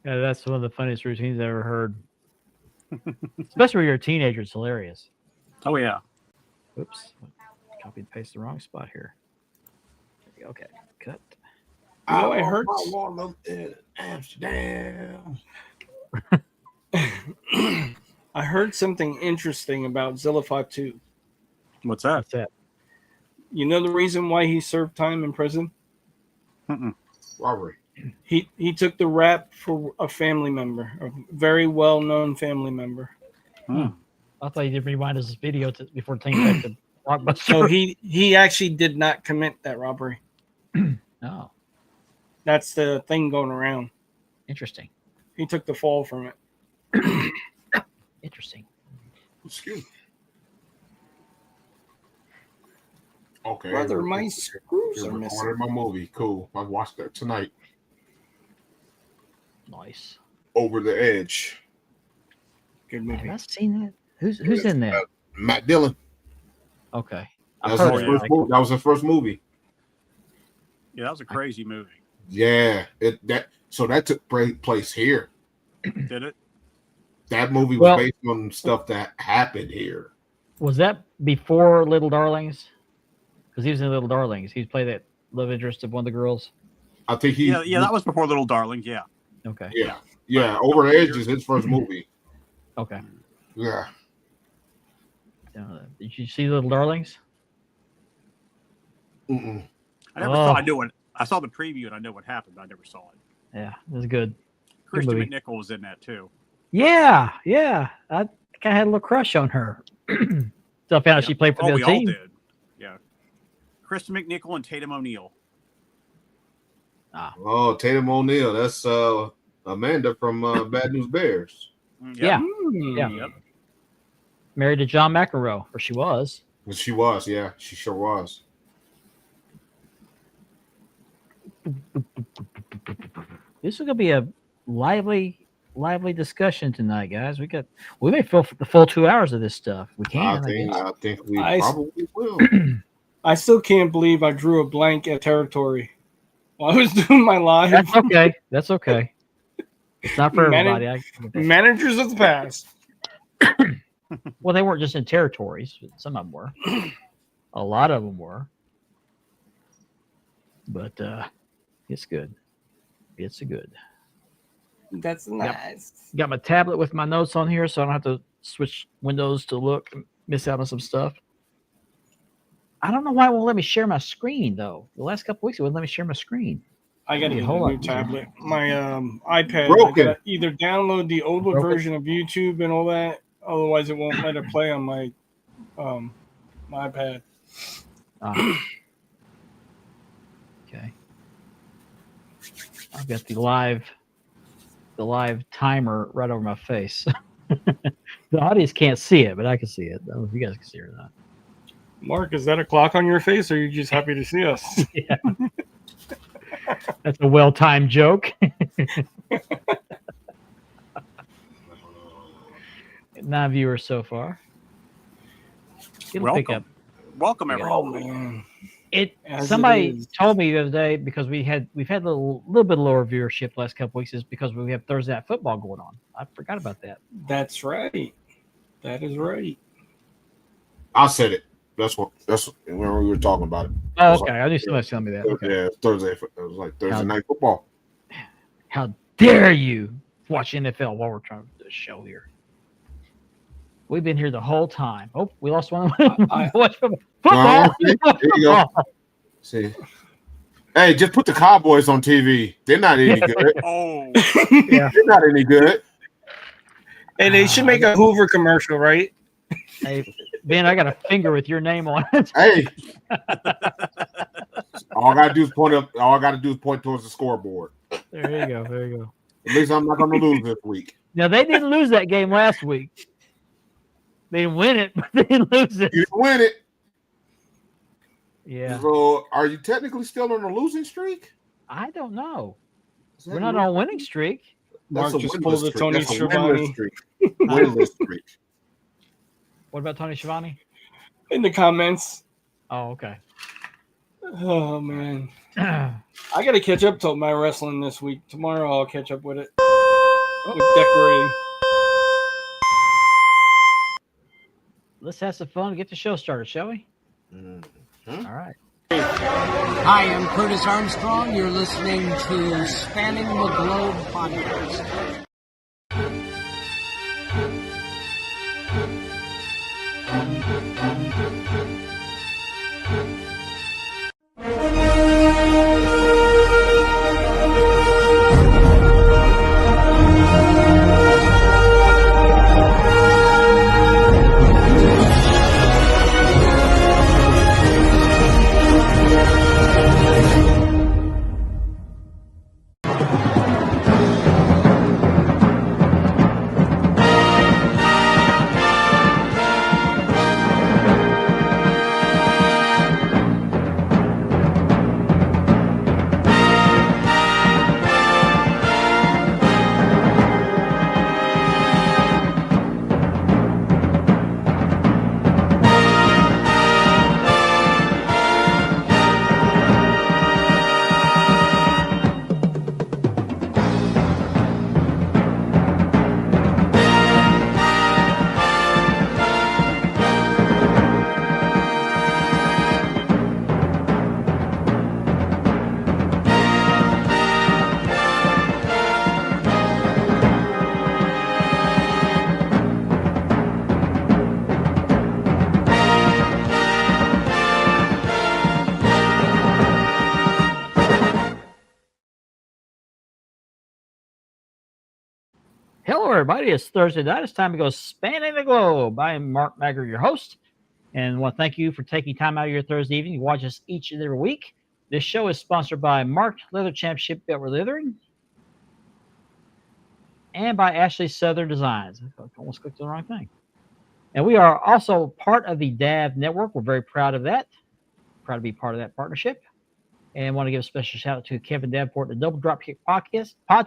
Yeah, that's one of the funniest routines I ever heard. Especially when you're a teenager, it's hilarious. Oh yeah. Oops, copy and paste the wrong spot here. There we go. Okay, cut. You know, I it lost my hurts. wallet in Amsterdam. I heard something interesting about Zilla 5-2. What's that? What's that? You know the reason why he served time in prison? Mm-mm. Robbery. He took the rap for a family member, a very well known family member. Hmm. I thought you did rewind this video before taking back the blockbuster. So he actually did not commit that robbery. Oh, That's the thing going around. interesting. He took the fall from it. Interesting. Excuse me. Okay. Brother, my screws are Recorded missing. my movie. Cool. I watched that tonight. Nice. Over the Edge. Good Have movie. I seen that? Who's in there? Matt Dillon. Okay. That I've was, heard his of first it. movie. That was his first movie. Yeah, that was a crazy movie. Yeah. That took place here. Did it? That movie was Well- based on stuff that happened here. Was that before Little Darlings? Because he was in Little Darlings. He played that love interest of one of the girls. I think Yeah, that was before Little Darling. Yeah. Okay. Yeah. Over the Edge is his first movie. Okay. Yeah. Did you see Little Darlings? Mm-mm. I never Oh. saw. I knew what I saw the preview and I know what happened, but I never saw it. Yeah, it was good. Kristen movie. McNichol was in that too. Yeah. I kind of had a little crush on her. So I found out she played for Oh, the we other all team. did. Yeah. Kristen McNichol and Tatum O'Neal. Oh, Tatum O'Neal. That's Amanda from Bad News Bears. Yeah. Hmm. Yeah. Yep. Married to John McEnroe, or she was. She was, yeah. She sure was. This is going to be a lively discussion tonight, guys. We may fill the full 2 hours of this stuff. We can. I think we I- probably will. I still can't believe I drew a blank at territory while I was doing my live. That's okay. That's okay. It's not for everybody. I get that. Managers of the past. Well, they weren't just in territories. But some of them were. A lot of them were. But it's good. It's good. That's nice. Got my tablet with my notes on here, so I don't have to switch windows to look and miss out on some stuff. I don't know why it won't let me share my screen, though. The last couple weeks, it wouldn't let me share my screen. I got to get a Hold new on. tablet. My iPad. Broken. I gotta either download the older Broken. version of YouTube and all that, otherwise it won't let it play on my my iPad. Ah. Okay. I've got the live timer right over my face. The audience can't see it, but I can see it. I don't know if you guys can see it or not. Mark, is that a clock on your face, or are you just happy to see us? Yeah. That's a well-timed joke. Nine viewers so far. It'll pick up. Welcome, Oh everyone. man, It As it somebody is. told me the other day, because we've had a little bit lower viewership last couple weeks, is because we have Thursday Night Football going on. I forgot about that. that's right. That is right. I said it. That's when we were talking about it. Oh, was okay. I knew somebody was telling me that. Okay. Yeah, Thursday. It was like Thursday How- night football. How dare you watch NFL while we're trying to do a show here? We've been here the whole time. Oh, we lost one. Watch football. There you go. See. Hey, just put the Cowboys on TV. They're not any good. Oh, Yeah. They're not any good. Hey, they should make a Hoover commercial, right? Hey, Ben, I got a finger with your name on it. Hey. All I gotta do is point towards the scoreboard. There you go. There you go. At least I'm not gonna lose this week. Now, they didn't lose that game last week. They didn't win it, but they didn't lose it. You didn't win it. Yeah. So are you technically still on a losing streak? I don't know. Is that We're not on a winning streak. That's Mark a just winless pulled the streak. Tony That's a Schiavone. winless streak. Winless streak. What about Tony Schiavone? In the comments. Oh, okay. Oh man, All I got to catch up to my wrestling this week. Tomorrow I'll catch up with it. with decorating. Let's have some fun and get the show started, shall we? Mhm. All right. Hi, I'm Curtis Armstrong. You're listening to Spanning the Globe podcast. Hello, everybody. It's Thursday night. It's time to go spanning the globe. I am Mark Magger, your host, and want to thank you for taking time out of your Thursday evening to watch us each and every week. This show is sponsored by Mark Leather Championship Belt Leathering and by Ashley Southern Designs. I almost clicked on the wrong thing. And we are also part of the DAV Network. We're very proud of that. Proud to be part of that partnership. And want to give a special shout out to Kevin Davenport, the Double Dropkick podcast. I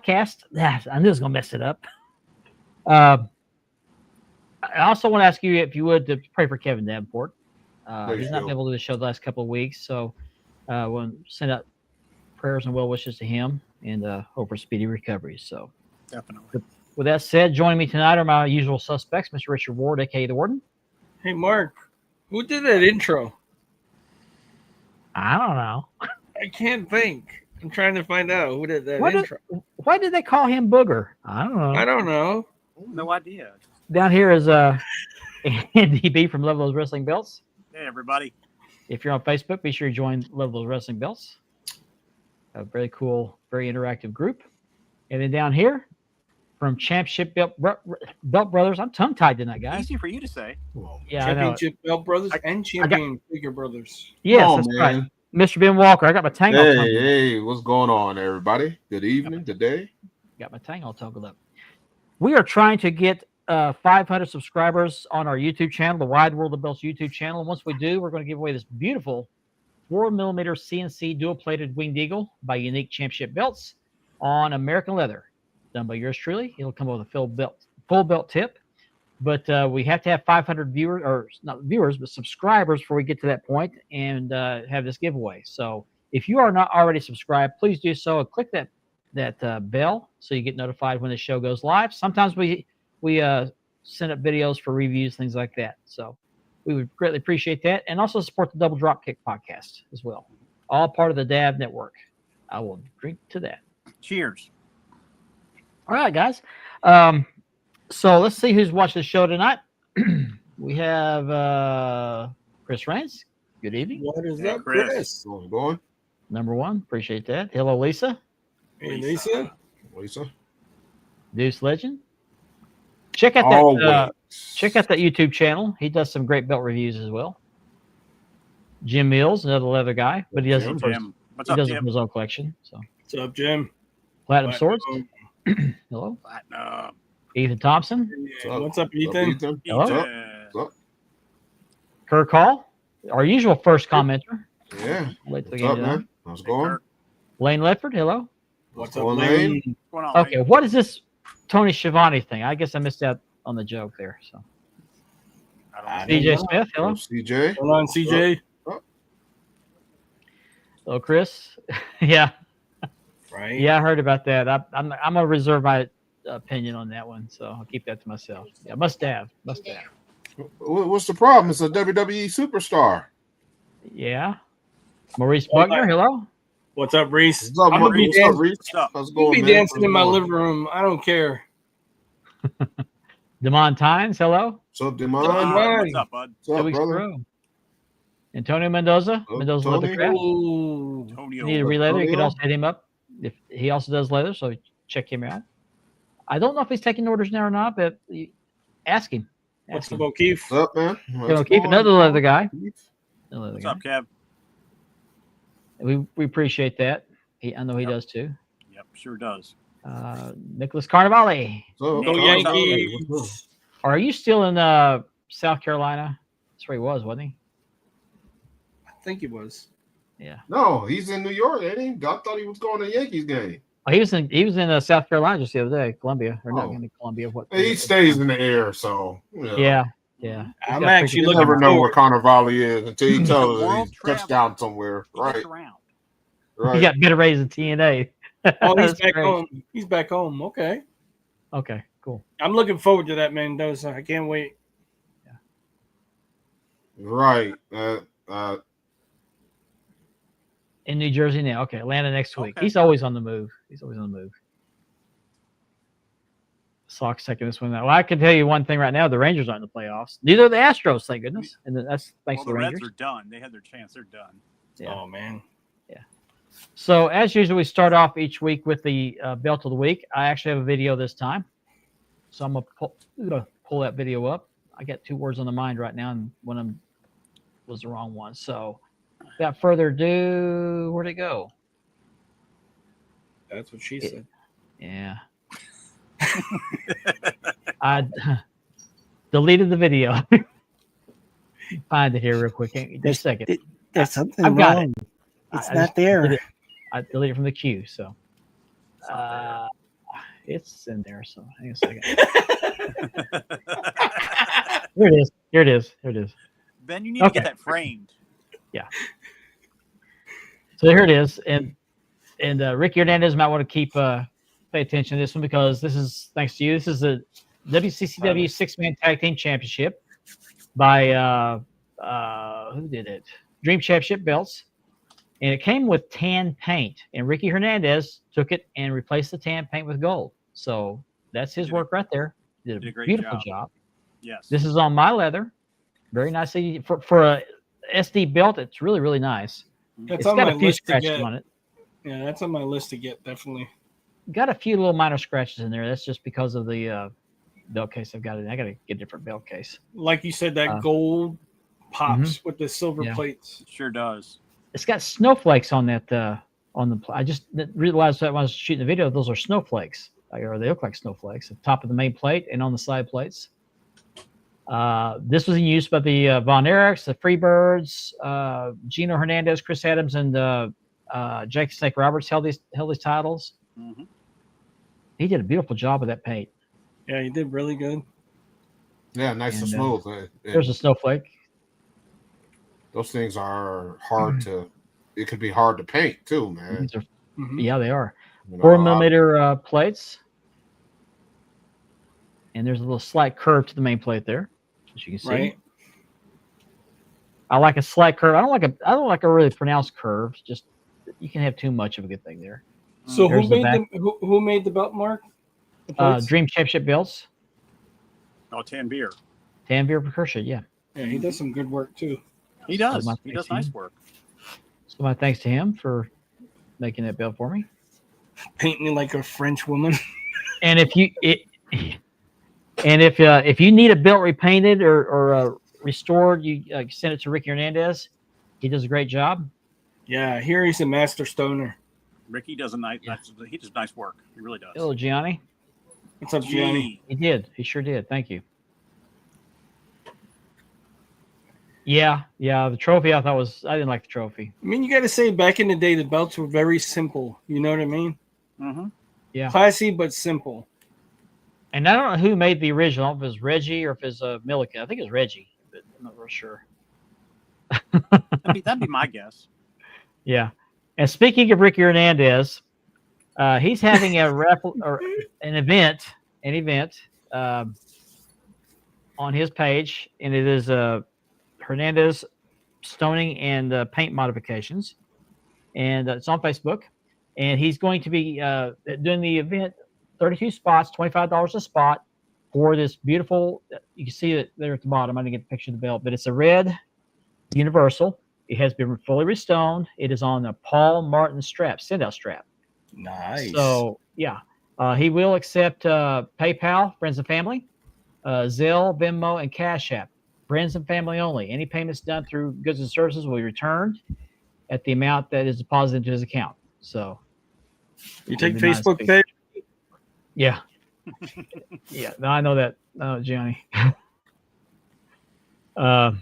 knew I was going to mess it up. I also want to ask you, if you would, to pray for Kevin Davenport. He's not been able to do the show the last couple of weeks, so I want to send out prayers and well wishes to him and hope for speedy recovery. So, Definitely. with that said, joining me tonight are my usual suspects, Mr. Richard Ward, aka the Warden. Hey, Mark, who did that intro? I don't know. I can't think. I'm trying to find out who did that What intro. Why did they call him Booger? I don't know. I don't know. No idea. Down here is Andy B from Love Those Wrestling Belts. Hey, everybody. If you're on Facebook, be sure you join Love Those Wrestling Belts. A very cool, very interactive group. And then down here, from Championship Belt Brothers, I'm tongue-tied tonight, guys. Easy for you to say. Yeah, I know. Championship Belt Brothers and Champion Figure Brothers. Yes, Come on, that's man. right. Mr. Ben Walker, I got my tango. Hey, what's going on, everybody? Good evening, good day. Got my tango toggled up. We are trying to get 500 subscribers on our YouTube channel, the Wide World of Belts YouTube channel. And once we do, we're going to give away this beautiful 4mm CNC dual-plated Winged Eagle by Unique Championship Belts on American leather, done by yours truly. It'll come with a full belt tip. But we have to have 500 viewers, or not viewers, but subscribers before we get to that point and have this giveaway. So if you are not already subscribed, please do so and click that bell so you get notified when the show goes live. Sometimes we send up videos for reviews, things like that. So we would greatly appreciate that. And also support the Double Dropkick podcast as well. All part of the DAV network. I will drink to that. Cheers. All right, guys. So let's see who's watching the show tonight. We have Chris Rains. Good evening. What is Hey, up, Chris. Chris? How's it going, Number one. Appreciate that. Hello, Lisa. Hey, Lisa. Lisa? Deuce Legend. Check out that YouTube channel. He does some great belt reviews as well. Jim Mills, another leather guy, but he does Hey, it for his, Jim. What's he up, does it Jim? for his own collection. So What's up, Jim? Platinum Platinum. Swords. Hello. Platinum. Ethan Thompson. What's up, Ethan? Hello? What's up? Yeah. What's up? Kirk Hall. Our usual first commenter. Yeah. Wait till What's we up, get it on. man? How's it going? Kirk. Lane Ledford. Hello. What's going up, on, Lane? What's going on, Okay, man? what is this Tony Schiavone thing? I guess I missed out on the joke there. So I don't know. CJ Smith. Hello. CJ? Hold on, CJ. Hello, Chris. Yeah. Right? Yeah, I heard about that. I'm gonna reserve my opinion on that one, so I'll keep that to myself. Yeah, must have. What's the problem? It's a WWE superstar. Yeah. Maurice Buckner, hello. What's up, Reese? What's up, I'm gonna be What's up, dancing, Reese? What's up? How's it I'll going, be man? dancing How's it in my going? living room. I don't care. Demond Tynes, hello. What's up, Come Demond? on. What's up, bud? What's up, Joey brother? Screw. Antonio Mendoza. Oh, Mendoza Tony. Leathercraft. Ooh. Tony You need a O. relayer, you can Antonio? also hit him up. If he also does leather, so check him out. I don't know if he's taking orders now or not, but ask him. What's Ask up, him. O'Keefe? What's up, man? Kevin O'Keefe, another leather guy. Another leather What's guy. up, Kev? We appreciate that. I know he Yep. does too. Yep, sure does. Nicholas Carnivale. Go Nick, Yankees. Are you still in South Carolina? That's where he was, wasn't he? I think he was. Yeah. No, he's in New York, ain't he? I thought he was going to Yankees game. Oh, he was in South Carolina just the other day, Columbia, or not Oh. in Columbia. What? He stays in the air, so Yeah. He's I'm got actually You freaking- looking never know where forward. Carnivale is until he tells us World he's travel. touchdown somewhere. He gets Right, around. He right. got better ratings than TNA. Oh, he's That's back great. home. He's back home. Okay. Okay, cool. I'm looking forward to that, Mendoza. I can't wait. Right. In New Jersey now. Okay, Atlanta next week. Okay. He's always on the move. Sox taking this one now. Well, I can tell you one thing right now: the Rangers aren't in the playoffs. Neither are the Astros, thank goodness. And that's thanks Well, to the the Reds Rangers. are done. They had their chance. They're done. Yeah. Oh man. So as usual, we start off each week with the belt of the week. I actually have a video this time, so I'm gonna pull that video up. I got two words on the mind right now, and one of them was the wrong one. So, without further ado, where'd it go? That's what she said. Yeah, I deleted the video. Find it here real quick. Just a second. There's something I've got wrong. It's I not just there. deleted it. I deleted it from the queue, so it's in there. So hang on a second. Here it is. Here it is. Here it is. Ben, you need to Okay. get that framed. So here it is, and Ricky Hernandez might want to keep pay attention to this one because this is thanks to you. This is the WCCW Six-Man Tag Team Championship by who did it? Dream Championship belts, and it came with tan paint. And Ricky Hernandez took it and replaced the tan paint with gold. So that's his Did a- work right there. Did did a a great beautiful job. job. Yes. This is on my leather. Very nicely for a SD belt. It's really really nice. That's It's on got my a few list to scratches get. on it. Yeah, that's on my list to get, definitely. Got a few little minor scratches in there. That's just because of the belt case I've got. I got to get a different belt case. Like you said, that Uh, gold pops with the silver Yeah. plates. It sure does. It's got snowflakes on that on the. I just realized that when I was shooting the video, those are snowflakes, or they look like snowflakes at the top of the main plate and on the side plates. This was in use by the Von Erichs, the Freebirds, Gino Hernandez, Chris Adams, and Jake Snake Roberts held these titles. Mhm. He did a beautiful job with that paint. Yeah, you did really good. Yeah, nice and And, smooth. There's a snowflake. Those things are hard to. It could be hard to paint too, man. These are, Mhm. yeah, they are. You know, 4mm plates. And there's a little slight curve to the main plate there, as you can see. Right. I like a slight curve. I don't like a really pronounced curve. Just you can have too much of a good thing there. So There's who the made back. who made the belt, Mark? The plates? Dream Championship belts. Oh, Tanvir. Tanvir Precursor, yeah. Yeah, he does some good work too. He does. my He does thanks, nice work. So my thanks to him for making that belt for me. Painting me like a French woman. And if you if you need a belt repainted or restored, you send it to Ricky Hernandez. He does a great job. Yeah, here he's a master stoner. Ricky does a nice. Yeah. He does nice work. He really does. Hello, Gianni. What's up, Gianni? He did. He sure did. Thank you. Yeah. The trophy I didn't like the trophy. I mean, you got to say, back in the day, the belts were very simple. You know what I mean? Mm-hmm. Yeah. Classy but simple. And I don't know who made the original, if it was Reggie or if it's Milliken. I think it was Reggie, but I'm not real sure. That'd be my guess. Yeah. And speaking of Ricky Hernandez, He's having a raffle or an event on his page, and it is Hernandez stoning and paint modifications, and it's on Facebook. And he's going to be doing the event, 32 spots, $25 a spot for this beautiful. You can see it there at the bottom. I didn't get a picture of the belt, but it's a red Universal. It has been fully restoned. It is on a Paul Martin strap, send-out strap. Nice. So yeah, he will accept PayPal, friends and family, Zelle, Venmo, and Cash App. Friends and family only. Any payments done through goods and services will be returned at the amount that is deposited into his account. So you take Nice. Facebook Pay? yeah, yeah. No, I know that, Johnny. All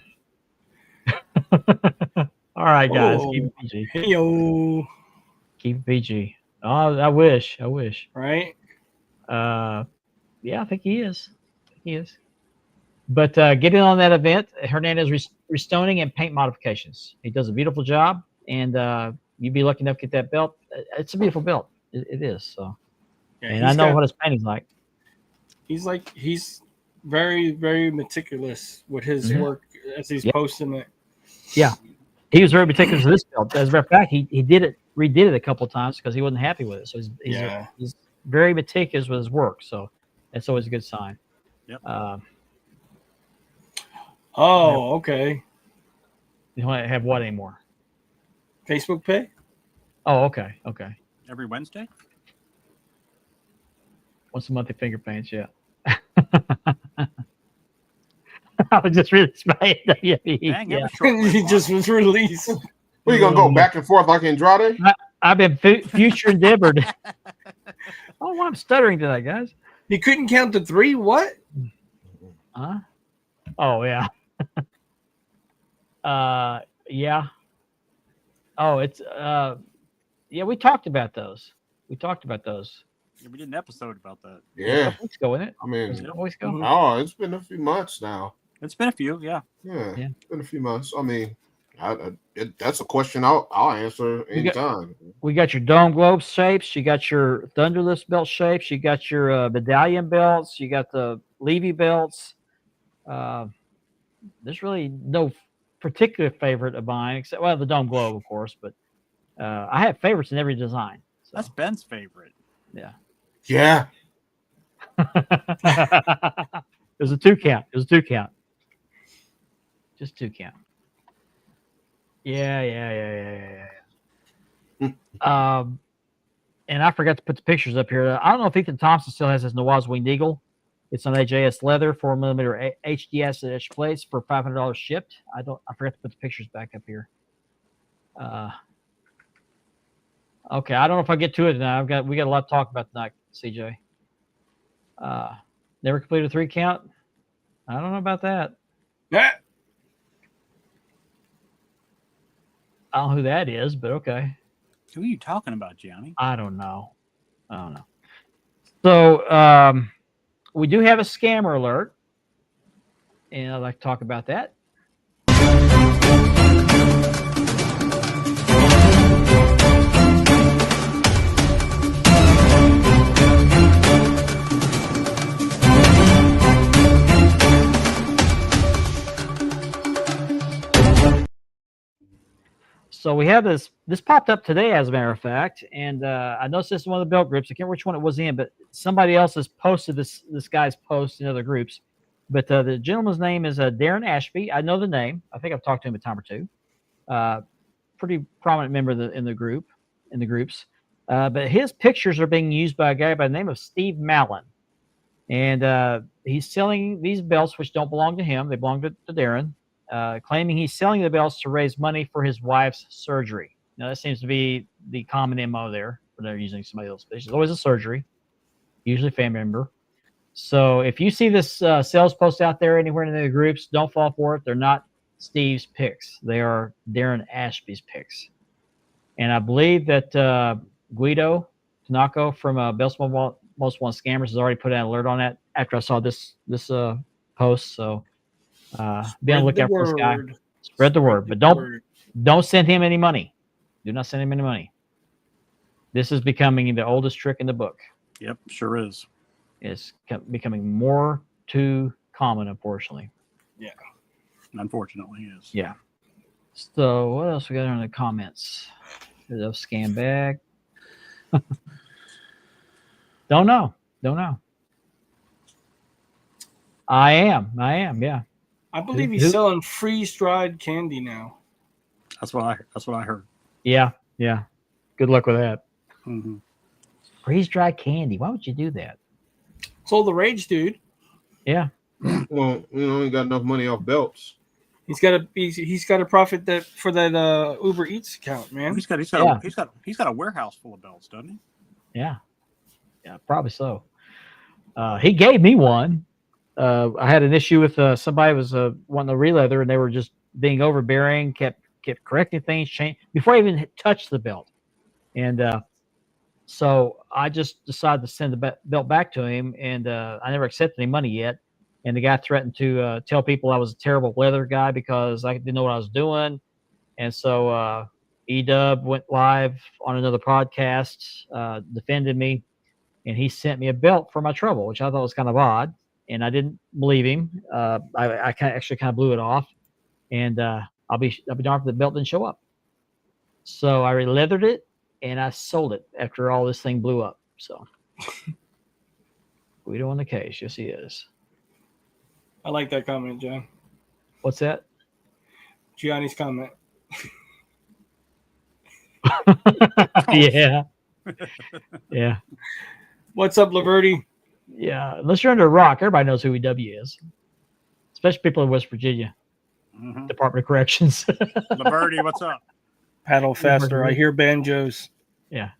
right, guys, keep it PG. Hey-o. Keep it PG. Oh, I wish. Right? Yeah, I think he is. But get in on that event. Hernandez restoning and paint modifications. He does a beautiful job, and you'd be lucky enough to get that belt. It's a beautiful belt. It is. So, Yeah, and I know what his painting's like. He's very, very meticulous with his Mhm. work as he's Yep. posting it. Yeah, he was very meticulous with this belt. As a matter of fact, he redid it a couple of times because he wasn't happy with it. So he's very meticulous with his work. So that's always a good sign. Yep. Oh, okay. You don't have what anymore? Facebook Pay? Oh, okay. Every Wednesday? Once a month he finger paints, yeah. I was just really smiling. Yeah. Dang, every short He just was released. What, you gonna go back and forth like Andrade? I've been future endeavored. Oh, I'm stuttering tonight, guys. He couldn't count to 3? What? Huh? Oh, yeah. Yeah. Oh, it's yeah, we talked about those. Yeah, we did an episode about that. Yeah. Weeks ago, isn't it? I Was mean, it a week ago? oh, it's been a few months now. It's been a few, yeah. Yeah, Yeah. It's been a few months. I mean, that's a question I'll answer anytime. We got your dome globe shapes. You got your Thunderless belt shapes. You got your medallion belts. You got the Levy belts. There's really no particular favorite of mine, except the dome globe, of course. But I have favorites in every design. So. That's Ben's favorite. Yeah. Yeah. It was a 2 count. Just 2 count. Yeah. And I forgot to put the pictures up here. I don't know if Ethan Thompson still has his Nawaz Winged Eagle. It's on AJS leather, 4mm HDS edge plates for $500 shipped. I forgot to put the pictures back up here. Okay, I don't know if I get to it now. We got a lot to talk about tonight, CJ. Never completed a 3 count. I don't know about that. Yeah. I don't know who that is, but okay. Who are you talking about, Gianni? I don't know. So we do have a scammer alert, and I'd like to talk about that. So we have this popped up today, as a matter of fact, and I noticed this is one of the belt groups. I can't remember which one it was in, but somebody else has posted this guy's post in other groups. But the gentleman's name is Darren Ashby. I know the name. I think I've talked to him a time or two. Pretty prominent member in the groups. But his pictures are being used by a guy by the name of Steve Mallon, and he's selling these belts, which don't belong to him. They belong to Darren. Claiming he's selling the belts to raise money for his wife's surgery. Now, that seems to be the common MO there, where they're using somebody else's. It's always a surgery, usually a family member. So if you see this sales post out there anywhere in the groups, don't fall for it. They're not Steve's picks. They are Darren Ashby's picks. And I believe that Guido Tanaka from Belts Most Wanted Scammers has already put an alert on that after I saw this post. So be on the lookout for this guy. Spread the word, but don't send him any money. Do not send him any money. This is becoming the oldest trick in the book. Yep, sure is. It's becoming more too common, unfortunately. Unfortunately, yes. Yeah. So what else we got in the comments? There's a scan bag. Don't know. I am. Yeah. I believe he's Who- selling freeze-dried candy now. That's what I heard. Yeah. Good luck with that. Mm-hmm. Freeze dried candy. Why would you do that? It's all the rage, dude. Yeah. Well, he got enough money off belts. He's got to profit that for that Uber Eats account, man. He's got a warehouse full of belts, doesn't he? Yeah, probably so. He gave me one. I had an issue with somebody was wanting a re-leather, and they were just being overbearing, kept correcting things, change before I even touched the belt, and so I just decided to send the belt back to him, and I never accepted any money yet. And the guy threatened to tell people I was a terrible leather guy because I didn't know what I was doing, and so Edub went live on another podcast, defended me, and he sent me a belt for my trouble, which I thought was kind of odd, and I didn't believe him. I actually kind of blew it off, and I'll be darned if the belt didn't show up. So I re-leathered it, and I sold it after all this thing blew up. So Guido on the case, yes he is. I like that comment, John. What's that? Gianni's comment. Yeah. Yeah. What's up, Laverty? Yeah. Unless you're under a rock, everybody knows who EW is, especially people in West Virginia. Mm-hmm. Department of Corrections. Laverty, what's up? Paddle faster. I hear banjos. Yeah.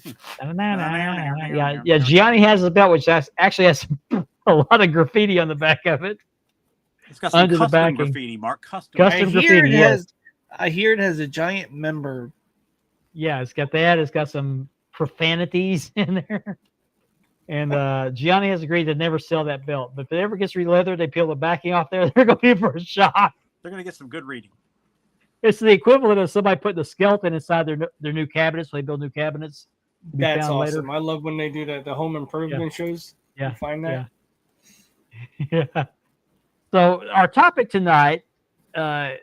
Yeah. Gianni has a belt which actually has a lot of graffiti on the back of it. It's got some Under the custom backing. graffiti, Mark. Custom. Custom graffiti, yes. I hear it has a giant member. Yeah, it's got that. It's got some profanities in there. And Gianni has agreed to never sell that belt. But if it ever gets re-leathered, they peel the backing off there, they're going to be for a shock. They're going to get some good reading. It's the equivalent of somebody putting a skeleton inside their new cabinets when they build new cabinets. to be That's found awesome. later. I love when they do that. The home improvement shows. Yeah. You find that. Yeah. So our topic tonight, and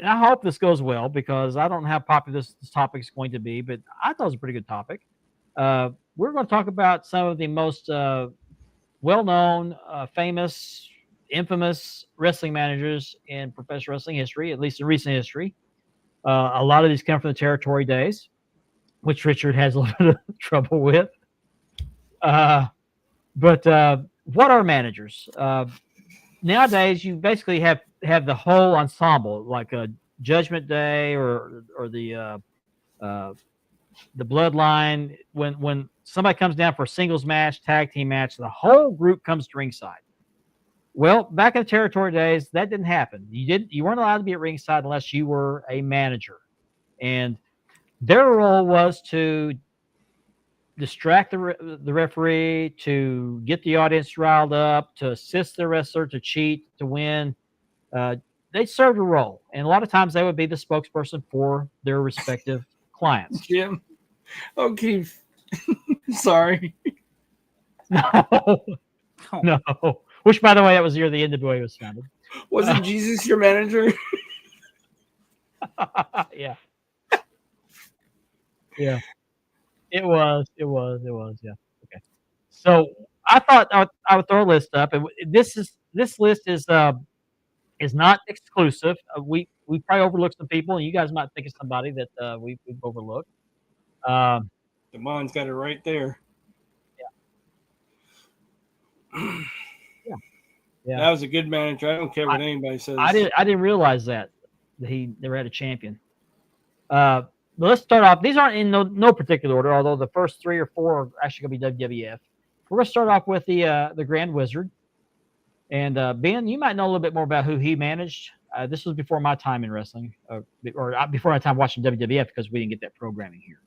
I hope this goes well because I don't know how popular this topic is going to be, but I thought it was a pretty good topic. We're going to talk about some of the most well-known, famous, infamous wrestling managers in professional wrestling history, at least in recent history. A lot of these come from the territory days, which Richard has a little bit of trouble with. But what are managers? Nowadays, you basically have the whole ensemble, like a Judgment Day or the Bloodline. When somebody comes down for a singles match, tag team match, the whole group comes to ringside. Well, back in the territory days, that didn't happen. You weren't allowed to be at ringside unless you were a manager, and their role was to distract the referee, to get the audience riled up, to assist the wrestler to cheat, to win. They served a role, and a lot of times they would be the spokesperson for their respective clients. Jim. Okay. Sorry. No. Which, by the way, that was the year the NWA was founded. Wasn't Jesus your manager? Yeah. Yeah. It was. Yeah. Okay. So I thought I would throw a list up, and this list is not exclusive. We probably overlooked some people, and you guys might think of somebody that we've overlooked. Damon's got it right there. Yeah. That was a good manager. I don't care what anybody says. I didn't realize that he never had a champion. But let's start off. These aren't in no particular order, although the first 3 or 4 are actually going to be WWF. We're going to start off with the Grand Wizard. And Ben, you might know a little bit more about who he managed. This was before my time in wrestling, or before my time watching WWF, because we didn't get that programming here.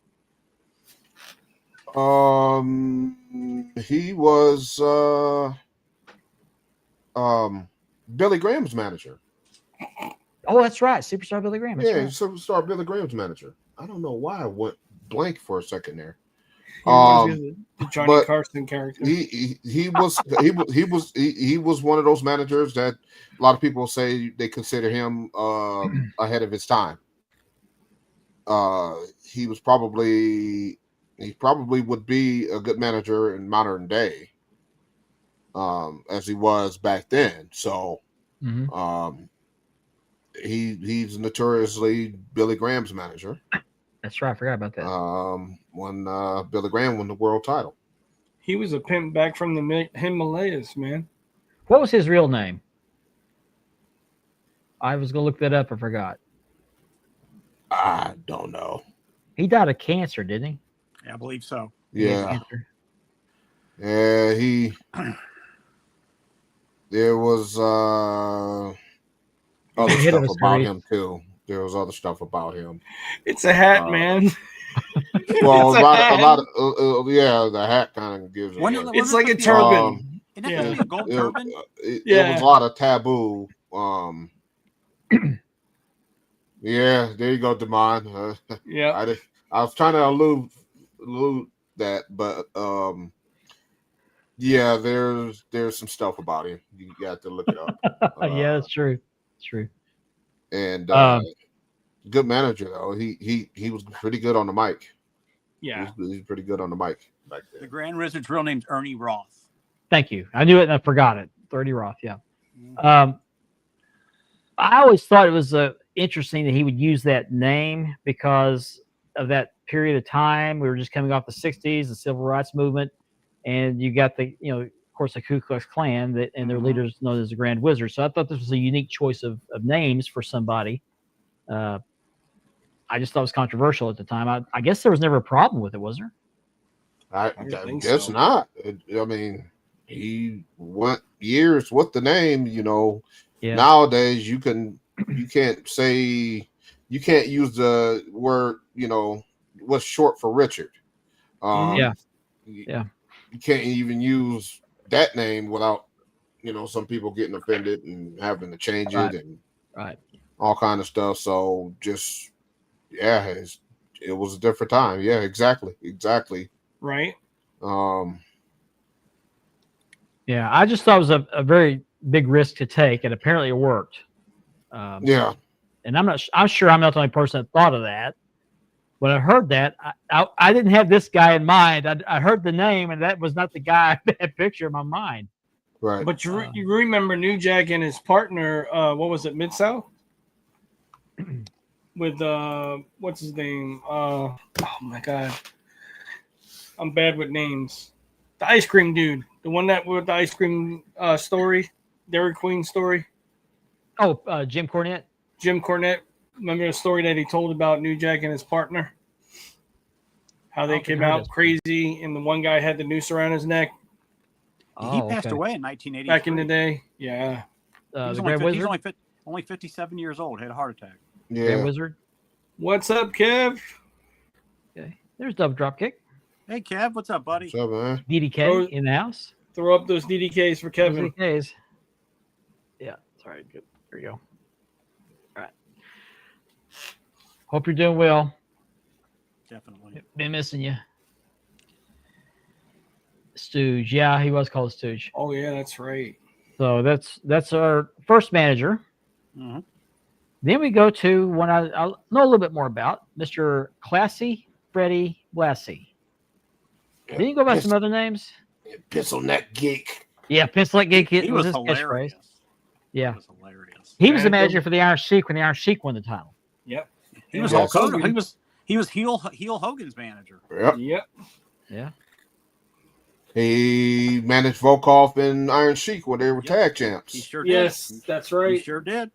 He was Billy Graham's manager. Oh, that's right, Superstar Billy Graham. That's Yeah, right. Superstar Billy Graham's manager. I don't know why I went blank for a second there. He reminds me of the Johnny but Carson character. He was one of those managers that a lot of people say they consider him ahead of his time. He probably would be a good manager in modern day, as he was back then. So, he's notoriously Billy Graham's manager. That's right. I forgot about that. When Billy Graham won the world title. He was a pimp back from the Himalayas, man. What was his real name? I was going to look that up. I forgot. I don't know. He died of cancer, didn't he? Yeah, I believe so. Yeah. Yeah, there was other Ahead of stuff his about race. him too. There was other stuff about him. It's a hat, man. Well, It's a a lot of yeah, the hat kind of gives it. When- away. when- It's like a Isn't turban. that Yeah. supposed to be a gold turban? It was a lot of taboo. Yeah, there you go, Damon. Yeah. I was trying to allude that, but yeah, there's some stuff about him. You got to look it up. Yeah, that's true. It's true. And good manager though. He was pretty good on the mic. Yeah. He's pretty good on the mic back The then. Grand Wizard's real name's Ernie Roth. Thank you. I knew it and I forgot it. 30 Roth. Yeah. I always thought it was interesting that he would use that name because of that period of time. We were just coming off the 60s, the civil rights movement, and you got the, of course, the Ku Klux Klan and their leaders known as the Grand Wizard. So I thought this was a unique choice of names for somebody. I just thought it was controversial at the time. I guess there was never a problem with it, was there? I think guess so. not. I mean, he went years with the name. Yeah. Nowadays you can't use the word, what's short for Richard. Yeah. You can't even use that name without, some people getting offended and having to change Right. it and Right. all kind of stuff. So just, yeah, it was a different time. Yeah, exactly. Right. Yeah. I just thought it was a very big risk to take, and apparently it worked. Yeah. And I'm sure I'm not the only person that thought of that. When I heard that, I didn't have this guy in mind. I heard the name, and that was not the guy I had picture in my mind. Right. But you remember New Jack and his partner, what was it, Mid-South? With, what's his name? Oh, my God. I'm bad with names. The ice cream dude. The one that with the ice cream story. Dairy Queen story. Oh, Jim Cornette. Jim Cornette. Remember the story that he told about New Jack and his partner? How they came out crazy, and the one guy had the noose around his neck He passed away in 1983. back in the day. Yeah. He's The only, Grand he's Wizard. only 57 years old. Had a heart attack. Grand Yeah. Wizard. What's up, Kev? Okay. There's Double Dropkick. Hey, Kev, what's up, buddy? What's up, man? DDK Oh. in the house. Throw up those DDKs for Kevin. DDKs. Yeah. Sorry. Good. There you go. All right. Hope you're doing well. Definitely. Been missing you. Stooge. Yeah, he was called Stooge. Oh yeah, that's right. So that's our first manager. Mm-hmm. Then we go to one I know a little bit more about, Mr. Classy Freddie Blassie. Didn't you go by some other names? Pencil neck geek. Yeah, Pencil Neck Geek He was was his catchphrase. hilarious. Yeah. He was hilarious. He was the manager for the Iron Sheik when the Iron Sheik won the title. Yep. He was Yes. Hulk Hogan. He was heel Hogan's manager. Yep. Yep. Yeah. He managed Volkov and Iron Sheik when they were tag champs. He sure did. Yes, that's He right. sure did.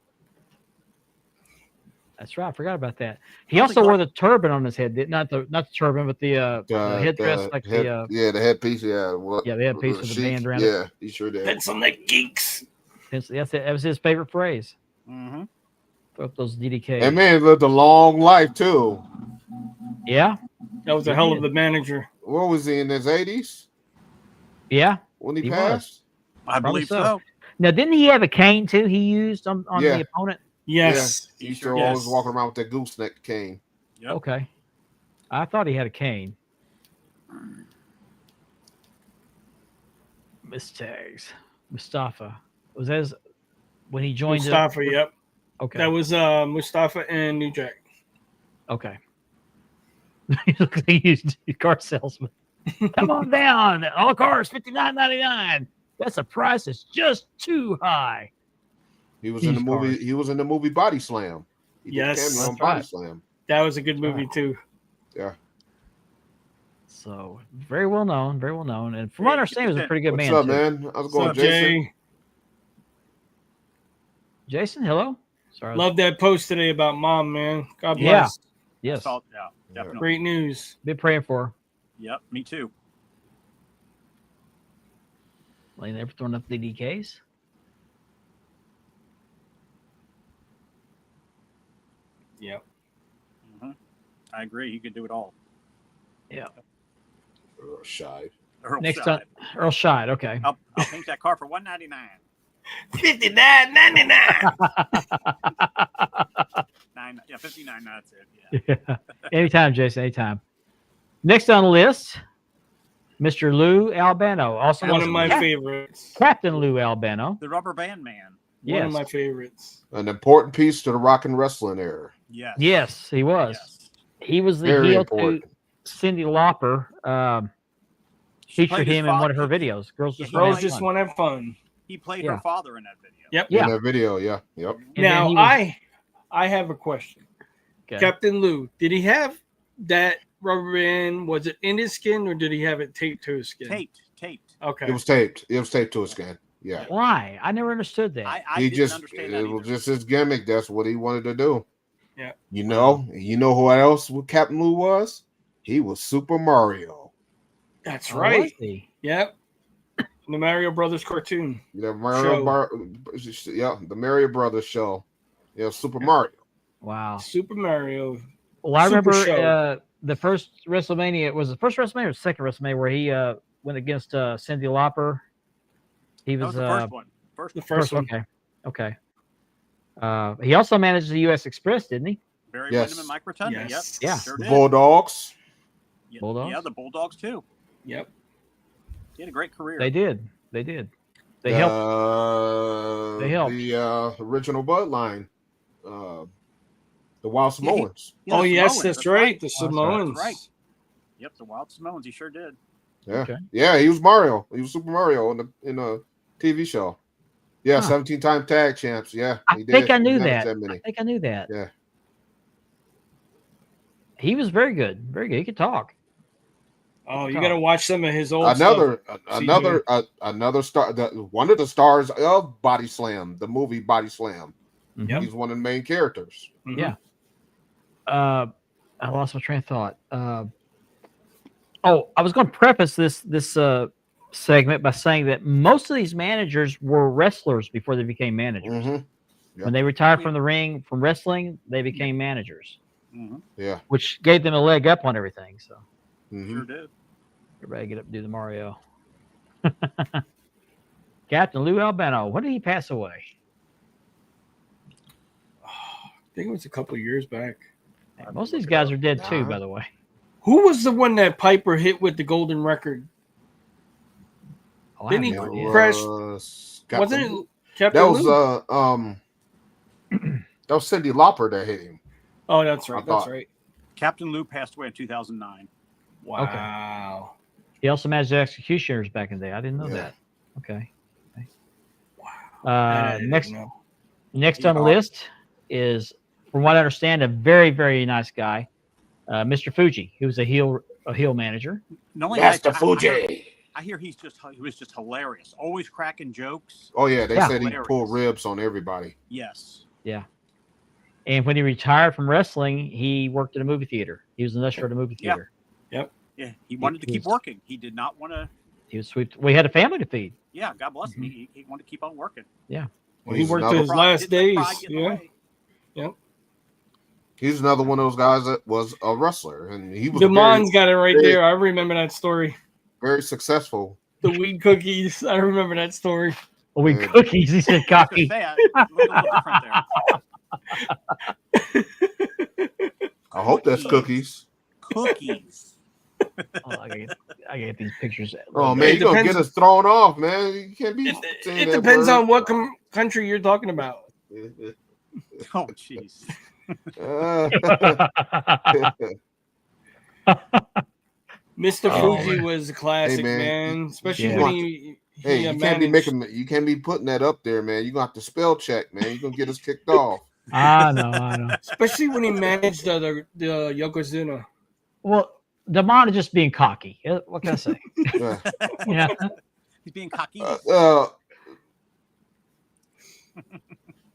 That's right. I forgot about that. He also wore the turban on his head. Not the turban, but the headdress, the headpiece, the headpiece with the band around it. Yeah, he sure did. Pencil neck geeks. That's it. That was his favorite phrase. Mm-hmm. Throw up those DDK. And man lived a long life too. Yeah. That was a hell of a manager. What was he in his 80s Yeah. when he He passed? I Probably believe so. so. Now, didn't he have a cane too? He used on Yeah. the opponent. Yes. Yeah, he used to Yes. always walk around with that gooseneck cane. Yep. Okay. I thought he had a cane. Miss Tags. Mustafa. Was that when he joined Mustafa, up? yep. Okay. That was Mustafa and New Jack. Okay. He looks like he's a car salesman. Come on down. All cars $59.99. That's a price that's just too high. He was in the These movie. cars. He was in the movie Body Slam. He did Yes. cameo on That's Body right. Slam. That was a good That's movie too. Yeah. So very well known, very well known. And from what I understand, he was a pretty good What's man. up, too. man? How's it What's going, up, Jason? Jay? Jason, hello. Sorry. Love that post today about mom, man. God Yeah. bless. Yes. Yeah, definitely. Great news. Been praying for her. Yep, me too. Like never throwing up the DKs. Yep. hmm I agree. He could do it all. Yeah. Oh, shy. Earl Next Scheib. up, Earl Scheid. Okay. I'll paint that car for $199. $59.99. $59. That's it. Yeah. Yeah. Anytime, Jason. Anytime. Next on the list, Mr. Lou Albano, also One known of as my Cap- favorites. Captain Lou Albano. The Rubber Band Man. One Yes. of my favorites. An important piece to the rock and wrestling era. Yes. Yes, he was. Yes. He was the Very heel important. to Cyndi Lauper. She Featured played his him in one of her father- videos. Girls Yeah, Just he Want Girls to Have just Fun. want to have fun. He played Yeah. her father in that video. Yep. Yeah. In that video, yeah. Yep. And then Now he was- I have a question. Okay. Captain Lou, did he have that rubber band? Was it in his skin or did he have it taped to his skin? Taped. Okay. It was taped. It was taped to his skin. Yeah. Why? I never understood that. I He didn't just understand it that was either. just his gimmick. That's what he wanted to do. Yeah. You know who else Captain Lou was? He was Super Mario. That's Oh, right. was he? Yep. The Mario Brothers cartoon. The Show. the Mario Brothers show. Yeah, Super Mario. Wow. Super Mario. Well, I Super remember show. the first WrestleMania. Was the first WrestleMania or the second WrestleMania where he went against Cyndi Lauper? He That was, was the first one. First The one. first one. Okay. He also managed the U.S. Express, didn't he? Barry Yes. Windham and Mike Rotunda. Yes. Yep. Yeah. Sure The did. Bulldogs. Yeah, Bulldogs? Yeah, the Bulldogs too. Yep. He had a great career. They did. They helped. They helped. The original Bloodline. The Wild Yeah, he- Samoans. Yeah, Oh the yes, Samoans, that's right. The That's right. Samoans. That's right. Yep, the Wild Samoans. He sure did. Yeah. Okay. Yeah, he was Mario. He was Super Mario in a TV show. Yeah, Huh. 17-time tag champs. Yeah. I he think did. I knew He managed that. many. I think I knew that. Yeah. He was very good. Very good. He could talk. Oh, you got to watch some of his old Another stuff. star, one of the stars of Body Slam, the movie Body Slam. Yep. He's one of the main characters. Mhm. Yeah. I lost my train of thought. I was going to preface this segment by saying that most of these managers were wrestlers before they became managers. Mhm. When they retired from the ring from wrestling, they became managers, Mm-hmm. Yeah. which gave them a leg up on everything. So Mhm. Sure did. everybody get up and do the Mario. Captain Lou Albano. When did he pass away? I think it was a couple years back. Most of these guys are dead too, Nah. by the way. Who was the one that Piper hit with the golden record? Oh, I Didn't have he no It idea. crash- was Wasn't Captain- it Captain That was Lou? that was Cyndi Lauper that hit him. Oh, that's right. I That's thought- right. Captain Lou passed away in 2009. Wow. He also managed the Executioners back in the day. I didn't know Yeah. that. Okay. Wow. That I didn't Next know. on the list is, from what I understand, a very, very nice guy, Mr. Fuji. He was a heel manager. No, only Master I Fuji. hear he was just hilarious. Always cracking jokes. Oh yeah, they Yeah. said he Hilarious. pulled ribs on everybody. Yes. And when he retired from wrestling, he worked at a movie theater. He was an usher at a movie Yeah. theater. Yeah. He wanted to keep was- working. He did not want to. He was sweet. We had a family to feed. Yeah. God bless him. Mm-hmm. He wanted to keep on working. Well, he He's worked another- to his last Didn't let pride days. get in the Yeah. way. He's another one of those guys that was a wrestler, and he was Demon's got it right very- there. I remember that story. very successful. The weed cookies. I remember that story. Well, we Yeah. cookies. He said I was cocky. gonna say, it looked a little different there. I hope that's cookies. cookies. Oh, I gotta get these pictures. Oh man, It you're gonna depends- get us thrown off, man. You can't be. saying It that depends word. on what country you're talking about. Oh, jeez. Mr. Oh, Fuji was a classic, man, man. Especially yeah. when he Hey, you can't be managed. making. You can't be putting that up there, man. You're gonna have to spell check, man. You're gonna get us kicked off. I know. Especially when he managed the Yokozuna. Well, Damon is just being cocky. What can I say? Yeah. Yeah. He's being cocky.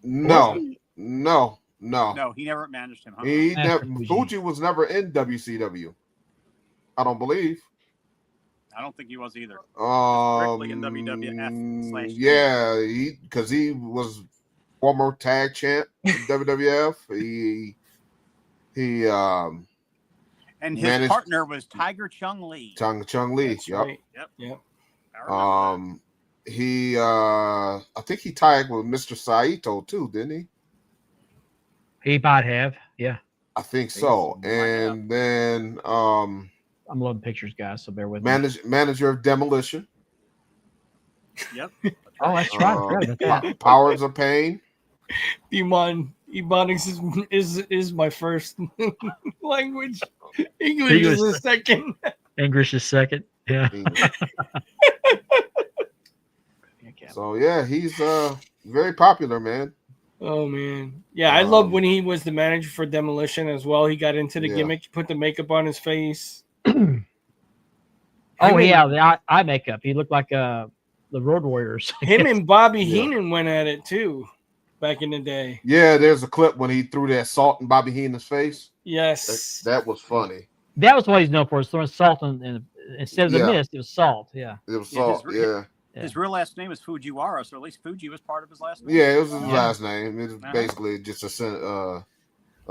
No. No, he never managed him. Huh? He Master never. Fuji. Fuji was never in WCW. I don't believe. I don't think he was either. Strictly in WWF / Yeah, because he was former tag champ in WWF. He And his managed- partner was Tiger Chung Lee. Chung Lee. That's Yep. right. Yep. Yep. I remember He I think he tagged with Mr. Saito too, didn't he? He might have. Yeah. I think so. Might have. And then I'm loading pictures, guys, so bear with me. manager of Demolition. that. Yep. Oh, that's right. I forgot about that. Powers of Pain. Ebonics is my first language. English is the second. English is second. Yeah. So yeah, he's very popular, man. Oh man, yeah, I love when he was the manager for Demolition as well. He got into the gimmick, put the makeup on his face. Oh yeah, the eye makeup. He looked like the Road Warriors. Him and Bobby Heenan went at it too, back in the day. Yeah, there's a clip when he threw that salt in Bobby Heenan's face. Yes, That was funny. That was what he's known for, is throwing salt in instead of the Yeah. mist, it was salt. Yeah. It was Yeah, salt. his- Yeah, His real last name is Fujiwara, so at least Fuji was part of his last name. yeah. It was his Yeah. last name. It was Uh-huh. basically just a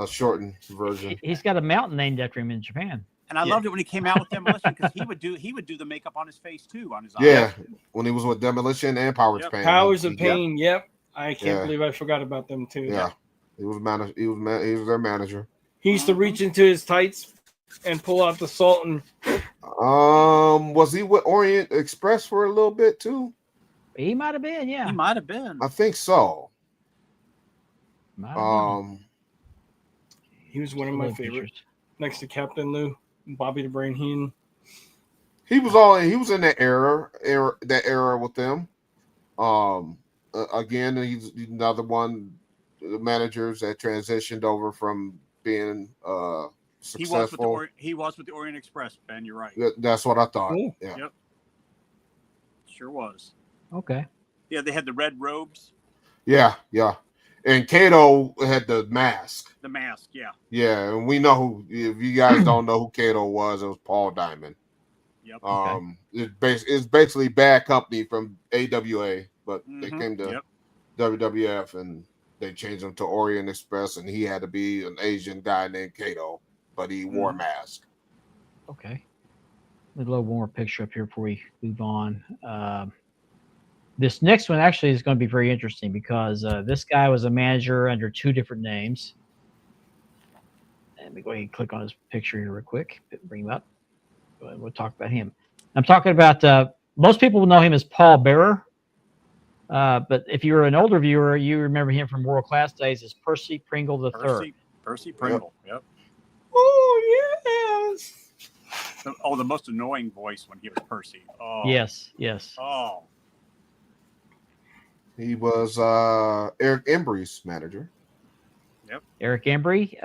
shortened version. He's got a mountain named after him in Japan. And I loved it when he came out with Demolition because he would do the makeup on his face too, on his eyes. Yeah, when he was with Demolition and Powers Yep. Pain. Powers of He- Pain. Yep, I can't Yeah. believe I forgot about them too. Yeah, he was he was their manager. He used to reach into his tights and pull out the salt and Was he with Orient Express for a little bit too? He might have been, yeah. He might have been. I think so. Might have been. he was one of my Load favorites. pictures. Next to Captain Lou, Bobby the Brain Heenan. He was in that era with them. Again, he's another one of the managers that transitioned over from being successful. He was with the Orient Express, Ben. You're right. That's what I thought. Cool. Yeah. Yep. Sure was. Okay. Yeah, they had the red robes, Yeah. And Kato had the mask. the mask. Yeah. Yeah, and we know who. If you guys don't know who Kato was, it was Paul Diamond. Yep. It's basically Bad Company from AWA, but they Mhm. came to Yep. WWF and they changed him to Orient Express, and he had to be an Asian guy named Kato, but he wore a mask. Okay. Let me load one more picture up here before we move on. This next one actually is going to be very interesting because this guy was a manager under two different names. Let me go ahead and click on his picture here real quick. Bring him up. Go ahead, we'll talk about him. I'm talking about most people will know him as Paul Bearer. But if you're an older viewer, you remember him from World Class days as Percy Pringle III. Percy Pringle. Yep. Oh yes. The most annoying voice when he was Percy. Oh. Yes. Oh. He was Eric Embry's manager. Eric Embry.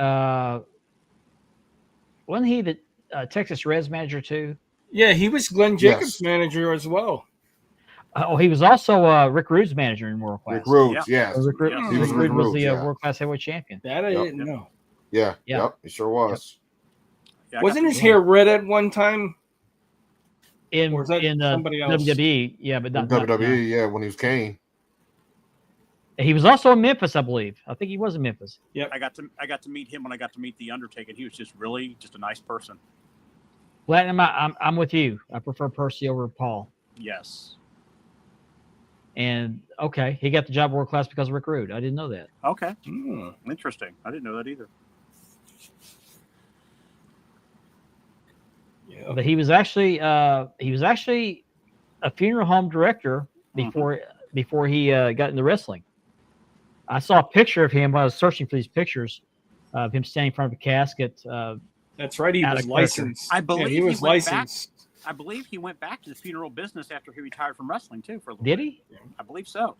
Wasn't he the Texas Reds manager too? Yeah, he was Glenn Jacobs' Yes. manager as well. He was also Rick Rude's manager in World Class. Rick Rude, Yeah. yes. Rick Rude, Yeah. He was Rick Rude Rick was Rude, the yeah. World Class Heavyweight Champion. That I didn't know. Yeah, Yeah. yep, he sure was. Yeah, I Wasn't got his the- hair red at one time? In Or is that somebody else? WWE, yeah, but not WWE, yeah, when he was Kane. He was also in Memphis, I believe. I think he was in Memphis. I got to meet him when I got to meet the Undertaker. He was just a nice person. Platinum, I'm with you. I prefer Percy over Paul. Yes. And okay, he got the job at World Class because of Rick Rude. I didn't know that. Okay. Hmm. Interesting. I didn't know that either. Yeah. But he was actually a funeral home director before he got into wrestling. I saw a picture of him when I was searching for these pictures of him standing in front of a casket. That's right. He Out was of character. licensed. I believe he was went back. licensed. I believe he went back to the funeral business after he retired from wrestling too for a little Did bit. he? I believe so.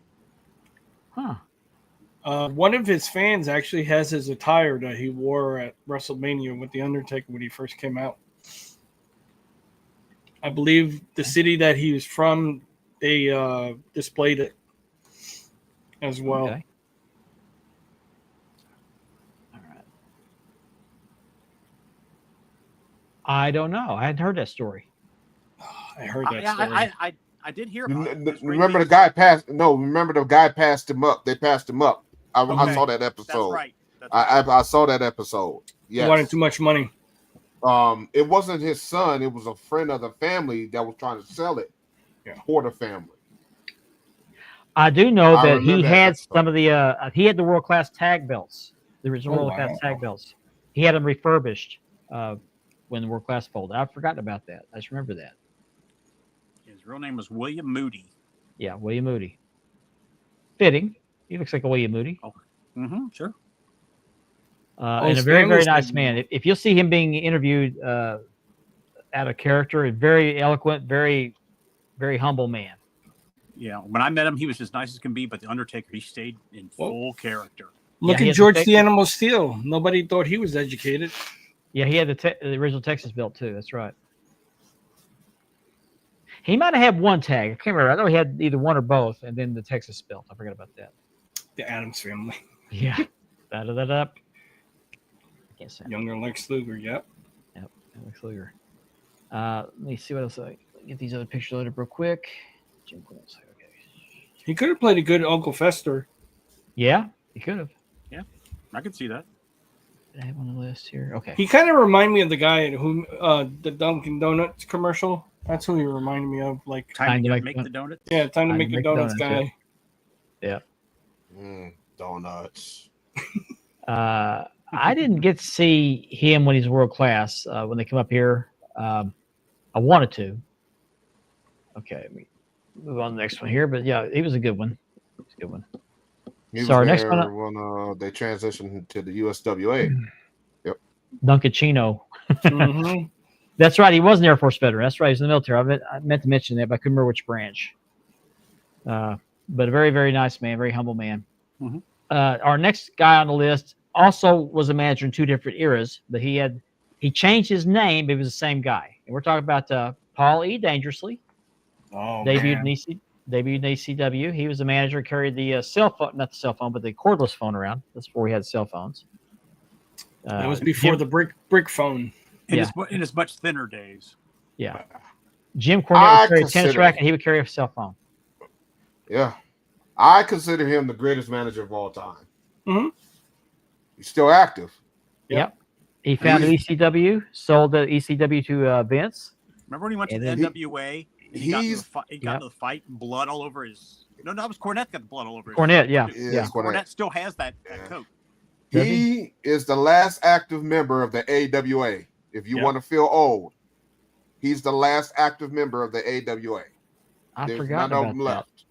Huh. One of his fans actually has his attire that he wore at WrestleMania with The Undertaker when he first came out. I believe the city that he was from, they displayed it as well. Okay. All right. I don't know. I hadn't heard that story. I heard that story. I did hear about it. It's great Remember the news. guy passed? No, remember the guy passed him up. They passed him up. I Okay. saw that That's episode. right. That's right. I saw that episode. He Yes. wanted too much money. It wasn't his son. It was a friend of the family that was trying to sell it for the family. I do know I that he remember that had episode. some of the he had the world class tag belts, the original Oh, world class wow. tag belts. He had them refurbished when the world class folded. I've forgotten about that. I just remember that. His real name was William Moody. Yeah, William Moody. Fitting. He looks like a William Moody. Mm-hmm. Sure. And his a very, very family's nice like- man. If you'll see him being interviewed out of character, very eloquent, very, very humble man. Yeah. When I met him, he was as nice as can be, but the Undertaker, he stayed in Well- full character. Look he at has George a the Animal Steel. Nobody thought he was educated. Yeah, he had the original Texas belt too. That's right. He might have had one tag. I can't remember. I know he had either one or both, and then the Texas belt. I forgot about that. The Addams family. Yeah. Da-da-da-da. I can't say. Younger Lex Luger, yep. Alex Luger. Let me see what else. Get these other pictures loaded real quick. Jim Cornette. Okay. He could have played a good Uncle Fester. Yeah, he could have. I could see that. Did I have on the list here? Okay. He kind of reminded me of the guy who the Dunkin' Donuts commercial. That's who he reminded me of. Like, Time to like make that. the donuts. yeah, time to make the donuts guy. Donuts. I didn't get to see him when he's world class when they come up here. I wanted to. Okay, let me move on to the next one here. But yeah, he was a good one. He was a good one. He was So our next there one- when they transitioned to the USWA. Duncan Chino. Mhm. That's right. He was an Air Force veteran. That's right. He's in the military. I meant to mention that, but I couldn't remember which branch. But a very, very nice man, very humble man. Mhm. Our next guy on the list also was a manager in two different eras, but he changed his name, but he was the same guy. And we're talking about Paul E. Dangerously, Oh, debuted man. in ECW. He was a manager, carried the cell phone, not the cell phone, but the cordless phone around. That's before we had cell phones. That was before the brick phone. In his much thinner days. Yeah. Jim Cornette I would carry a tennis consider- racket, and he would carry a cell phone. Yeah. I consider him the greatest manager of all time. Mhm. He's still active. Yep. He founded ECW, sold the ECW to Vince. Remember when he went to And the then NWA? And he got into he's- the fight. He got Yep. into the fight, and blood all over his. No, that was Cornette got the blood all over his. Cornette, yeah. Yeah, Yeah. Cornette. Still has that Yeah. coat. Does He is the last active member of the AWA. If you Yep. want to feel old, he's the last active member of the AWA. I There's forgot none of about them that. left.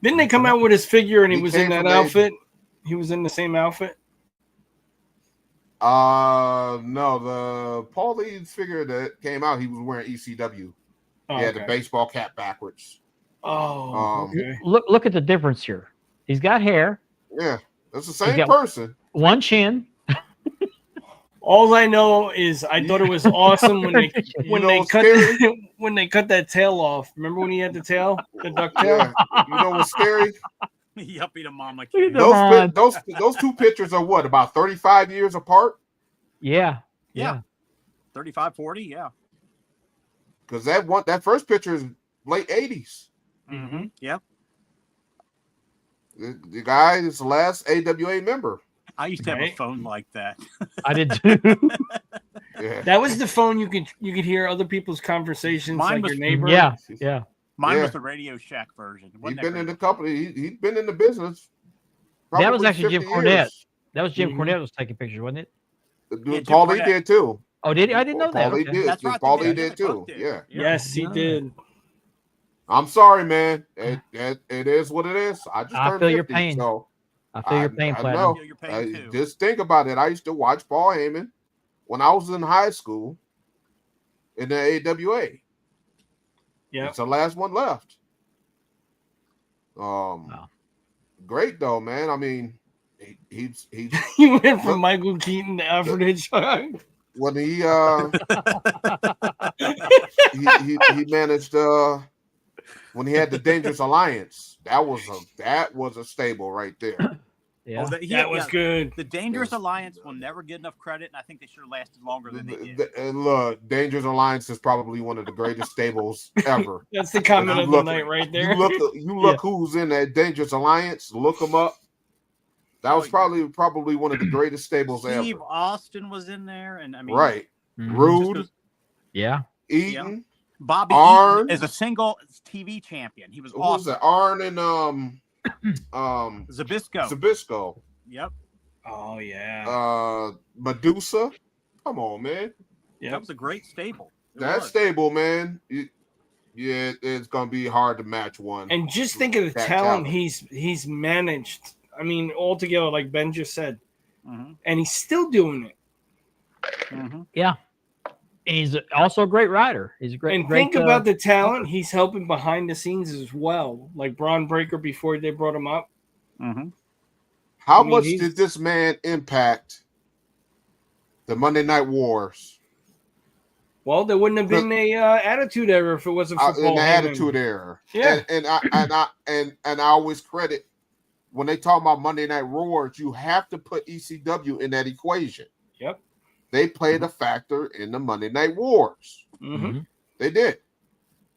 Didn't they come out with his figure and he He was in came that from the- outfit? He was in the same outfit? No, the Paul Lee figure that came out, he was wearing ECW. Oh, He had the okay. baseball cap backwards. Oh, okay. Look at the difference here. He's got hair, Yeah, that's the same got- person. one chin. All I know is I thought it was awesome when they You know what's scary? when they cut that tail off. Remember when he had the tail, the duck tail? Yeah, you know what's scary? Yup, beat a mom like Look at you. them. Those two pictures are what, about 35 years apart? Yeah. Yeah. 35, 40, yeah. Because that first picture is late 80s. Mm-hmm. Yeah. The guy is the last AWA member. I used to have a Right. phone like that. I did too. Yeah. That was the phone you could hear other people's conversations, Mine like your was- neighbor. yeah. Yeah. Mine Yeah. was the Radio Shack version. He's Wasn't that been in great? the company. He's been in the business. That was probably actually Jim 50 Cornette. years. That was Jim Mhm. Cornette was taking pictures, wasn't it? Yeah, Jim Paul Lee Cornette. did too. Oh, did he? I didn't know that. Paulie Okay. did. That's right. Paulie they did too. Yeah. Yes, he Yeah. did. I'm sorry, man. It is what it is. I just I turned feel 50, your pain. so I feel your pain, I Platinum. know. Feel your pain, too. Just think about it. I used to watch Paul Heyman when I was in high school in the AWA. Yeah. It's the last one left. Wow. Great though, man. I mean, he's He went from Michael Keaton to Alfred Hitchcock. when he managed when he had the Dangerous Alliance. That was a stable right there. Yeah. That was good. The Dangerous Yes. Alliance will never get enough credit, and I think they should have lasted longer than they did. And look, Dangerous Alliance is probably one of the greatest stables ever. That's the comment You of the look- night right there. You look who's in that Dangerous Alliance. Look them up. That was probably one of the greatest stables Steve ever. Austin was in there, and I mean, Right, Mhm. Rude, Yeah. Eaton. Bobby Arn. Eaton is a single TV champion. He was Who was awesome. that? Arn and Zabisco. Zabisco. Yep. Oh yeah. Medusa. Come on, man. That was a great stable. It That was. stable, man. It's gonna be hard to match one. And just think of the That talent talent. he's managed. I mean, altogether, like Ben just said, Mhm. and he's still doing it. Mhm. Yeah. He's also a great rider. He's a great. And great, think about the talent he's helping behind the scenes as well, like Braun Breaker before they brought him up. Mhm. How I mean, much he's- did this man impact the Monday Night Wars Well, there wouldn't have been a attitude era if it wasn't for Paul in the Heyman. Attitude Era? Yeah. and I always credit when they talk about Monday Night Wars, you have to put ECW in that equation. Yep. They played a factor in the Monday Night Wars. Mm-hmm. Mhm. They did.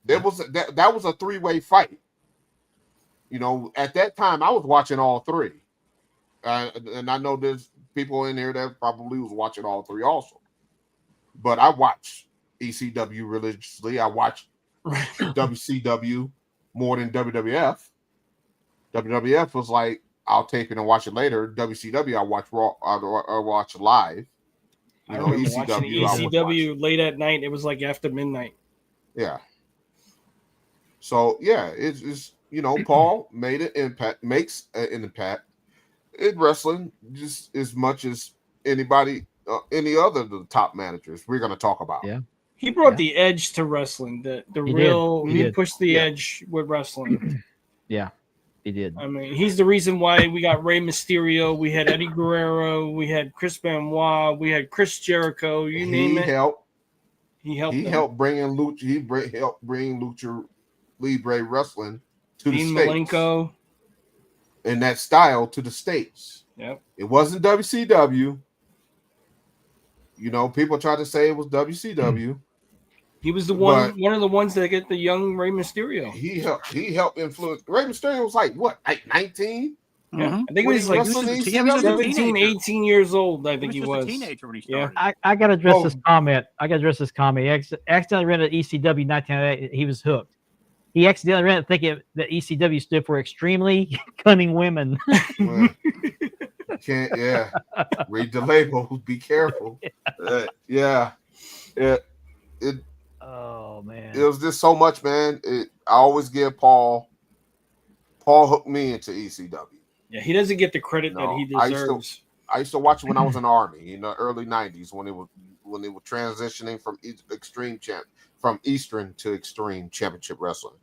There was that was a three-way fight. You know, at that time, I was watching all three, and I know there's people in here that probably was watching all three also. But I watched ECW religiously. I watched WCW more than WWF. WWF was like, I'll tape it and watch it later. WCW, I watch raw. I watch live. I You know, remember watching ECW. I would ECW late at night. It was like after midnight. Yeah. So yeah, it's Paul made an impact, makes an impact in wrestling just as much as anybody, any other of the top managers we're going to talk about. Yeah. He brought Yeah. the edge to wrestling. He He did. pushed the Yeah. edge with wrestling. Yeah. He did. I mean, he's the reason why we got Rey Mysterio, we had Eddie Guerrero, we had Chris Benoit, we had Chris Jericho. You name it. He helped. He them. helped bring in Lucha. Helped bring Lucha Libre wrestling to Dean the states Malenko. and that style to the states. Yep. It wasn't WCW. You know, people try to say it was WCW. He was the one of the ones that get the young Rey Mysterio. He helped influence. Rey Mysterio was like 19? Yeah. Mhm. I think he When was he like wrestled in 17, teenager. 18 years old. I think He he was was. just a teenager when he Yeah. started. I got to address Oh. this comment. He accidentally rented ECW in 1998. He was hooked. He accidentally rented thinking that ECW stood for extremely cunning women. Well, can't read the label. Be careful. Yeah. It Oh man. it was just so much, man. I always give Paul hooked me into ECW. Yeah, he doesn't get the credit No, that he I used to- deserves. I used to watch it when I was in the Army in the early '90s when they were transitioning from Eastern to Extreme Championship Wrestling.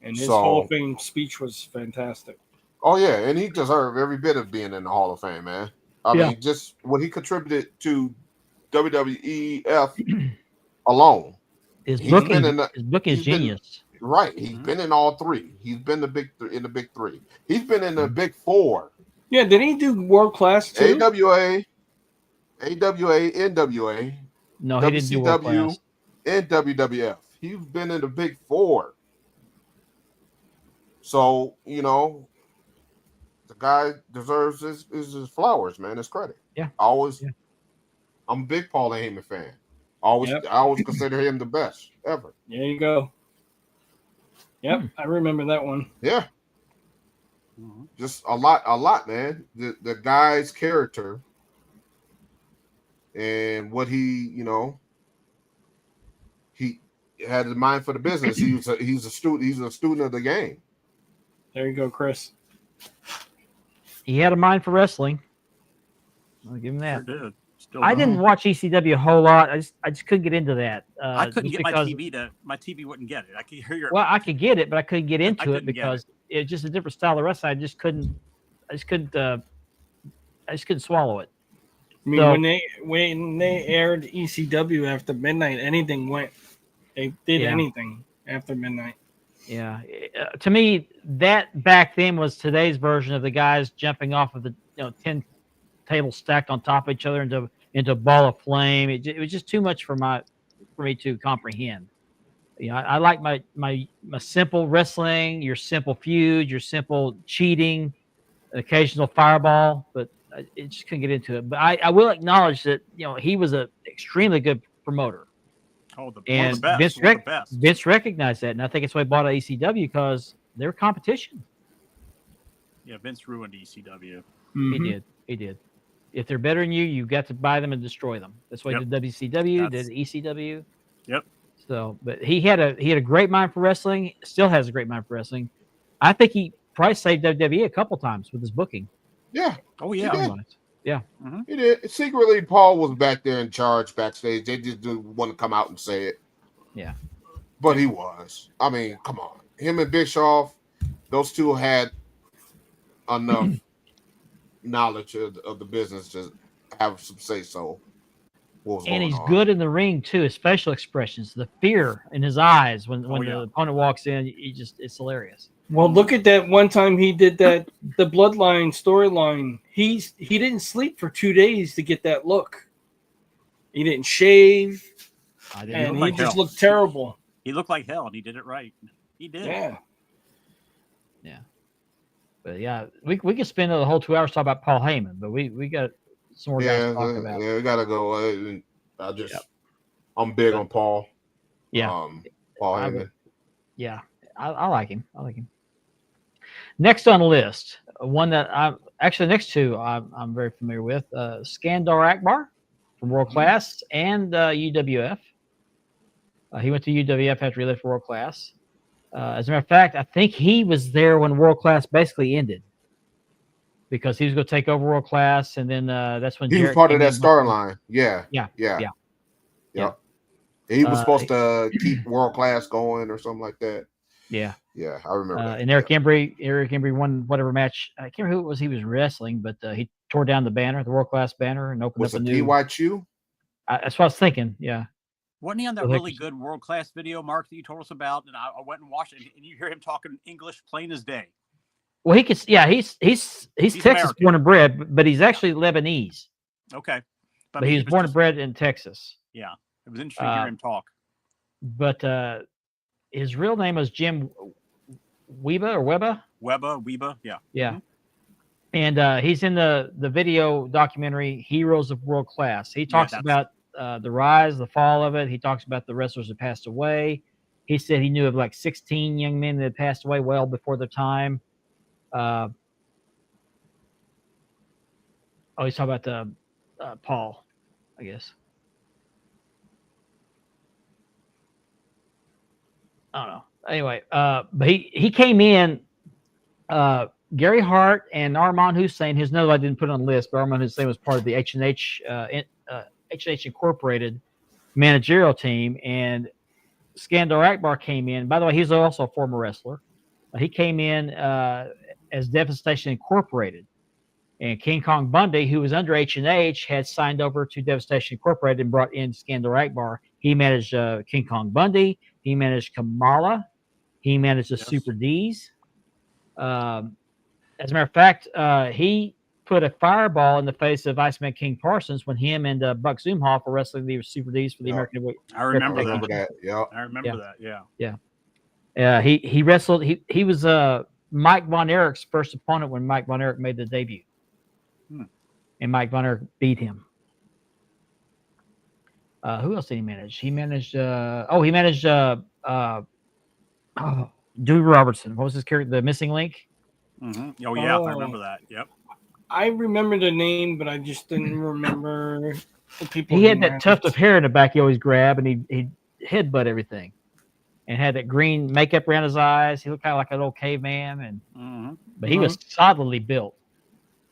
And his So- Hall of Fame speech was fantastic. Oh yeah, and he deserved every bit of being in the Hall of Fame, man. I Yeah. mean, just what he contributed to WWEF alone. His He's booking, been in the- his booking is he's been- genius. Right, he's Mhm. been in all three. He's been the big three. He's been in the big four: Yeah, did he do World Class too? AWA, NWA, No, he didn't do world WCW, class. and WWF. He's been in the big four. So, the guy deserves his flowers, man. His credit. Yeah. I'm a big Paul Heyman fan. I Yep. always consider him the best ever. There you go. Yep, I remember that one. Yeah. Mhm. Just a lot, man. The guy's character and what he had in mind for the business. He's a student. He's a student of the game. There you go, Chris. He had a mind for wrestling. I'll give him that. Sure did. Still I does. didn't watch ECW a whole lot. I just couldn't get into that. I couldn't just get because, my TV wouldn't get it. I could hear your. Well, I could get it, but I couldn't get into it couldn't get because it's just a different style of wrestling. I just couldn't swallow it. I mean, So- when they aired ECW after midnight, anything went. They did Yeah. anything after midnight. Yeah, to me, that back then was today's version of the guys jumping off of the 10 tables stacked on top of each other into a ball of flame. It was just too much for me to comprehend. I like my simple wrestling, your simple feud, your simple cheating, an occasional fireball, but I just couldn't get into it. But I will acknowledge that he was an extremely good promoter. one of And the best. Vince, One of the best. Vince recognized that, and I think that's why he bought ECW because they were competition. Yeah, Vince ruined ECW. Mhm. He did. If they're better than you, you've got to buy them and destroy them. That's why he Yep. did WCW, That's- did ECW. Yep. So, but he had a great mind for wrestling. Still has a great mind for wrestling. I think he probably saved WWE a couple times with his booking. Yeah, Oh He yeah. did. he did. Secretly, Paul was back there in charge backstage. They just didn't want to come out and say it. Yeah. But he was. I mean, come on. Him and Bischoff, those two had enough knowledge of the business to have some say so. What was And going he's on. good in the ring too. His facial expressions, the fear in his eyes when Oh, yeah. the opponent walks in, it's hilarious. Well, look at that one time he did the Bloodline storyline. He didn't sleep for 2 days to get that look. He didn't shave, I didn't and know he like just hell. looked terrible. He looked like hell, and he did it right. He did. Yeah. But yeah, we could spend the whole 2 hours talking about Paul Heyman, but we got some more guys Yeah, to talk about. yeah, we gotta go. I'm big on Paul. Yeah. Paul I Heyman. would- Yeah, I like him. Next on the list, one that next two I'm very familiar with, Skandar Akbar from World Class and UWF. He went to UWF after he left World Class. As a matter of fact, I think he was there when World Class basically ended because he was going to take over World Class, and then that's when He was Jarrett part of came that in. storyline. Yeah. Yeah. He was Uh, supposed to keep World Class going or something like that. Yeah. Yeah, I remember that. And Eric Embry won whatever match. I can't remember who it was he was wrestling, but he tore down the banner, the World Class banner, and opened Was up a it new. T.Y. Chu? That's what I was thinking. Yeah. Wasn't he on that Well, really good world class video, Mark, that you told us about? And I went and watched it, and you hear him talking English plain as day. Well, he could. Yeah, he's Texas American. born and bred, but he's actually Lebanese. Okay, But he was born and bred in Texas. Yeah, it was interesting to hear him talk. But his real name was Jim Weba. Weba, yeah. Yeah. And he's in the video documentary Heroes of World Class. He talks that's- about the rise, the fall of it. He talks about the wrestlers that passed away. He said he knew of like 16 young men that had passed away well before their time. He's talking about Paul, I guess. I don't know. Anyway, but he came in. Gary Hart and Armand Hussein, who's another I didn't put on the list, but Armand Hussein was part of the H&H Incorporated managerial team, and Skandar Akbar came in. By the way, he's also a former wrestler. He came in as Devastation Incorporated, and King Kong Bundy, who was under H&H, had signed over to Devastation Incorporated and brought in Skandar Akbar. He managed King Kong Bundy. He managed Kamala. He managed the Super D's. As a matter of fact, he put a fireball in the face of Iceman King Parsons when him and Buck Zumhoff were wrestling the Super D's for the American Heavyweight. I remember I that. remember that. Yeah. I remember that. Yeah. He wrestled. He was Mike Von Erich's first opponent when Mike Von Erich made the debut, and Mike Von Erich beat him. Who else did he manage? He managed. He managed. Dewey Robertson. What was his character? The Missing Link. Mm-hmm. Oh yeah, I remember that. Yep. I remember the name, but I just didn't remember The people He had that managed. tuft of hair in the back he always grabbed, and he'd headbutt everything, and had that green makeup around his eyes. He looked kind of like an old caveman, but he was solidly built.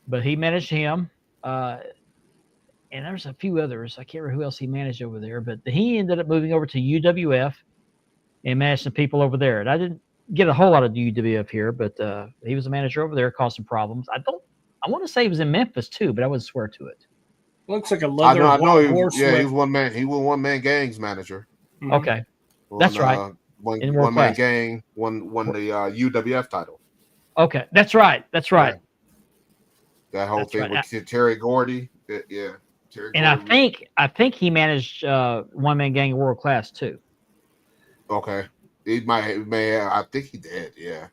But he managed him, and there's a few others. I can't remember who else he managed over there, but he ended up moving over to UWF and managed some people over there. And I didn't get a whole lot of UWF here, but he was a manager over there, caused some problems. I want to say he was in Memphis too, but I wouldn't swear to it. Looks like a I leather know. horse He whip. was one man. He was one man gangs manager. Mhm. Okay, That's right. In World One man Class. gang won the UWF title. okay, that's right. That's right. That whole That's thing right. with Terry Gordy. Yeah. Terry And Gordy. I think he managed One Man Gang World Class too. Okay. He may I think he did, yeah.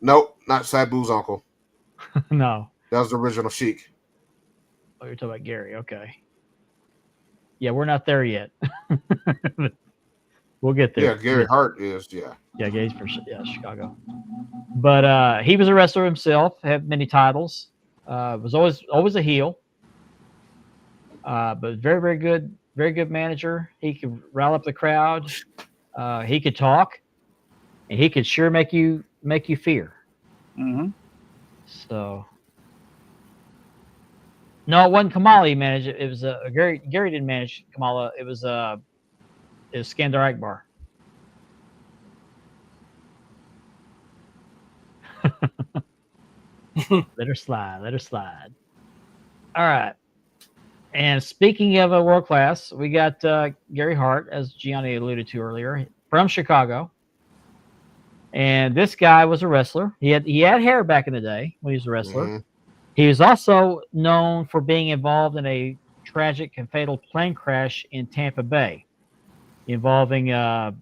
Nope, not Sabu's uncle. No, That was the original Sheik. oh, you're talking about Gary. Okay. Yeah, we're not there yet. We'll get there. Yeah, Gary Hart is, yeah. Yeah, Gary's from Chicago. But he was a wrestler himself. Had many titles. Was always a heel. But very good manager. He could rile up the crowd. He could talk, and he could sure make you fear. Mm-hmm. So, no, it wasn't Kamala he managed. It was Gary. Gary didn't manage Kamala. It was Skandar Akbar. Let her slide. Let her slide. All right. And speaking of a world class, we got Gary Hart, as Gianni alluded to earlier, from Chicago. And this guy was a wrestler. He had hair back in the day when he was a wrestler. Mhm. He was also known for being involved in a tragic and fatal plane crash in Tampa Bay, involving dang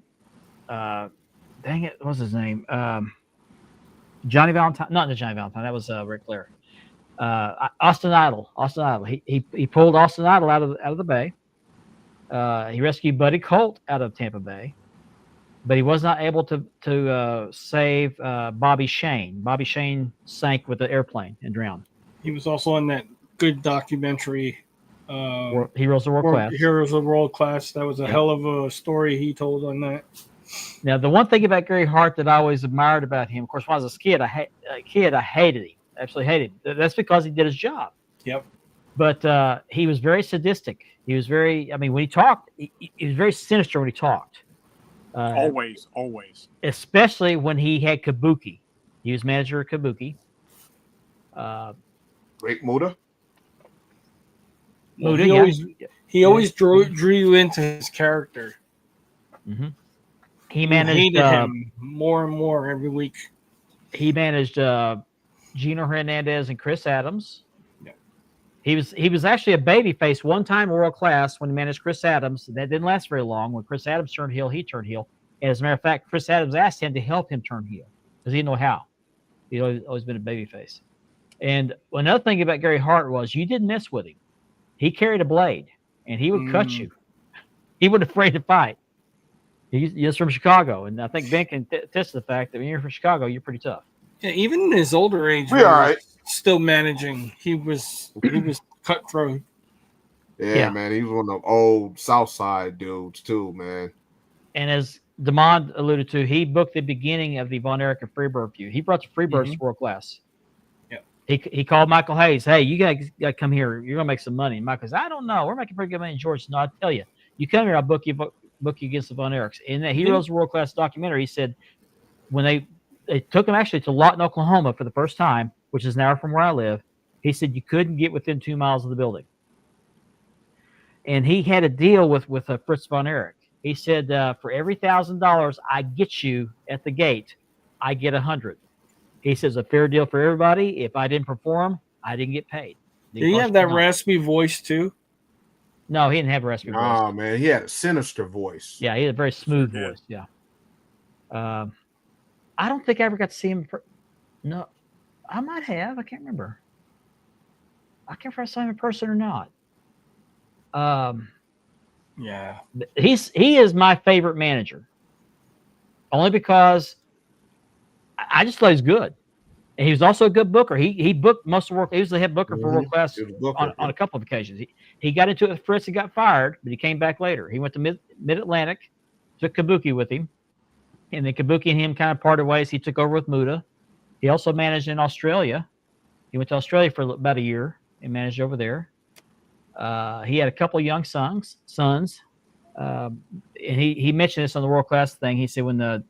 it, what's his name? Johnny Valentine. Not Johnny Valentine. That was Ric Flair. Austin Idol. He pulled Austin Idol out of the bay. He rescued Buddy Colt out of Tampa Bay, but he was not able to save Bobby Shane. Bobby Shane sank with the airplane and drowned. He was also in that good documentary, Heroes of World Class. Heroes of World Class. That was a hell of a story he told on that. Now, the one thing about Gary Hart that I always admired about him, of course, when I was a kid, I hated him. Absolutely hated him. That's because he did his job. Yep. But he was very sadistic. He was very, when he talked, he was very sinister when he talked. Always. Especially when he had Kabuki. He was manager of Kabuki. Great Muda. Muda, he always drew you into his character. Mm-hmm. He You managed hated him more and more every week. He managed Gino Hernandez and Chris Adams. Yeah. He was actually a babyface one time in World Class when he managed Chris Adams. That didn't last very long. When Chris Adams turned heel, he turned heel. And as a matter of fact, Chris Adams asked him to help him turn heel because he didn't know how. He'd always been a babyface. And another thing about Gary Hart was you didn't mess with him. He carried a blade, and he would cut you. He wasn't afraid to fight. He's from Chicago, and I think Ben can attest to the fact that when you're from Chicago, you're pretty tough. Yeah, even in his older age, We all right. still managing. He was cutthroat. Yeah, man. He was one of the old South Side dudes too, man. And as Demond alluded to, he booked the beginning of the Von Erich and Freebird feud. He brought the Freebirds to World Class. Yeah. He called Michael Hayes. Hey, you got to come here. You're gonna make some money. And Michael says, I don't know. We're making pretty good money in Georgia. No, I tell you, you come here, I'll book you against the Von Erichs. In that Heroes of World Class documentary, he said when they took him actually to Lawton, Oklahoma for the first time, which is an hour from where I live, he said you couldn't get within 2 miles of the building. And he had a deal with Fritz Von Erich. He said, for every $1,000 I get you at the gate, I get 100. He says a fair deal for everybody. If I didn't perform, I didn't get paid. Did he have that raspy voice too? No, he didn't have a raspy voice. Oh man, he had a sinister voice. Yeah, he had a very smooth voice. Yeah. I don't think I ever got to see him. No, I might have. I can't remember. I can't remember if I saw him in person or not. Yeah. He is my favorite manager. Only because I just thought he's good. And he was also a good booker. He booked most of the work. He was the head booker for World Class He was a booker, on a couple of occasions. He got into it with Fritz and got fired, but he came back later. He went to Mid-Atlantic, took Kabuki with him, and then Kabuki and him kind of parted ways. He took over with Muta. He also managed in Australia. He went to Australia for about a year and managed over there. He had a couple of young sons. And he mentioned this on the World Class thing. He said when the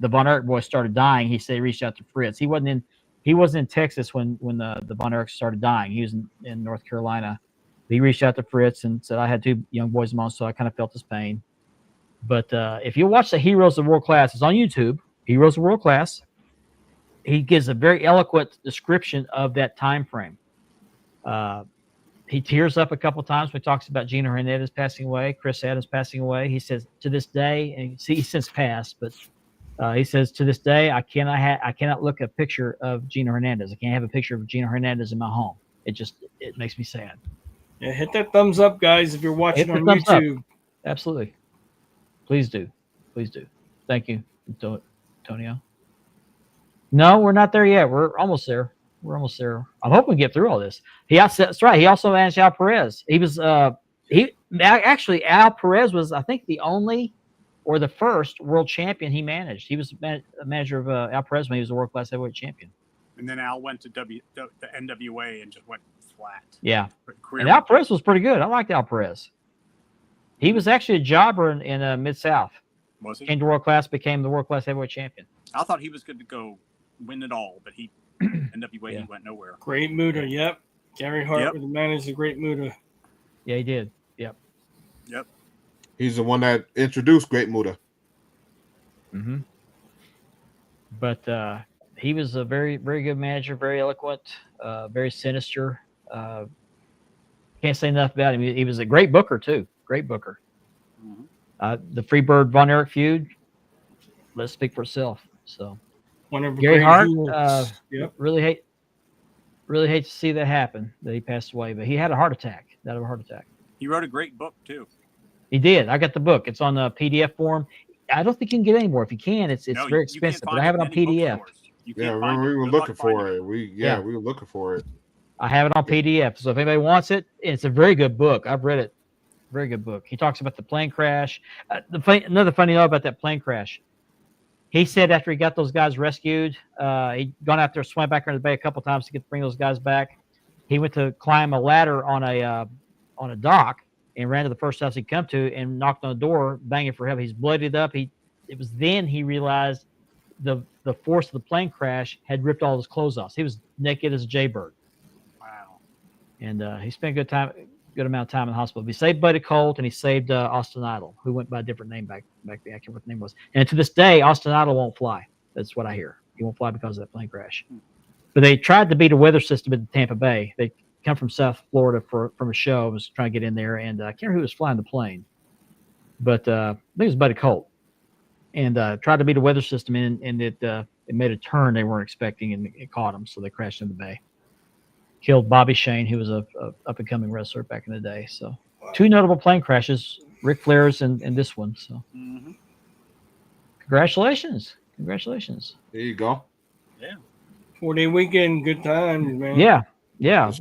Von Erich boys started dying, he said he reached out to Fritz. He wasn't in Texas when the Von Erichs started dying. He was in North Carolina. He reached out to Fritz and said, I had 2 young boys of mine, so I kind of felt his pain. But if you watch the Heroes of World Class, it's on YouTube, Heroes of World Class. He gives a very eloquent description of that time frame. He tears up a couple times when he talks about Gino Hernandez passing away, Chris Adams passing away. He says, to this day, and he's since passed, but he says, to this day, I cannot look at a picture of Gino Hernandez. I can't have a picture of Gino Hernandez in my home. It makes me sad. Yeah, hit that thumbs up, guys, if you're watching on YouTube. Absolutely. Please do. Please do. Thank you, Antonio. No, we're not there yet. We're almost there. I'm hoping we get through all this. That's right. He also managed Al Perez. He was Al Perez was, I think, the only or the first world champion he managed. He was a manager of Al Perez when he was a World Class Heavyweight Champion. And then Al went to the NWA and just went flat. Yeah. And Al Perez was pretty good. I liked Al Perez. He was actually a jobber in Mid-South. Was he? Came to World Class, became the World Class Heavyweight Champion. I thought he was good to go win it all, but NWA, he went nowhere. Great Muta, yep. Gary Hart was managed the Great Muta. Yeah, he did. Yep. He's the one that introduced Great Muta. Mm-hmm. But he was a very, very good manager, very eloquent, very sinister. Can't say enough about him. He was a great booker, too. Great booker. Mm-hmm. The Freebird Von Erich feud, let's speak for itself. So Whenever Gary Hart, really hate to see that happen, that he passed away, but he had a heart attack. Died of a heart attack. He wrote a great book, too. He did. I got the book. It's on the PDF form. I don't think you can get it anymore. If you can, it's No, very you can't expensive, but find I have it in on any PDF. bookstores. You Yeah, can't find we it. were Good luck looking for finding it. We were looking for it. I have it on PDF. So if anybody wants it, it's a very good book. I've read it. Very good book. He talks about the plane crash. Another funny note about that plane crash. He said after he got those guys rescued, he'd gone out there, swam back into the bay a couple times to bring those guys back. He went to climb a ladder on a dock and ran to the first house he'd come to and knocked on the door, banging for help. He's bloodied up. It was then he realized the force of the plane crash had ripped all his clothes off. He was naked as a jaybird. Wow. And he spent a good amount of time in the hospital. He saved Buddy Colt and he saved Austin Idol, who went by a different name back then. I can't remember what the name was. And to this day, Austin Idol won't fly. That's what I hear. He won't fly because of that plane crash. But they tried to beat a weather system in Tampa Bay. They come from South Florida from a show. Was trying to get in there, and I can't remember who was flying the plane, but I think it was Buddy Colt. And tried to beat a weather system, and it made a turn they weren't expecting, and it caught them, so they crashed in the bay. Killed Bobby Shane, who was a up-and-coming wrestler back in the day. So 2 notable plane crashes, Ric Flair's and this one. So Congratulations. There you go. 4-day weekend, good times, man. Yeah.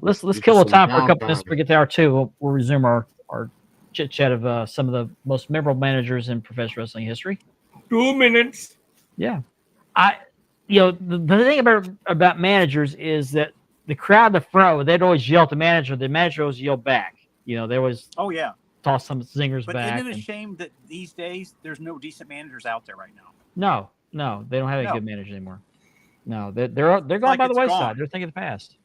Let's kill the time for a couple downtime. minutes. We get to hour 2. We'll resume our chit chat of some of the most memorable managers in professional wrestling history. 2 minutes. Yeah, the thing about managers is that the crowd in the front, they'd always yell at the manager always yelled back. They always toss some zingers But back. isn't it a shame that these days there's no decent managers out there right now? No, they don't have any No. good managers anymore. No, they're gone like by the it's wayside. gone. They're thinking of the past.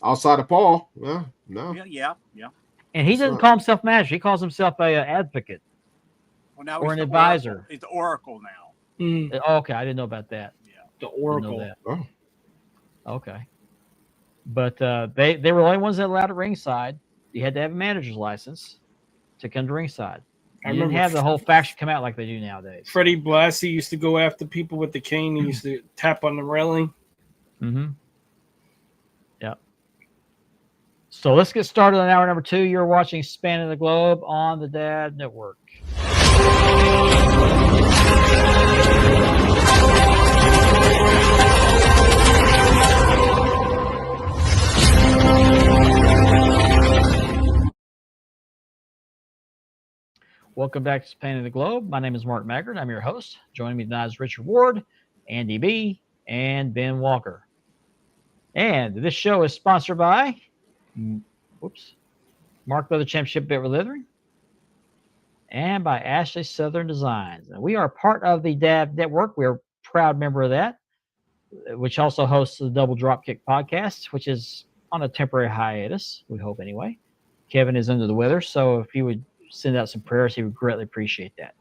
Outside of Paul, no. Yeah. And he doesn't right. call himself manager. He calls himself a advocate. Well, now Or he's an the advisor. Oracle. He's the Oracle now. Okay, I didn't know about that. The Didn't know Oracle. that. Oh, Okay. But they were the only ones that allowed at ringside. You had to have a manager's license to come to ringside. I You didn't remember have the whole faction come out like they do nowadays. Freddie Blassie used to go after people with the cane. He used to tap on the railing. Mm-hmm. Yep. So let's get started on hour number 2. You're watching Spanning the Globe on the Dad Network. Welcome back to Spanning the Globe. My name is Mark Maggard. I'm your host. Joining me tonight is Richard Ward, Andy B, and Ben Walker. And this show is sponsored by Mark Leather Championship Bit Leathering and by Ashley Southern Designs. And we are part of the DAB Network. We're a proud member of that, which also hosts the Double Dropkick podcast, which is on a temporary hiatus, we hope anyway. Kevin is under the weather, so if you would send out some prayers, he would greatly appreciate that.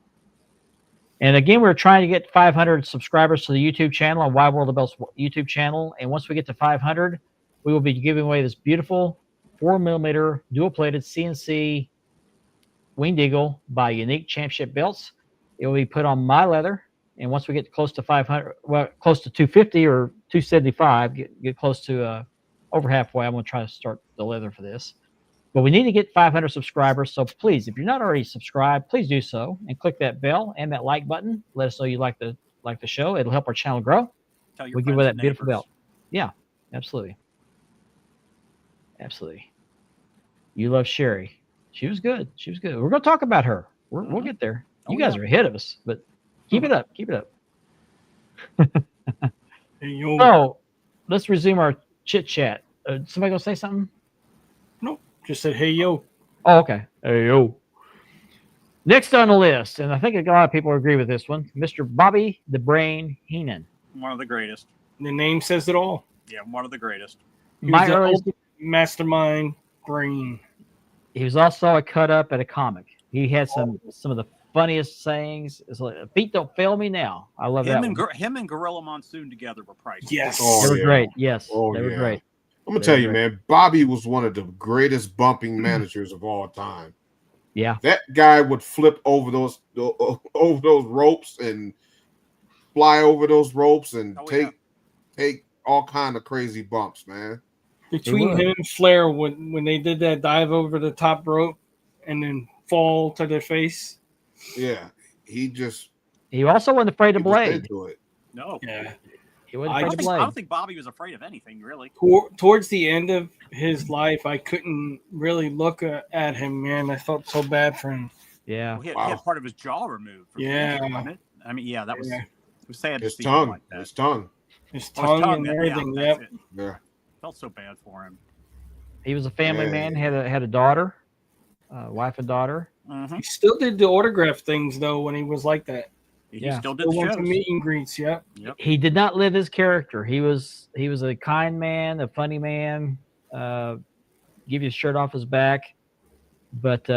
And again, we're trying to get 500 subscribers to the YouTube channel on Wide World of Belts YouTube channel. And once we get to 500, we will be giving away this beautiful 4mm dual-plated CNC Winged Eagle by Unique Championship Belts. It will be put on my leather. And once we get close to 500, well, close to 250 or 275, get close to over halfway, I'm going to try to start the leather for this. But we need to get 500 subscribers. So please, if you're not already subscribed, please do so and click that bell and that like button. Let us know you like the show. It'll help our channel grow. Tell your We give friends away and that beautiful neighbors. belt. Yeah, absolutely. Absolutely. You love Sherry. She was good. She was good. We're going to talk about her. We'll get there. You guys are ahead of us, but keep it up. Keep it up. Hey, yo. So let's resume our chit chat. Somebody going to say something? Nope. Just said, hey, yo. Oh, okay. Hey, yo. Next on the list, and I think a lot of people agree with this one, Mr. Bobby the Brain Heenan. One of the greatest. The name says it all. Yeah, one of the greatest. He was My the earliest, ultimate mastermind brain. he was also a cut up at a comic. He had some of the funniest sayings. It's like, feet don't fail me now. I love that one. Him and Gorilla Monsoon together were priceless. Yes. Oh, They were yeah. great. Yes, Oh, they were yeah. great. I'm gonna They tell were you, great. man. Bobby was one of the greatest bumping managers of all time. Yeah. That guy would flip over those ropes and fly over those ropes and take all kind of crazy bumps, man. Between would. him and Flair, when they did that dive over the top rope and then fall to their face. Yeah, he just He also wasn't afraid he of was Blade. into it. No. Yeah. He wasn't I afraid I of don't Blade. think Bobby was afraid of anything, really. Towards the end of his life, I couldn't really look at him, man. I felt so bad for him. Yeah. Well, he had Wow. part of his jaw removed. For Yeah. cancer, wasn't it? I mean, yeah, that was, Yeah. it was sad His to see him tongue, like that. his tongue. His Oh, tongue, and yeah, everything. that's Yep. it. Yeah, Felt so bad for him. He was a family Yeah. man. Had a daughter, wife and daughter. Mm-hmm. He still did the autograph things though when he was like that. He Yeah. still did Still the went to shows. meet and greets. Yep. Yep. He did not live his character. He was a kind man, a funny man. Give you a shirt off his back, but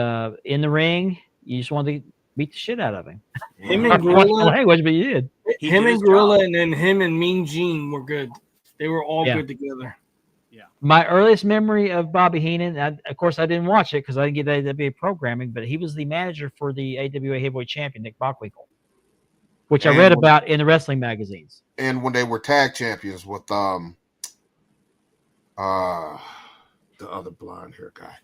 in the ring, you just wanted to beat the shit out of him. Him I and watched the Gorilla, language, but you did. He him did and his Gorilla, job. and then him and Mean Gene were good. They were all Yeah. good together. My earliest memory of Bobby Heenan, of course, I didn't watch it because I didn't get AWA programming, but he was the manager for the AWA Heavyweight Champion, Nick Bockwinkel, which I And read when- about in the wrestling magazines. and when they were tag champions with the other blonde hair guy.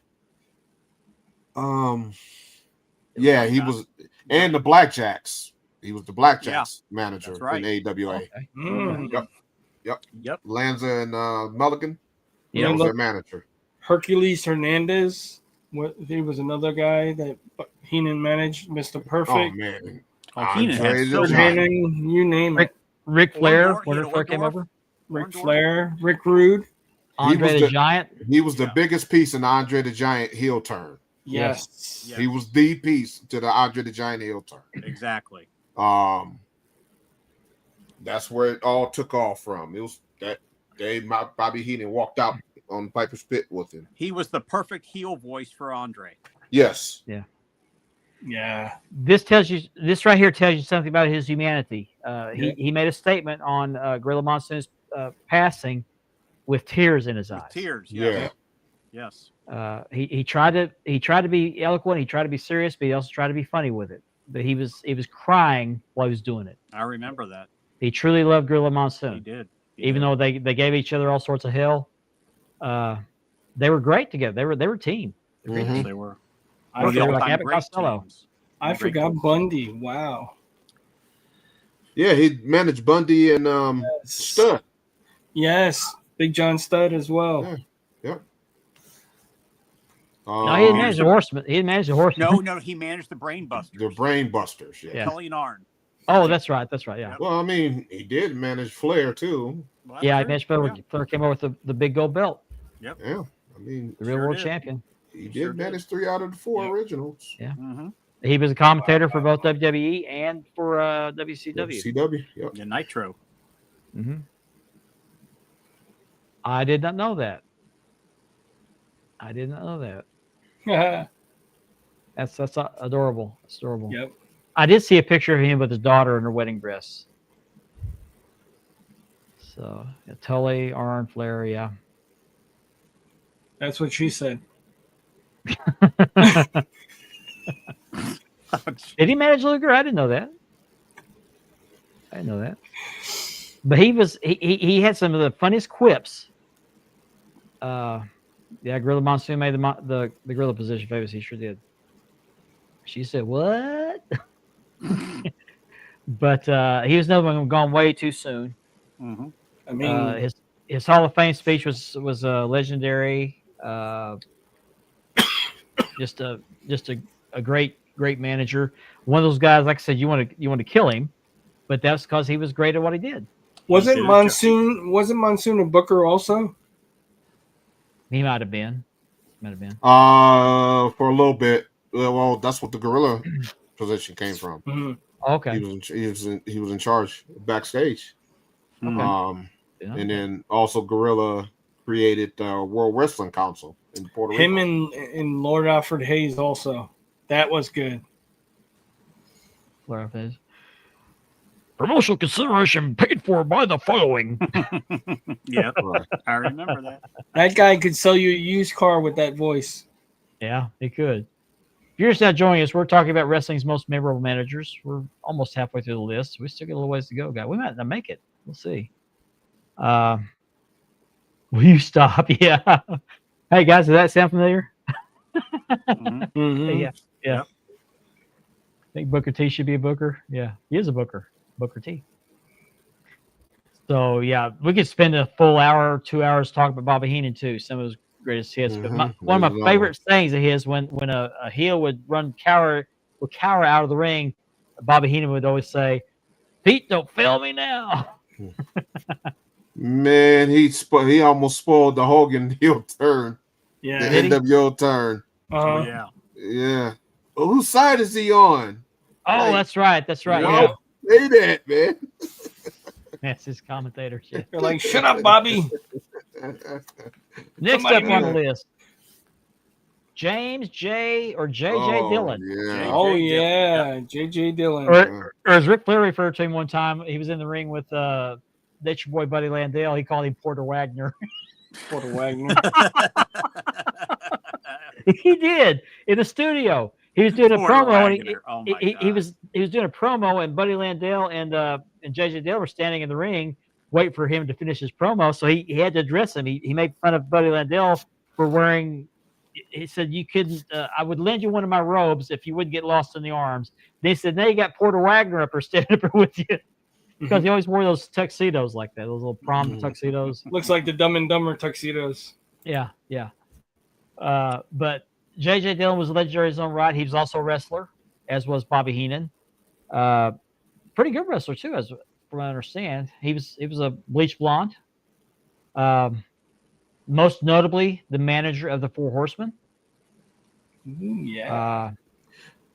Yeah, he was, and the Blackjacks. He was the Blackjacks manager that's right. in AWA. Okay. Mm. Yep. Lanza and Mulligan. Yeah. He was their manager. Hercules Hernandez. He was another guy that Heenan managed. Mr. Oh Perfect. man, Oh, Heenan had Andre so the Kurt many. Giant. Hennig, you name it. Ric Flair, Orndorff, when he Ric had Flair came Orndorff. over. Ric Orndorff. Flair, Rick Rude. Andre was the the- Giant. He was the Yeah. biggest piece in the Andre the Giant heel turn. Yes. Yeah. He was the piece to the Andre the Giant heel turn. Exactly. That's where it all took off from. It was that day Bobby Heenan walked out on Piper's Pit with him. He was the perfect heel voice for Andre. Yes. Yeah. This right here tells you something about his humanity. He made a statement on Gorilla Monsoon's passing with tears in his eyes. Tears. Yeah. Yes. Yes. He tried to be eloquent. He tried to be serious, but he also tried to be funny with it. But he was crying while he was doing it. I remember that. He truly loved Gorilla He Monsoon, did. He even did. though they gave each other all sorts of hell. They were great together. They were a team. Mhm. They were. I, Well, they were forgot, like all-time Abbott great Costello. teams. I Great forgot teams. Bundy. Wow. Yeah, he managed Bundy and Stud. Yes. Big John Studd as well. Yeah. No, he didn't manage the Horseman. He didn't manage the Horseman. No, he managed the Brain Busters. The Brain Busters. Yeah. Yeah. Tully and Arn. Oh, that's right. That's right. Yeah. Yep. Well, I mean, he did manage Flair too. Well, Yeah, I sure. managed Flair. Flair came over with the big gold belt, Yeah. I mean, the real Sure world did. champion. he Sure did did. manage 3 out of the 4 Yeah. originals. Yeah. Mm-hmm. He was a commentator for both WWE and for WCW. CW. Yep. Yeah, Nitro. Mm-hmm. I did not know that. I did not know that. Yep. That's adorable. That's adorable. I did see a picture of him with his daughter in her wedding dress. So Tully, Arn, Flair, yeah. That's what she said. Did he manage Luger? I didn't know that. I didn't know that. But he had some of the funniest quips. Yeah, Gorilla Monsoon made the gorilla position famous. He sure did. She said, "What?" But he was another one gone way too soon. Mm-hmm. I mean, His Hall of Fame speech was legendary. Just a great manager. One of those guys, like I said, you want to kill him, but that's because he was great at what he did. wasn't Monsoon a booker also? He might have been. For a little bit. Well, that's what the gorilla position came from. Mm-hmm. Okay. He was in charge backstage. Okay. And then also Gorilla created World Wrestling Council in Puerto Rico. Him and Lord Alfred Hayes also. That was good. Promotional consideration paid for by the following. Yeah, Right. I remember that. That guy could sell you a used car with that voice. Yeah, he could. If you're just now joining us, we're talking about wrestling's most memorable managers. We're almost halfway through the list. We still got a little ways to go, guys. We might not make it. We'll see. Will you stop? Yeah. Hey, guys, does that sound familiar? Mhm. Mm-hmm. Yeah. Think Booker T should be a booker? Yeah, he is a booker. Booker T. So, yeah, we could spend a full hour, 2 hours talking about Bobby Heenan, too. Some of his greatest hits. But one of my favorite sayings of his, when a heel would cower out of the ring, Bobby Heenan would always say, "Feet don't fail me now." Man, he almost spoiled the Hogan heel turn, the Yeah. NWO turn. Oh, Uh-huh. yeah. Yeah. Well, whose side is he on? Oh, that's right. That's right. Wow. Yeah. Say that, man. That's his commentator. Yeah. They're like, "Shut up, Bobby." Next Somebody up on the mute list, James J. or JJ Oh, Dillon. Yeah. Oh Dillon, yeah, JJ Dillon. Or as Ric Flair referred to him one time, he was in the ring with Nature Boy Buddy Landale. He called him Porter Wagner. Porter Wagner. He did in the studio. He was doing a Porter promo. And Wagner. Oh my he God. was doing a promo, and Buddy Landale and JJ Dillon were standing in the ring, waiting for him to finish his promo. So he had to address him. He made fun of Buddy Landale for wearing. He said, "You couldn't. I would lend you one of my robes if you wouldn't get lost in the arms." They said, "Now you got Porter Wagner up there standing up there with you," because he always wore those tuxedos like that, those little prom tuxedos. Looks like the Dumb and Dumber tuxedos. Yeah. But JJ Dillon was legendary in his own right. He was also a wrestler, as was Bobby Heenan. Pretty good wrestler too, as from what I understand. He was a bleach blonde. Most notably, the manager of the Four Horsemen. Ooh, yeah.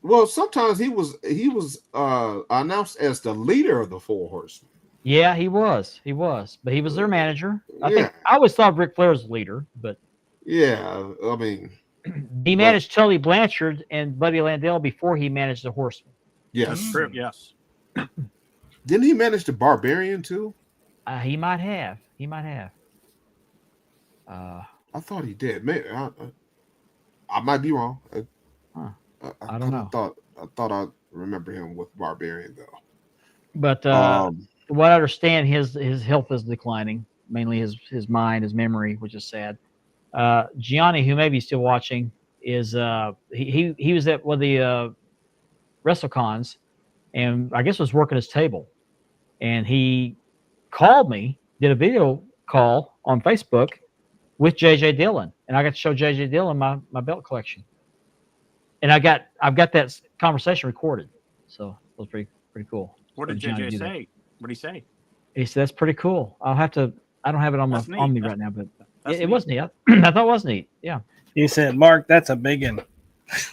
Well, sometimes he was announced as the leader of the Four Horsemen. Yeah, he was, but he was their manager. I think Yeah. I always thought Ric Flair was the leader, but Yeah, I mean, he managed Tully Blanchard and Buddy Landale before he managed the Horsemen. yes. That's true. Yes. Didn't he manage the Barbarian too? He might have. I thought he did. Maybe I might be wrong. I don't know. I thought I remember him with Barbarian though. But from what I understand, his health is declining, mainly his mind, his memory, which is sad. Gianni, who may be still watching, is he was at one of the WrestleCons, and I guess was working his table, and he called me, did a video call on Facebook, with J.J. Dillon, and I got to show J.J. Dillon my belt collection. And I've got that conversation recorded, so it was pretty cool. What did For Johnny to JJ do that. say? What did he say? He said that's pretty cool. I don't have it on That's neat. on me That's- right now, but that's it neat. was neat. I thought it was neat. Yeah, He said, "Mark, that's a big one."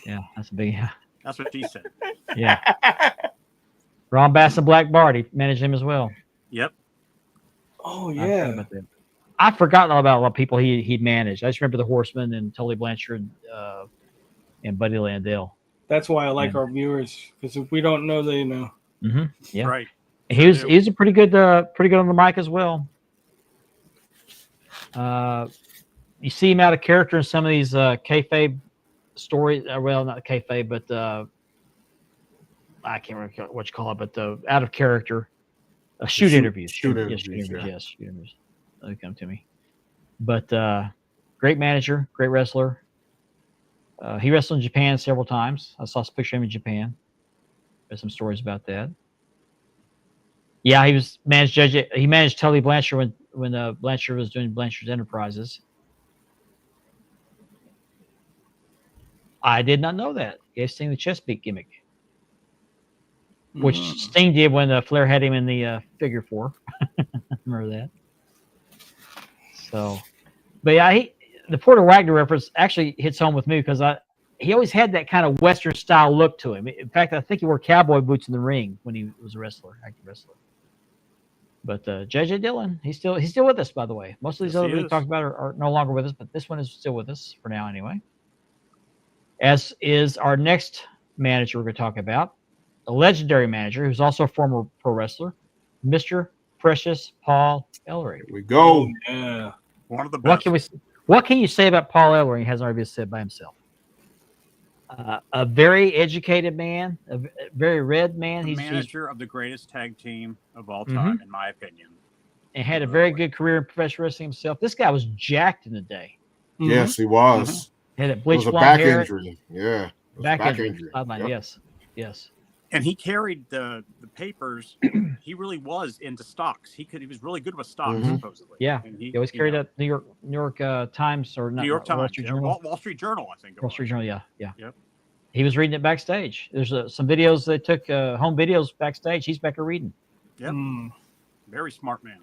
yeah, that's a big That's what he said. yeah. Ron Bass and Black Bart, he managed him as well. Yep. Oh I forgot yeah. about that. I've forgotten all about a lot of people he managed. I just remember the Horsemen and Tully Blanchard and Buddy Landell. That's why I like Yeah. our viewers, because if we don't know, they know. Mm-hmm. Yeah. Right. He's do. a pretty good on the mic as well. You see him out of character in some of these kayfabe stories. Well, not kayfabe, but I can't remember what you call it, but out of character shoot interviews. shoot Yes, interviews, yeah. Yes, shoot interviews. They come to me. But great manager, great wrestler. He wrestled in Japan several times. I saw a picture of him in Japan. There's some stories about that. Yeah, he managed Tully Blanchard when Blanchard was doing Blanchard's Enterprises. I did not know that. He gave Sting the chest beat gimmick, which Sting did when Flair had him in the figure 4. Remember that? So, but yeah, the Porter Wagner reference actually hits home with me because he always had that kind of Western style look to him. In fact, I think he wore cowboy boots in the ring when he was a wrestler, active wrestler. But J.J. Dillon, he's still with us, by the way. Most of these Yes, other he we is. talked about are no longer with us, but this one is still with us for now, anyway. As is our next manager we're going to talk about, a legendary manager who's also a former pro wrestler, Mr. Precious Paul Ellering. Here we go. Oh, yeah. One of the best. What can you say about Paul Ellering? Hasn't already been said by himself. A very educated man, a very read man. The He's manager of the greatest tag team of all Mhm. time, in my opinion. and had a very good career in professional wrestling himself. This guy was jacked in the day. Mhm. Yes, he was. Had a It was bleach a blonde back hair. injury. Yeah. It was Back injury. injury. Sideline, Yep. yes. And he carried the papers. He really was into stocks. He was really good with stocks, Mhm. supposedly. Yeah. And He always carried up New York Times or not, New York Wall Times, Street yeah, Journal. Wall Street Journal, I think. It Wall was. Street Journal, yeah. Yep. He was reading it backstage. There's some videos they took, home videos backstage. He's back there reading. Yep. Mm. Very smart man.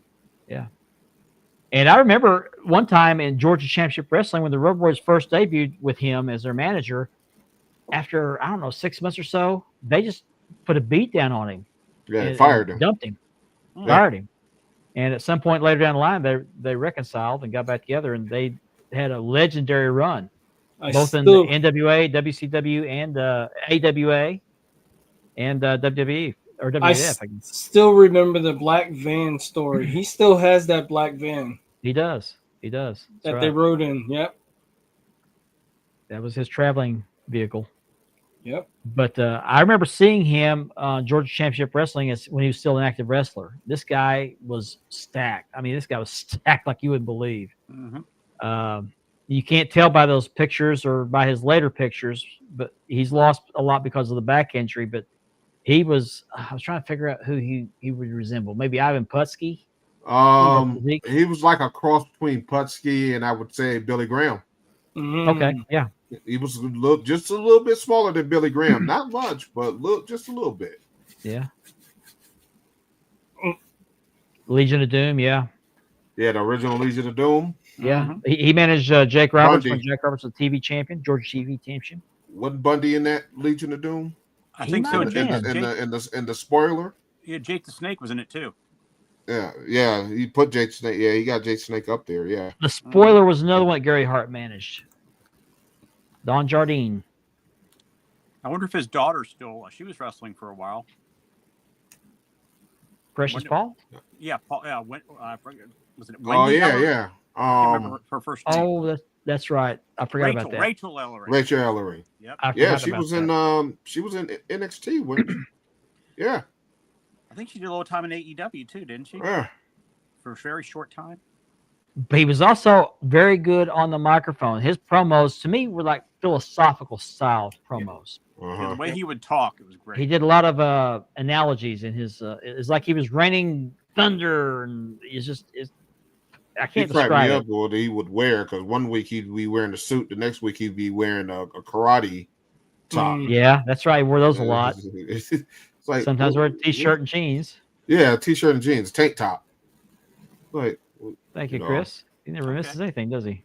And I remember one time in Georgia Championship Wrestling when the Road Warriors first debuted with him as their manager, after, I don't know, 6 months or so, they just put a beat down on him. Yeah, and fired him. Dumped him. Yeah. Fired him. And at some point later down the line, they reconciled and got back together, and they had a legendary run, both in the NWA, WCW, and AWA, and WWE or WWF. I guess. still remember the black van story. He still has that black van He does. That's that right. they rode in. Yep. That was his traveling vehicle. Yep. But I remember seeing him on Georgia Championship Wrestling when he was still an active wrestler. This guy was stacked. I mean, this guy was stacked like you wouldn't believe. Mhm. You can't tell by those pictures or by his later pictures, but he's lost a lot because of the back injury. But I was trying to figure out who he would resemble. Maybe Ivan Putski. He was like a cross between Putski and I would say Billy Graham. Mhm. Okay, yeah. He was just a little bit smaller than Billy Graham. Not much, but just a little bit. Yeah. Legion of Doom, yeah. Yeah, the original Legion of Doom. Yeah. Mhm. He managed Jake Roberts when Bundy. Jake Roberts was TV champion, Georgia TV champion. Wasn't Bundy in that Legion of Doom? I He think might so. have In, been. Jake, the spoiler. yeah, Jake the Snake was in it too. Yeah. He put Jake Snake. Yeah, he got Jake Snake up there. Yeah. The spoiler was another one that Gary Hart managed. Don Jardine. I wonder if his daughter still. She was wrestling for a while. Precious When- Paul? Yeah, Paul. Yeah, I forget. Was it? Oh Wendy yeah, Ellering? yeah. I can't remember her first name. Oh, that's right. I forgot about that. Rachel Ellering. Rachel Ellery. Yep. I Yeah, forgot she about was that. in NXT. Yeah. I think she did a little time in AEW too, didn't she? Yeah. For a very short time. But he was also very good on the microphone. His promos, to me, were like philosophical style promos. Yeah, Uh-huh. the way he would talk, it was great. He did a lot of analogies in his. It's like he was raining thunder, and it's I He can't cracked me describe up it. what he would wear because one week he'd be wearing a suit, the next week he'd be wearing a karate top. Yeah, that's right. He wore those a lot. It's like Sometimes wear a t-shirt and jeans. Yeah, t-shirt and jeans, tank top. Like, Thank you, know, Chris. He never Okay. misses anything, does he?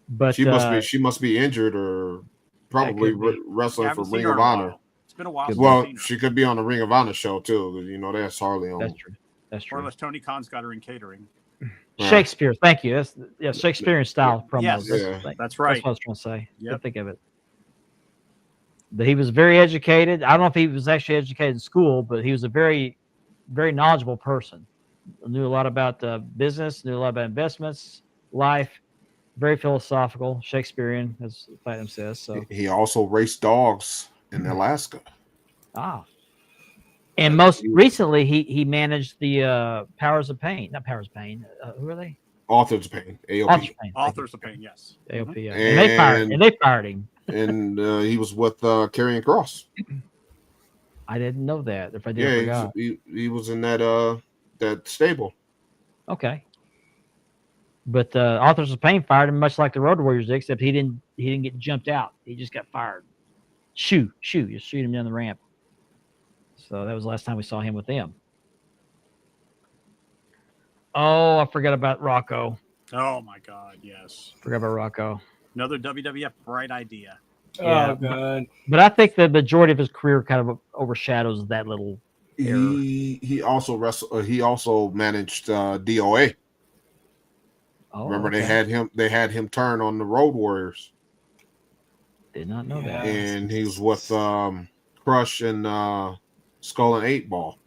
But she must be injured or probably could be. I wrestling for haven't seen Ring her of in a Honor. while. It's been a while Could since I've Well, seen her. she could be on the Ring of Honor show too, because that's Harley on. that's true. That's Or true. unless Tony Khan's got her in catering. Shakespeare. Thank you. That's Shakespearean style promos. Yes. Yeah. That's right. That's what I was trying to say. Yep. Couldn't think of it. But he was very educated. I don't know if he was actually educated in school, but he was a very, very knowledgeable person. Knew a lot about business, knew a lot about investments, life. Very philosophical, Shakespearean, as Platinum says. So He also raced dogs in Alaska. And most recently, he managed the Powers of Pain. Not Powers of Pain. Who are they? Authors of Pain, AOP. Authors of Pain. Authors of Pain, yes. AOP. Yeah. And- And they fired him. And he was with Karrion Kross. I didn't know that. If I did, I Yeah, forgot. he was in that stable. Okay. But Authors of Pain fired him much like the Road Warriors did, except he didn't get jumped out. He just got fired. Just shoot him down the ramp. So that was the last time we saw him with them. Oh, I forgot about Rocco. Oh my God, yes. Forgot about Rocco. Another WWF bright idea. Yeah. Oh god. But I think the majority of his career kind of overshadows that little error. He also wrestled. He also managed DOA. Oh, Remember okay. they had him turn on the Road Warriors, Did not know that. Yeah. and he was with Crush and Skull and 8 Ball.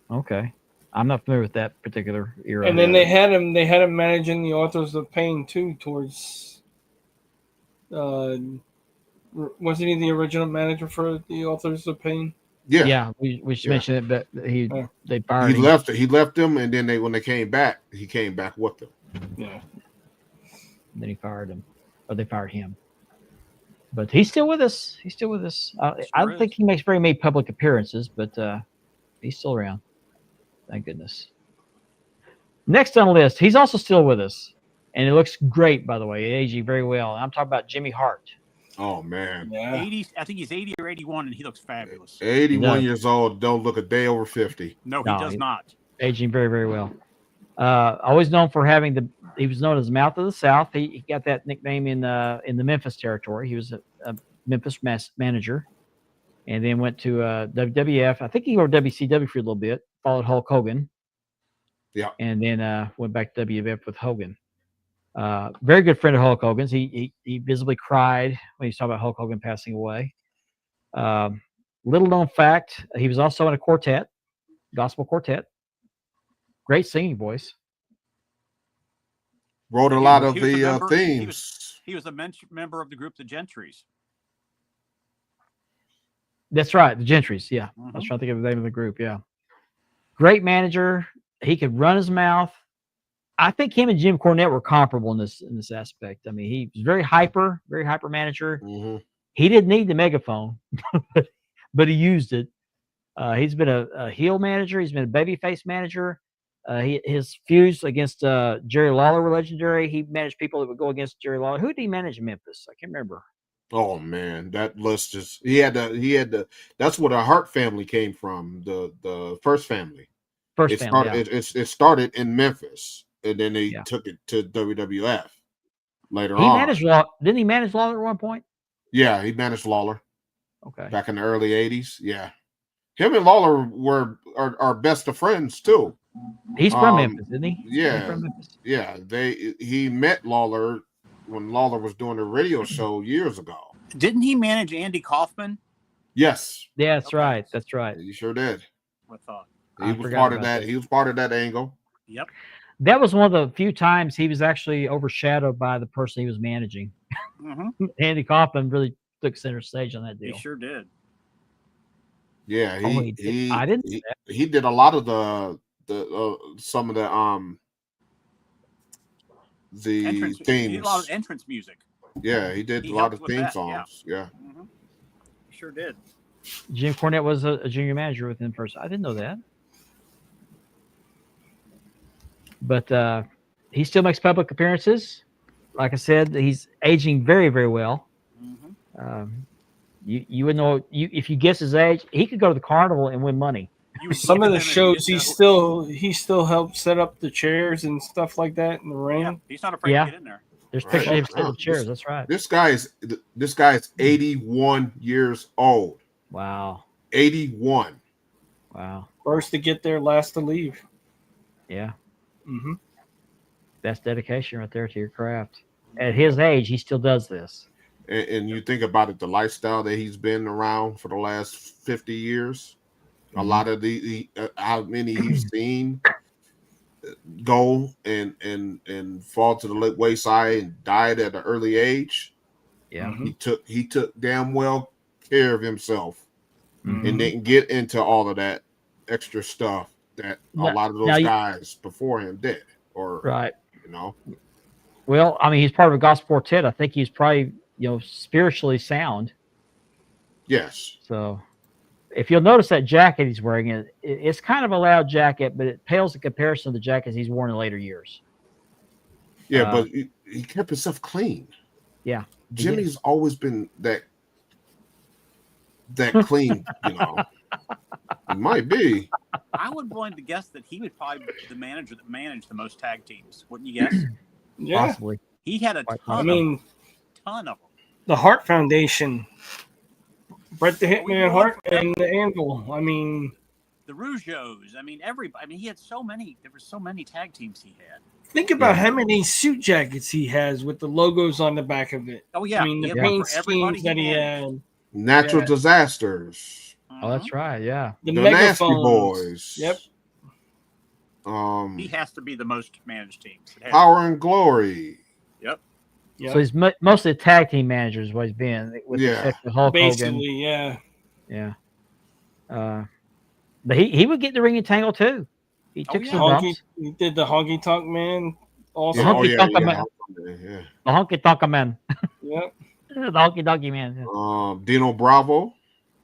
Okay. I'm not familiar with that particular era. And then they had him managing the Authors of Pain too towards wasn't he the original manager for the Authors of Pain? yeah, we should Yeah. mention it, but Yeah. they fired He him. He left them, and then when they came back, he came back with them. Yeah. Then he fired him, or they fired him. But he's still with us. He's still with us. I don't is. think he makes very many public appearances, but he's still around. Thank goodness. Next on the list, he's also still with us, and it looks great, by the way. Aging very well. I'm talking about Jimmy Hart. Oh man, Yeah. 80, I think he's 80 or 81, and he looks fabulous. 81 No. years old. Don't look a day over 50. No, he No, does he- not. Aging very, very well. Always known for having he was known as Mouth of the South. He got that nickname in the Memphis territory. He was a Memphis manager, and then went to WWF. I think he went to WCW for a little bit. Followed Hulk Hogan. Yeah. And then went back to WWF with Hogan. Very good friend of Hulk Hogan's. He visibly cried when he saw about Hulk Hogan passing away. Little known fact: he was also in a quartet, gospel quartet. Great singing voice. Wrote a He- lot of he was a the member- themes. He was a member of the group The Gentrys. That's right, the Gentrys. Yeah, I was Mhm. trying to think of the name of the group. Yeah, great manager. He could run his mouth. I think him and Jim Cornette were comparable in this aspect. I mean, he was very hyper manager. Mhm. He didn't need the megaphone, but he used it. He's been a heel manager. He's been a babyface manager. His feuds against Jerry Lawler were legendary. He managed people that would go against Jerry Lawler. Who did he manage in Memphis? I can't remember. Oh man, that list is he had the that's where the Hart family came from, the first family. First It family. started it started in Memphis, and then they Yeah. took it to WWF later He on. managed Law. Didn't he manage Lawler at one point? Yeah, he managed Lawler Okay. back in the early 80s. Yeah. Him and Lawler are best of friends too. He's from Um, Memphis, isn't he? yeah. He's from Memphis. Yeah, he met Lawler when Lawler was doing a radio show years ago. Didn't he manage Andy Kaufman? Yes, Yeah, that's Okay. right. That's right. he sure did. I thought. He I was forgot part of about that. that. He was part of that angle. Yep. That was one of the few times he was actually overshadowed by the person he was managing. hmm Andy Kaufman really took center stage on that He deal. sure did. Yeah, Oh, he did. I didn't see he did a lot of some of the Entrance. He themes. did a lot of entrance music. Yeah, he did He a lot helped of with theme that, yeah. songs. Yeah. hmm He sure did. Jim Cornette was a junior manager with him first. I didn't know that. But he still makes public appearances. Like I said, he's aging very, very well. You would know if you guess his age, he could go to the carnival and win money. Some of the Independent, shows didn't he still helped set up the chairs and stuff like that in the ring. yeah, he's not afraid Yeah. to get in there. There's Right. pictures of him sitting in Wow. the chairs. That's right. This guy's 81 years old. Wow. 81. Wow. First to get there, last to leave. Yeah. Mm-hmm. That's dedication right there to your craft. At his age, he still does this. And you think about it, the lifestyle that he's been around for the last 50 years, a lot of how many he's seen go and fall to the wayside and died at an early age. Yeah. Mhm. He took damn well care of himself Mhm. and didn't get into all of that extra stuff that a lot of those guys before him did. Or Right. you know, Well, I mean, he's part of a gospel quartet. I think he's probably, spiritually sound. yes. So if you'll notice that jacket he's wearing, it's kind of a loud jacket, but it pales in comparison to the jackets he's worn in later years. Yeah, but he kept himself clean. Yeah. Jimmy's always been that clean, It might be. I would be willing to guess that he would probably be the manager that managed the most tag teams. Wouldn't you guess? Yeah. Possibly. He had a Quite ton. I mean, ton of them. the Hart Foundation, Bret the We Hitman know Hart, it. and the Anvil. I mean, The Rougeos. I mean, everybody. I mean, he had so many. There were so many tag teams he had. think about how many suit jackets he has with the logos on the back of it. Oh yeah, I mean, the he had paint for everybody schemes that he managed. had. Natural Yeah. disasters. Oh, that's right. Yeah. The, The Nasty megaphones. Boys. Yep. He has to be the most managed teams. It has- Power and Glory. Yep. So he's mostly a tag team manager is what he's been. With the Yeah. exception of Hulk Hogan. Basically, yeah. Yeah. But he would get in the ring and tangle too. He Oh, took yeah. some Honky, bumps. he did the Honky Tonk Man. Also, Yeah. Honky Tonk Man. Yeah. The honky tonk man. yep. The honky donkey man. Dino Bravo.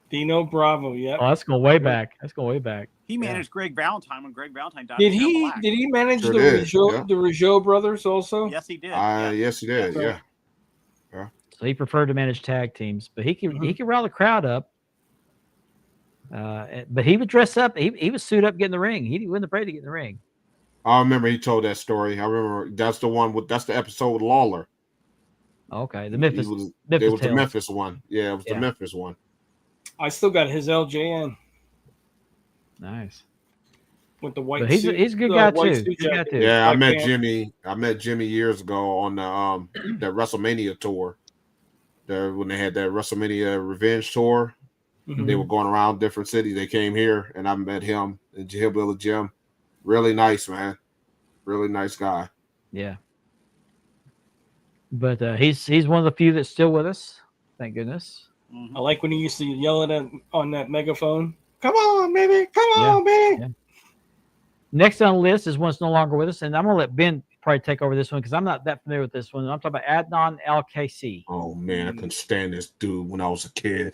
Dino Bravo. Yep. Oh, that's going way back. That's going way back. He managed Greg Valentine when Greg Valentine died. Did in Cell he? Black. Did he manage Sure the did, Rougeau, yeah. the Rougeau brothers also? Yes, he did. Yes, he did. Yeah. Yeah. So he preferred to manage tag teams, but he could Mhm. he could rile the crowd up. But he would dress up. He would suit up, get in the ring. He wasn't afraid to get in the ring. I remember he told that story. I remember that's the episode with Lawler. Okay, the Memphis. It was Memphis the Tales. Memphis one. Yeah, it was Yeah. the Memphis one. I still got his LJN Nice. with the white But he's suit. a good the guy white too. suit Good guy jacket. too. Yeah, I met can't- Jimmy. I met Jimmy years ago on the that WrestleMania tour. When they had that WrestleMania Revenge tour, Mhm. they were going around different cities. They came here, and I met him and Hillbilly Jim. Really nice, man. Really nice guy. Yeah. But he's one of the few that's still with us. Thank goodness. Mhm. I like when he used to yell at on that megaphone. Come on, baby! Come on, baby! Yeah. Next on the list is one that's no longer with us, and I'm gonna let Ben probably take over this one because I'm not that familiar with this one. I'm talking about Adnan Al-KC. Oh man, I couldn't stand this dude when I was a kid.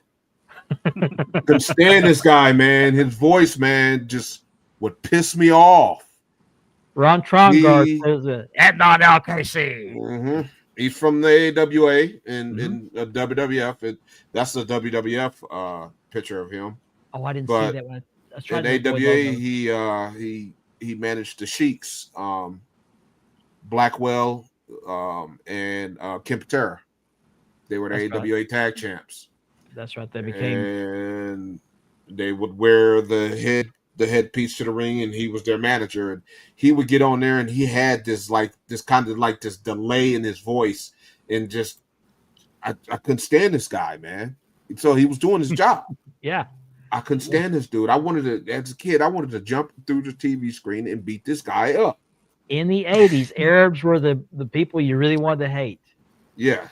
Couldn't stand this guy, man. His voice, man, just would piss me off. Ron Trongard He- says Adnan Al-KC. Mhm. He's from the AWA and Mm-hmm. in WWF. That's the WWF picture of him. Oh, I didn't But see that one. I was In trying to avoid AWA, those. he managed the Sheiks, Blackwell, and Ken Patera. They were the That's right. AWA tag champs. That's right. They became And they would wear the headpiece to the ring, and he was their manager. And he would get on there, and he had this kind of delay in his voice, and just I couldn't stand this guy, man. So he was doing his job. yeah. I couldn't stand this dude. As a kid, I wanted to jump through the TV screen and beat this guy up. In the 80s, Arabs were the people you really wanted to hate, Yeah.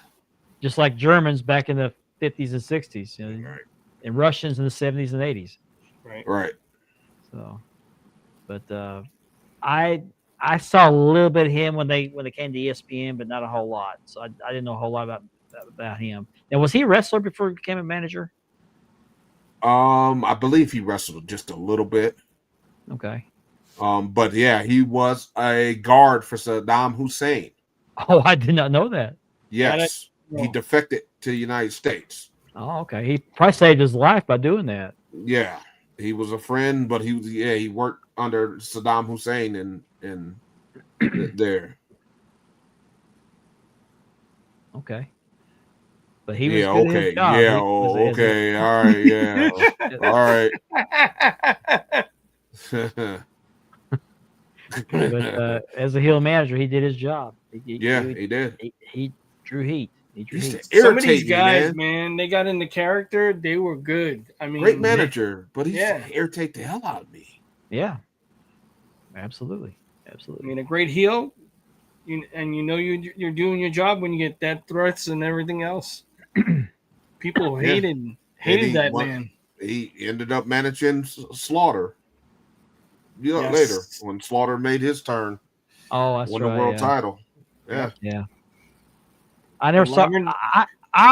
just like Germans back in the 50s and 60s, Right. and Russians in the 70s and 80s. Right. So, but I saw a little bit of him when they came to ESPN, but not a whole lot. So I didn't know a whole lot about him. Now, was he a wrestler before he became a manager? I believe he wrestled just a little bit. Okay. But yeah, he was a guard for Saddam Hussein. Oh, I did not know that. Yes, he defected to the United States. Oh, okay. He probably saved his life by doing that. Yeah, he was a friend, but he worked under Saddam Hussein and there. Okay. But he was Yeah, good at his okay. job. Yeah, He was- okay. All right, yeah. All right. But as a heel manager, he did his job. He did. He drew heat. He drew He heat. used to Some of these irritate me, guys, man. man, they got into character. They were good. I mean, Great manager, but he used Yeah. to irritate the hell out of me. Yeah. Absolutely. I Absolutely. mean, a great heel, you're doing your job when you get death threats and everything else. People Yeah. hated that man. He ended up managing Slaughter. Yeah, Yes. later when Slaughter made his turn, Oh, that's won right. the world yeah. title. Yeah, Yeah. I never saw. Laverne- I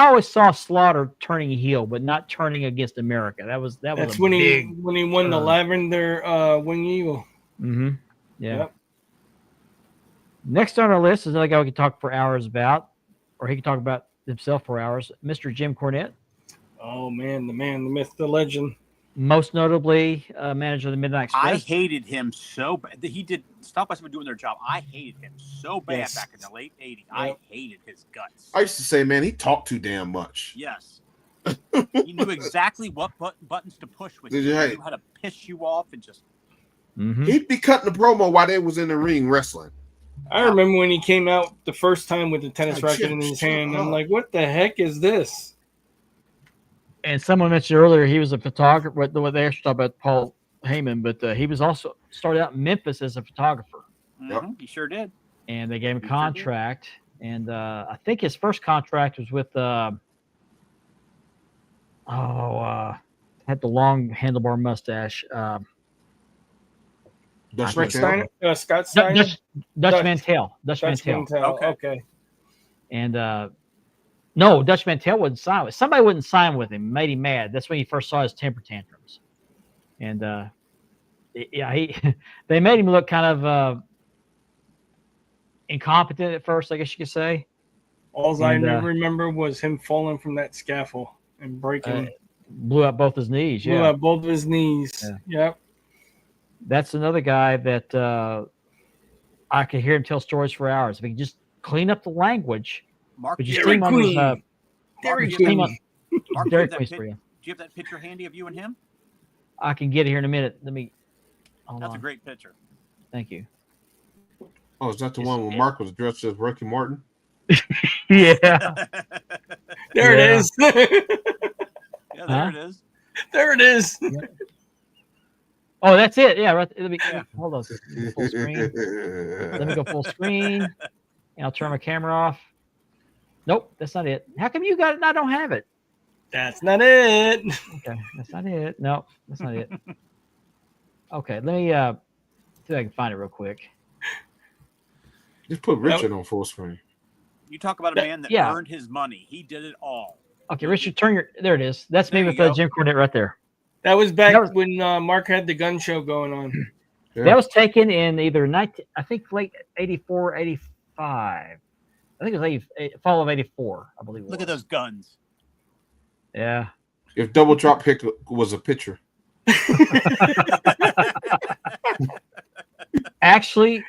always saw Slaughter turning heel, but not turning against America. That was That's a when big. he won the turn. Lavender Wing Eagle. Mm-hmm. Yeah. Yep. Next on our list is another guy we could talk for hours about, or he could talk about himself for hours. Mr. Jim Cornette, Oh man, the myth, the legend. most notably manager of the Midnight I Express. hated him so bad. He did stop us from doing their job. I hated him so bad Yes. back in the late '80s. I Yep. hated his guts. I used to say, man, he talked too damn much. Yes. He knew exactly what buttons to push with. Did you. you- He knew how to piss you off and just. Mhm. He'd be cutting the promo while they was in the ring wrestling. I remember when he came out the first time with the tennis Like, racket in his shut hand. I'm up. like, what the heck is this? And someone mentioned earlier he was a photographer. What they actually talked about Paul Heyman, but he was also started out in Memphis as a photographer, Yep. He sure did. and they gave him a He sure did. contract. And I think his first contract was with had the long handlebar mustache. Dutch Rick Mantel. Steiner, Scott Steiner, Dutch Dutch- Mantel. Dutch Dutch Mantel. Mantel. Okay. Okay. And no, Dutch Mantel wouldn't sign with. Somebody wouldn't sign with him. Made him mad. That's when he first saw his temper tantrums. And they made him look kind of incompetent at first, I guess you could say. All I And, remember was him falling from that scaffold and breaking, Blew up both his knees. blew Yeah, out both of his knees. Yeah. Yep. that's another guy that I could hear him tell stories for hours. If he could just clean up the language. Mark, Could you do Dairy steam on his Queen. Dairy Mark, steam Queen. on Mark, Dairy do you have Queens that for you? Do you have that picture handy of you and him? I can get it here in a minute. Let me. Hold That's on. a great picture. Thank you. Oh, is that the It's- one where Mark was dressed as Ricky Martin? Yeah. There Yeah. it is. Yeah, there Huh? it is. There it is. Oh, that's it. Yeah. Right. Let me Yeah. hold on. Full screen. Let me go full screen, and I'll turn my camera off. Nope, that's not it. How come you got it and I don't have it? That's not it. Okay, that's not it. No, that's not it. Okay, let me see if I can find it real quick. Just put Richard on full screen. You talk about a man that Yeah. earned his money. He did it all. Okay, Richard, turn your. There it is. That's me There you with go. Jim Cornette right there. That was back That was- when Mark had the gun show going on. Yeah. That was taken in either I think late 84, 85. I think it was fall of 84, I believe. Look at those guns. Yeah. If Double Drop Pick was a picture. Actually,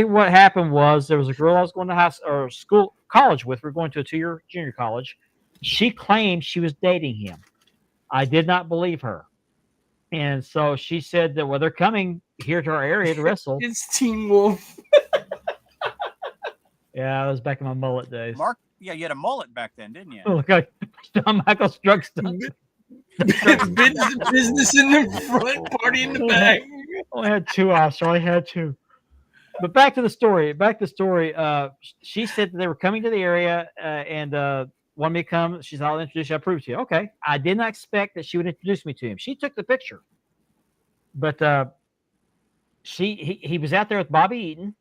what happened was there was a girl I was going to college with. We were going to a 2-year junior college. She claimed she was dating him. I did not believe her. And so she said that, well, they're coming here to our area to wrestle. It's Teen Wolf. Yeah, I was back in my mullet days. Mark, yeah, you had a mullet back then, didn't you? Look like Shawn Michaels drug stunt. Business in the front, party in the back. Only had 2 off, so I had 2. But back to the story. She said that they were coming to the area and wanted me to come. She said, I'll introduce you. I'll prove to you. Okay. I did not expect that she would introduce me to him. She took the picture. But he was out there with Bobby Eaton.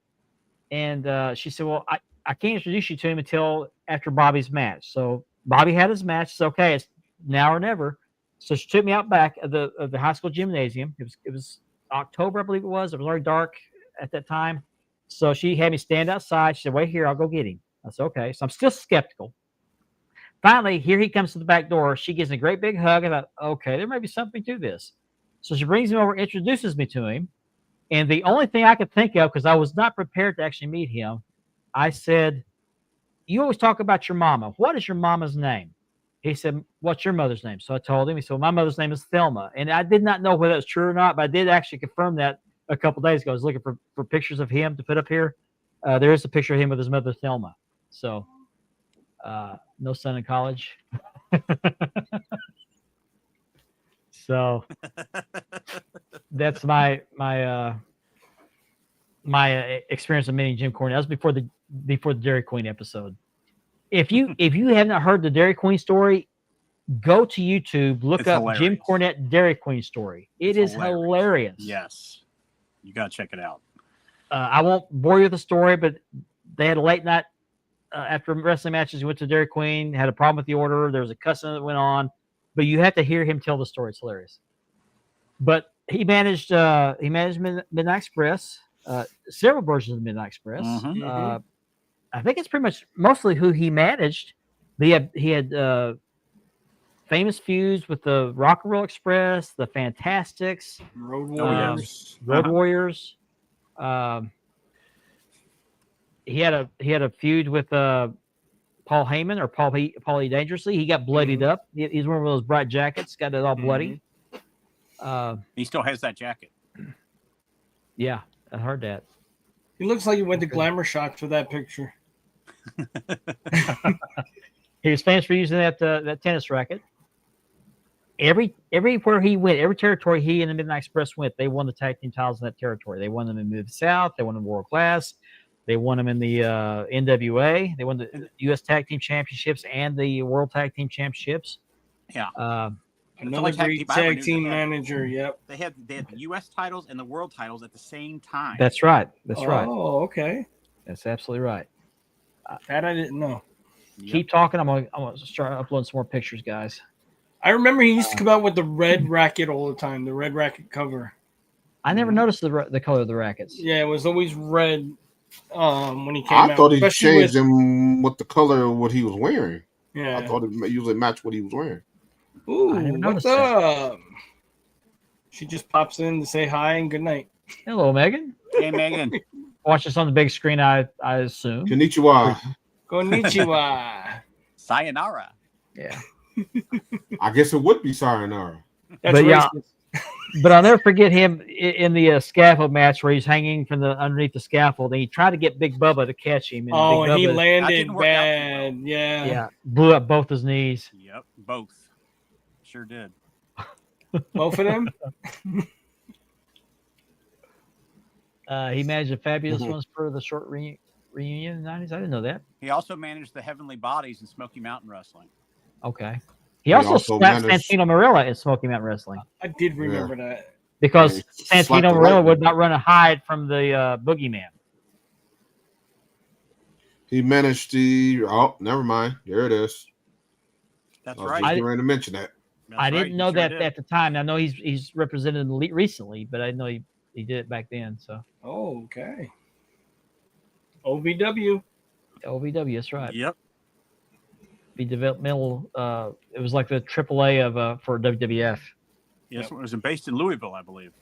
And she said, well, I can't introduce you to him until after Bobby's match. So Bobby had his match. It's okay. It's now or never. So she took me out back of the high school gymnasium. It was October, I believe it was. It was already dark at that time. So she had me stand outside. She said, wait here, I'll go get him. I said, okay. So I'm still skeptical. Finally, here he comes to the back door. She gives me a great big hug. I thought, okay, there may be something to this. So she brings him over, introduces me to him. And the only thing I could think of, because I was not prepared to actually meet him, I said, you always talk about your mama. What is your mama's name? He said, what's your mother's name? So I told him. He said, well, my mother's name is Thelma. And I did not know whether it's true or not, but I did actually confirm that a couple days ago. I was looking for pictures of him to put up here. There is a picture of him with his mother, Thelma. So no son in college. So that's my experience of meeting Jim Cornette. That was before the Dairy Queen episode. If you have not heard the Dairy Queen story, go to YouTube, look It's up hilarious. Jim Cornette Dairy Queen story. It It's is hilarious. Yes. You got to check it out. I won't bore you with the story, but they had a late night after wrestling matches. He went to Dairy Queen, had a problem with the order. There was a cussing that went on, but you have to hear him tell the story. It's hilarious. But he managed Midnight Express, several versions of Midnight Express. Mhm. I think it's pretty much mostly who he managed. He had famous feuds with the Rock and Roll Express, the Fantastics, Road Warriors. Road Warriors. He had a feud with Paul Heyman or Paul E. Dangerously. He got bloodied up. He's wearing one of those bright jackets, got it all bloody. He still has that jacket. Yeah, I heard that. He looks like he went to Glamour Shots for that picture. He was famous for using that tennis racket. Everywhere he went, every territory he and the Midnight Express went, they won the tag team titles in that territory. They won them in Mid-South. They won them in World Class. They won them in the NWA. They won the U.S. Tag Team Championships and the World Tag Team Championships. Yeah. Another only tag great team I ever tag knew team that had. manager. Yep. They had the U.S. titles and the world titles at the same time. That's right. That's right. Oh, okay. That's absolutely right. That I didn't know. Yep. Keep talking. I'm gonna start uploading some more pictures, guys. I remember he used to come out with the red racket all the time, the red racket cover. I never noticed the color of the rackets. Yeah, it was always red when he came I out. thought he especially changed him with the color of what he was wearing. Yeah. I thought it usually matched what he was wearing. Ooh, I never what's noticed that. up? She just pops in to say hi and good night. Hello, Megan. Hey, Megan. Watch this on the big screen, I assume. Konnichiwa. Konnichiwa. Sayonara. Yeah. I guess it would be sayonara. That's But yeah, racist. But I'll never forget him in the scaffold match where he's hanging from underneath the scaffold, and he tried to get Big Bubba to catch him. And Oh, Big and he Bubba, landed didn't work out too bad. Yeah. yeah, blew up both his knees. Yep, both. Sure did. Both of them? He managed the Fabulous Mhm. Ones for the short reunion in the 90s. I didn't know that. He also managed the Heavenly Bodies in Smoky Mountain Wrestling. Okay. He He also also slapped managed- Santino Marella in Smoky Mountain Wrestling I did remember that. because Yeah, he slapped Santino the Marella right would one. not run and hide from the boogeyman. He managed the. Oh, never mind. There it is. That's I was right. just getting ready to mention that. That's I right, didn't he know sure that did. at the time. I know he's represented recently, but I didn't know he did it back then. So Oh, okay. OVW. OVW, that's right. Yep. The developmental. It was like the AAA of for WWF. Yes, it was based in Louisville, I believe.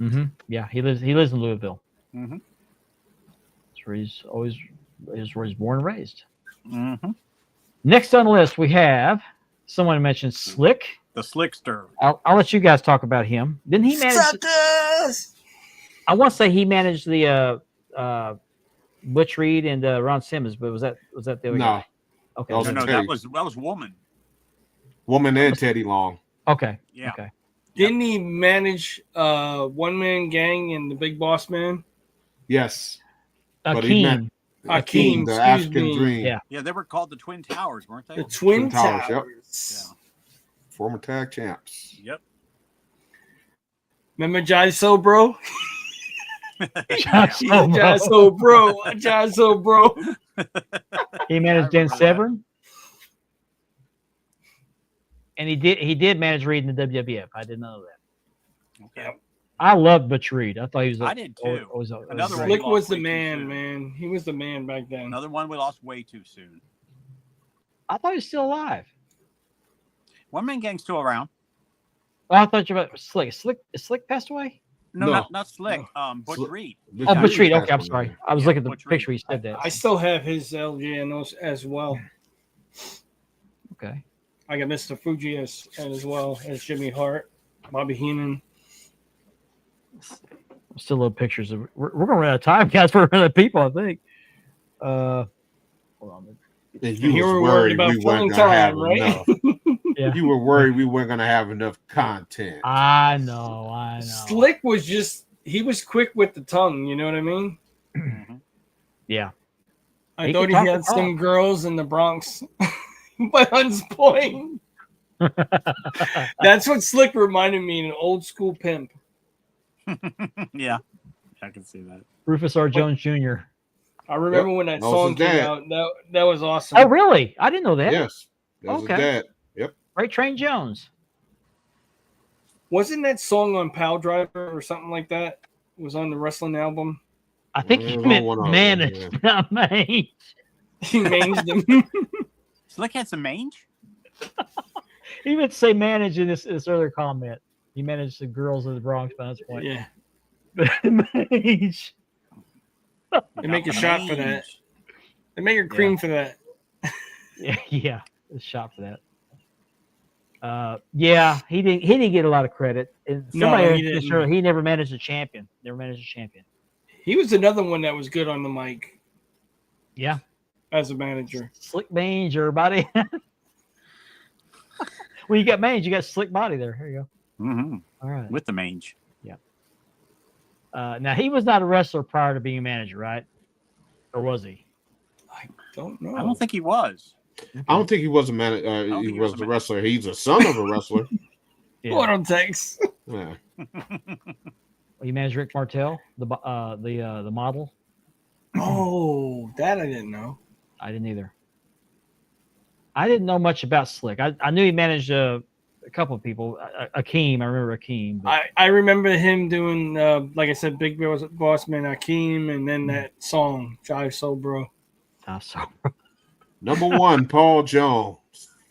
Mm-hmm. Yeah, he lives in Louisville. Mm-hmm. That's where he's always is where he's born and raised. Mm-hmm. Next on the list, we have someone mentioned Slick. The Slickster. I'll let you guys talk about him. Didn't he manage? Suckers! I want to say he managed the Butch Reed and Ron Simmons, but was that the other No. guy? Okay. That was No, a that Teddy. was Woman. Woman and Teddy Long. Okay. Yeah. Okay. Didn't he manage One Man Gang and the Big Boss Man? Yes. But he Akeem. Hakeem, the excuse African me. Dream. Yeah. Yeah, they were called the Twin Towers, weren't they? The Twin Towers, Towers. yep. Former tag champs. Yep. Remember Jai So Bro? So, Jai So Bro. Jai So Bro. he managed I Dan remember that. Severn. And he did manage Reed in the WWF. I didn't know that. Okay. Yep. I loved Butch Reed. I thought he was. I did too. Another one. great. Slick was lost the way too man, soon. man. He was the man back then. Another one we lost way too soon. I thought he was still alive. One Man Gang's still around. Oh, I thought you were about Slick. Slick passed away. No, No. Not Slick. Butch Slick- Reed. Oh, Butch Reed. passed Okay, I'm away. sorry. I was Yeah, looking at the Butch Reed. picture. He said that. I still have his LJNOs as well. Okay. I got Mr. Fuji as well as Jimmy Hart, Bobby Heenan. Still little pictures of. We're gonna run out of time, guys. For other people, I think. Hold on. And You you were was worried worried about we filling weren't gonna have time, right? enough. Yeah. You were worried we weren't gonna have enough content. I know. Slick was he was quick with the tongue, you know what I mean? Mhm. Yeah. I He thought could he talk had the some talk. girls in the Bronx by Hunts Point. That's what Slick reminded me, an old school pimp. Yeah, I can see that. Rufus R. Jones Jr. I remember when that That was song his came dad. out. That was awesome. Oh, really? I didn't know that. Yes. That was Okay. his dad. Yep. Ray Train Jones. Wasn't that song on Pal Driver or something like that? It was on the wrestling album. I think It he was on meant one of them, managed, not mange. He manged him. Slick had some mange. He meant to say manage in this earlier comment. He managed the girls in the Bronx by that point. Yeah, Mange. they make a shot for that. They make a cream for that. Yeah, a shot for that. Yeah, he didn't get a lot of credit. And No, somebody he didn't. sure he never managed a champion. Never managed a champion. He was another one that was good on the mic Yeah, as a manager. slick mange, everybody. When you got mange, you got slick body there. Here you go. Mm-hmm. All right. With the mange. Now he was not a wrestler prior to being a manager, right? Or was he? I don't know. I don't think he was. I don't think he was a man. don't He think was a wrestler. He's a son of a wrestler. Yeah. What on text? Yeah. You managed Rick Martel, the model. Oh, that I didn't know. I didn't either. I didn't know much about Slick. I knew he managed a couple of people. Akeem, I remember Akeem. But I remember him doing, like I said, Big Boss Man Akeem, and then that song, Jive Soul Bro. I saw. Number one, Paul Jones.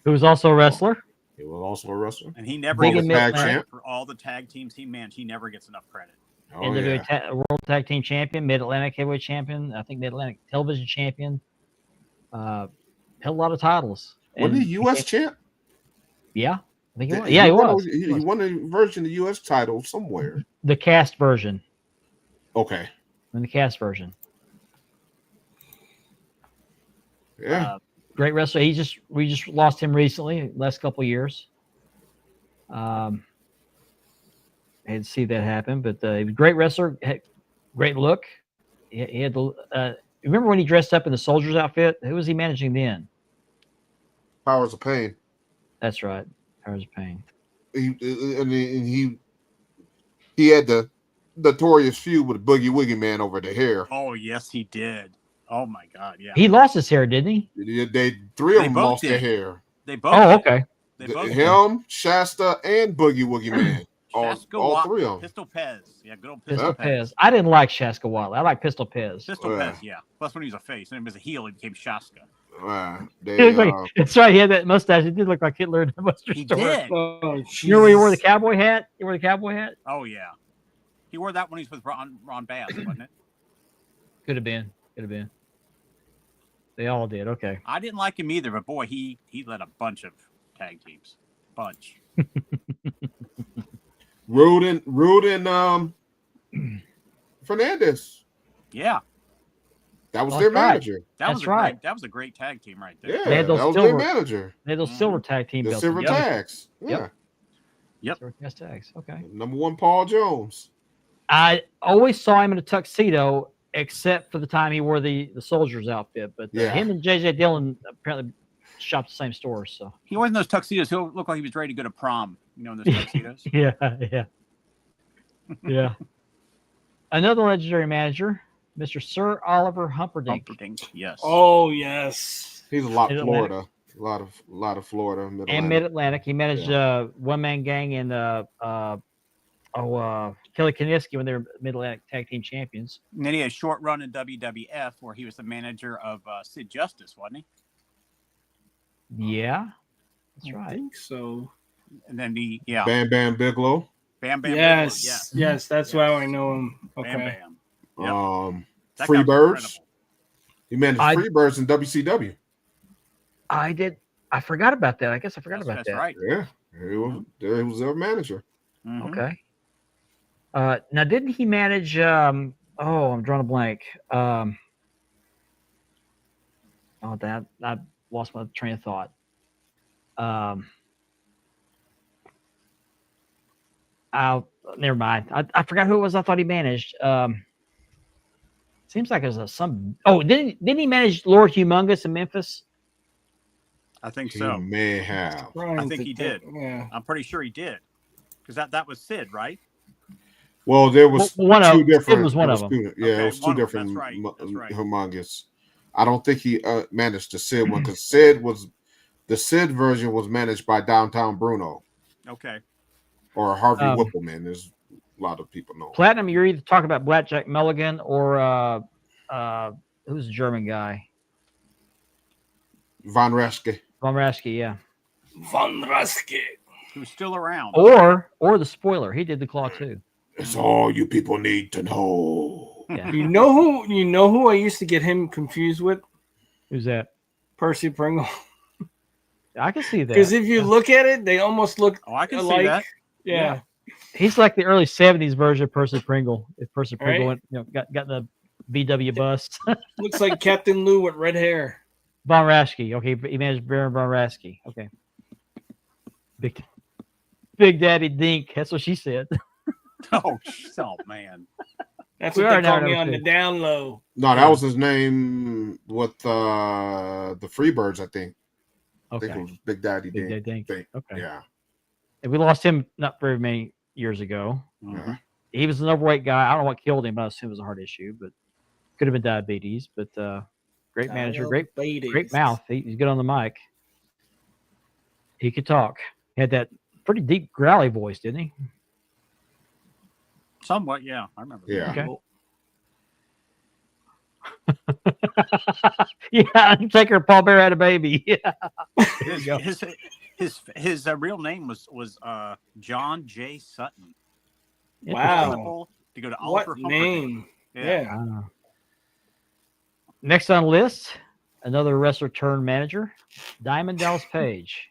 Who was also a wrestler. He was also a wrestler. And he never Big gets and enough Mid- credit for all the tag teams he managed. He never gets enough credit. Oh, NWA yeah. World Tag Team Champion, Mid Atlantic Heavyweight Champion. I think Mid Atlantic Television Champion. Held a lot of titles. Wasn't And he U.S. champ? Yeah, I think he was. Yeah, he was. He won a version of the U.S. title somewhere. The cast version. Okay. In the cast version. Yeah. Great wrestler. We just lost him recently, last couple of years. I had to see that happen, but he was a great wrestler, had great look. He had the. Remember when he dressed up in the soldier's outfit? Who was he managing then? Powers of Pain. That's right, Powers of Pain. He had the notorious feud with Boogie Woogie Man over the hair. Oh, yes, he did. Oh, my God. Yeah. He lost his hair, didn't he? Three of They them both lost their did. hair. They both. Oh, did. okay. They both. did. Him, Shasta, and Boogie Woogie Man. Shaska all Wa- three of them. Pistol Pez. Yeah, good old Pistol Pistol Pez. Pez. I didn't like Shaska Whatley. I like Pistol Pez. Pistol Yeah. Pez, yeah. Plus when he was a face, and he was a heel, he became Shaska. That's right. He had that mustache. It did look like Hitler in the Western He store. did. Oh, You know where he wore the Jesus. cowboy hat? You wore the cowboy hat? Oh, yeah. He wore that when he was with Ron Bass, wasn't it? Could have been. Could have been. They all did. Okay. I didn't like him either, but boy, he led a bunch of tag teams. Bunch. Rude and Fernandez. Yeah. That was That's their right. manager. That That's was a great tag team right there. Yeah, They had those that was their silver- manager. They had those silver tag team The belts. silver Yep. tags. Yeah. Silver cast tags. Okay. Number one, Paul Jones. I always saw him in a tuxedo, except for the time he wore the soldier's outfit. But Yeah. him and JJ Dillon apparently shopped the same stores. So He wore those tuxedos. He looked like he was ready to go to prom. You know, in those tuxedos. yeah, yeah. Another legendary manager, Mr. Sir Oliver Humperdinck. Humperdinck, yes. Oh, yes. He's a lot of Mid-Atlantic. Florida. A lot of Florida. And Mid-Atlantic. Mid Atlantic. He managed One Man Gang and Kelly Kiniski when they were Mid-Atlantic Tag Team Champions. And then he had a short run in WWF where he was the manager of Sid Justice, wasn't he? Yeah, that's I right. think so. And then Bam Bam Bam Bigelow. Bam. Bigelow, Yes, yes, that's Yes. how I know him. Okay. Bam Bam. Yep. That guy Free was Birds. incredible. He managed I- Free Birds in WCW. I forgot about that. I guess I forgot about That's that. right. Yeah, he was their manager. Mhm. Okay. Now, didn't he manage? I'm drawing a blank. That I lost my train of thought. Never mind. I forgot who it was. I thought he managed. Seems like there's some. Oh, didn't he manage Lord Humongous in Memphis? I think He so. may have. Trying think to he think- did. Yeah. I'm pretty sure he did. Because that was Sid, right? Well, there was Well, one of- two Sid different. was one it of was them. two- yeah, Okay, it was two one of them. different. That's right, that's right. Humongous. I don't think he managed the Sid one because Sid was the Sid version was managed by Downtown Bruno Okay. or Harvey Um, Whippleman. There's a lot of people know. Platinum. You're either talking about Blackjack Mulligan or who's the German guy? Von Raschke. Von Raschke, yeah. Von Raschke. Who's still around. Or the spoiler. He did the claw too. It's all you people need to know. Yeah. You know who I used to get him confused with? Who's that? Percy Pringle. I can see that. Because if you look at it, they almost look Oh, I can see alike. that. Yeah. He's like the early '70s version of Percy Pringle. If Percy Pringle Right. went, got the VW bus. Looks like Captain Lou with red hair. Von Raschke. Okay, he managed Baron Von Raschke. Okay. Big Daddy Dink. That's what she said. Oh man. That's We what are they call now me number on the two. down low. No, that was his name with the Freebirds, I think. I think it Okay. was Big Daddy Big Dink. Daddy Dink. Okay. Yeah. And we lost him not very many years ago. Mhm. He was an overweight guy. I don't know what killed him, but I assume it was a heart issue. But could have been diabetes. But great manager, great mouth. He's good on the mic. He could talk. He had that pretty deep growly voice, didn't he? Somewhat, yeah. I remember. Yeah. Okay. Yeah, Undertaker and Paul Bear had a baby. Yeah. His, go. his real name was John J. Sutton. Wow. Eligible to go to What Oliver Humperdinck. name? Yeah. Next on the list, another wrestler turned manager, Diamond Dallas Page.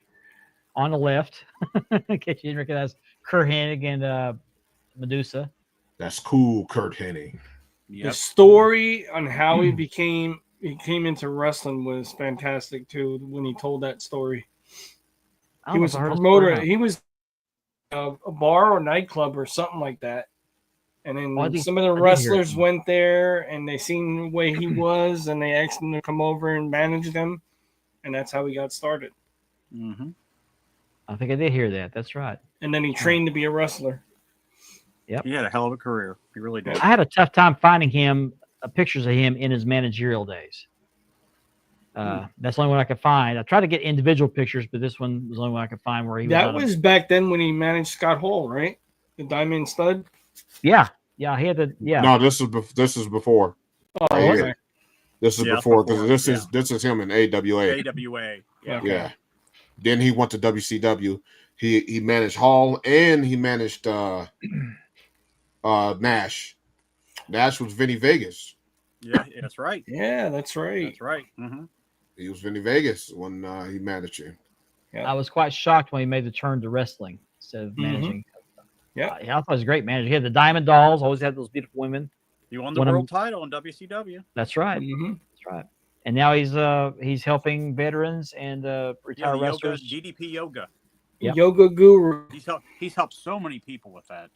On the left, in case you didn't recognize Kurt Hennig and Medusa. That's cool, Kurt Hennig. The Yep. story on how he came into wrestling was fantastic too. When he told that story, I he don't was know a if I heard promoter. story He was a bar or nightclub or something like that. And then Oh, I think- some of the I did hear wrestlers it. went there and they seen the way he was, and they asked him to come over and manage them, and that's how he got started. Mhm. I think I did hear that. That's right. And then he trained to be a wrestler. He had a hell of a career. He really did. I had a tough time finding him pictures of him in his managerial days. That's the only one I could find. I tried to get individual pictures, but this one was the only one I could find where he was. That on a- was back then when he managed Scott Hall, right? The Diamond Stud. yeah. He had the No, this is before. Oh, Right okay. here. This is Yeah, before because before, this is him in AWA. AWA. Yeah. Okay. Yeah. Then he went to WCW. He managed Hall and he managed Nash. Nash was Vinny Vegas. Yeah, that's right. Yeah, that's right. That's right. Mhm. He was Vinny Vegas when he managed him. I was quite shocked when he made the turn to wrestling instead of Mhm. managing. Yeah. I thought he was a great manager. He had the Diamond Dolls, always had those beautiful women. He won the One of world title in WCW. That's right. Mhm. That's right. And now he's helping veterans and Yeah, retired the yoga, wrestlers. DDP yoga. Yep. Yoga Guru. He's helped so many people with that.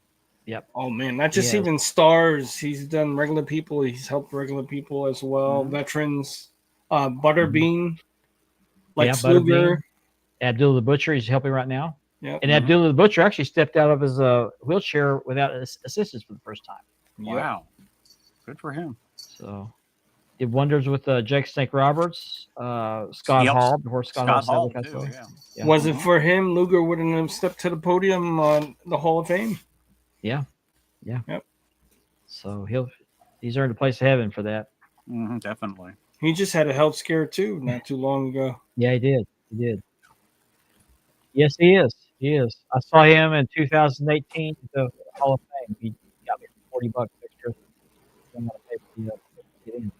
Oh man, not just Yeah. even stars. He's done regular people. He's helped regular people as well. Mhm. Veterans. Butterbean. Lex Butterbean. Luger. Abdullah the Butcher, he's helping right now. Yep. And Abdullah the Butcher actually stepped out of his wheelchair without assistance for the first time. Yep. Wow. Good for him. So did wonders with Jake Snake Roberts, Scott Yep. Hall before Scott Scott Hall, Hall. too. Yeah. Yeah. Was it for him? Luger wouldn't have stepped to the podium on the Hall of Fame. So he's earned a place of heaven for that. Definitely. He just had a health scare too, not too long ago. Yeah, he did. He did. Yes, he is. He is. I saw him in 2018 at the Hall of Fame. He got me $40 extra. I'm gonna pay for to get in.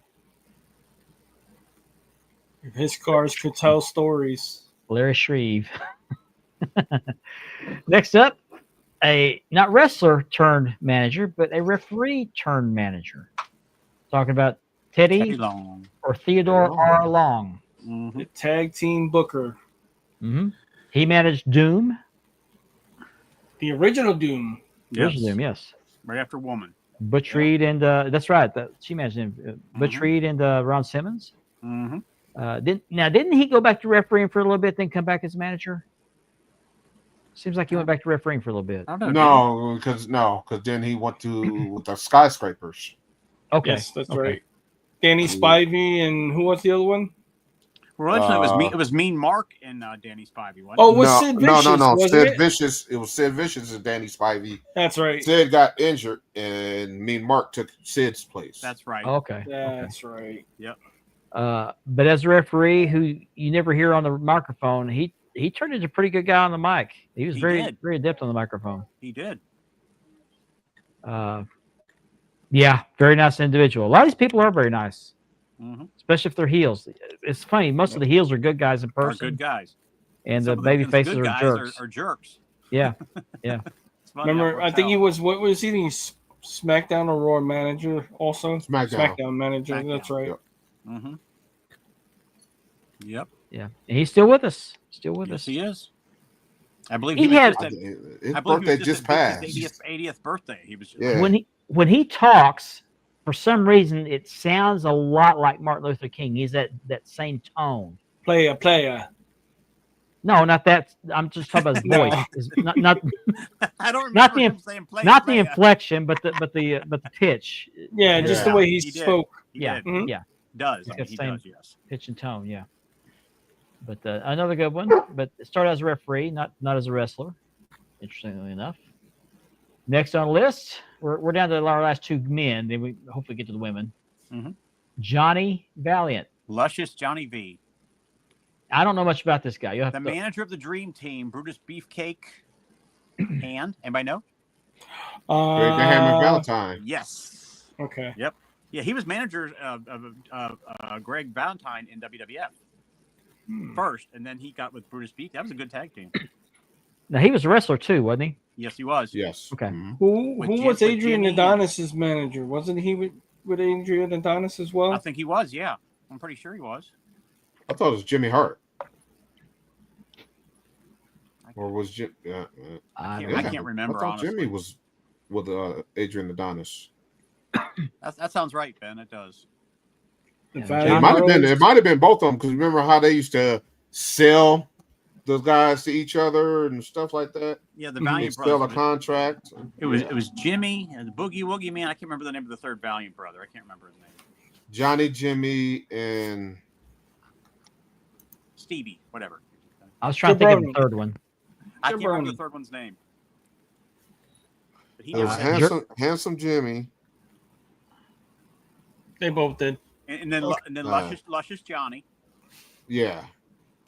If his cars could tell stories. Larry Shreve. Next up, a not wrestler turned manager, but a referee turned manager. Talking about Teddy Teddy Long. or Theodore R. Long. Mhm. The tag team booker. hmm He managed Doom. The original Doom. Yes. Original Doom, yes. Right after Woman. Butch Reed and that's right. She managed him. Butch Mhm. Reed and Ron Simmons. Mm-hmm. Didn't he go back to refereeing for a little bit, then come back as manager? Seems like he went back to refereeing for a little bit. I don't know. because then he went to with the skyscrapers. Okay, Yes, that's okay. right. Danny Spivey and who was the other one? Originally, it was Mean Mark and Danny Spivey, wasn't Oh, it? it was Sid Vicious, no. wasn't Sid it? Vicious. It was Sid Vicious and Danny Spivey. That's right. Sid got injured, and Mean Mark took Sid's place. That's right. Okay. That's right. But as a referee, who you never hear on the microphone, he turned into a pretty good guy on the mic. He was He very did. very adept on the microphone. He did. Yeah, very nice individual. A lot of these people are very nice, Mm-hmm. especially if they're heels. It's funny. Most of the heels are good guys in Are person, good guys. and Some the of baby good faces are guys jerks. Are jerks. Yeah, It's funny how it Remember, I works think he out. was, what was he? He's SmackDown or Raw manager also? SmackDown. manager, SmackDown. that's right. Yep. Mm-hmm. Yep. yeah, and he's still with us. Still with Yes, us. he is. I believe He he was had- just at, His I believe birthday he was just at passed. his 80th birthday. He was just Yeah. When he talks, for some reason, it sounds a lot like Martin Luther King. He's that same tone. Player. No, not that. I'm just talking about his No. voice. Not I don't remember Not the him saying play. not the play. inflection, but the pitch. Yeah, just the Yeah. way he He did. spoke. He Yeah, did. Mhm. yeah, Does. He's I got mean, he same- does. Yes. pitch and tone. Yeah. But another good one. But it started as a referee, not as a wrestler. Interestingly enough. Next on the list, we're down to our last two men. Then we hopefully get to the women. Mhm. Johnny Valiant. Luscious Johnny V, I don't know much about this guy. You have the to. manager of the Dream Team, Brutus Beefcake. Anybody know? Greg the Hammer Valentine. Yes. Okay. Yeah, he was manager of Greg Valentine in WWF first, and then he got with Brutus Beefcake. That was a good tag team. Now he was a wrestler too, wasn't he? Yes, he was. Yes. Okay. Mhm. Who With was Jim- with Adrian Jimmy. Adonis's manager? Wasn't he with Adrian Adonis as well? I think he was. Yeah, I'm pretty sure he was. I thought it was Jimmy Hart. Or was Jim? I can't- don't I know. can't remember, I thought honestly. Jimmy was with Adrian Adonis. That sounds right, Ben. It does. The Yeah, Valley It John might have been. Bros. It might have been both of them because remember how they used to sell those guys to each other and stuff like that. Yeah, the Mhm. They Valiant sell a Brothers. contract. It was Jimmy and the Boogie Woogie Man. I can't remember the name of the third Valiant brother. I can't remember his name. Johnny, Jimmy, and Stevie, whatever. I was trying to think of the Jabroni. third one. I can't remember Jabroni. the third one's name. But he it was did. handsome Jimmy. They both did. And then Luscious Johnny. Yeah,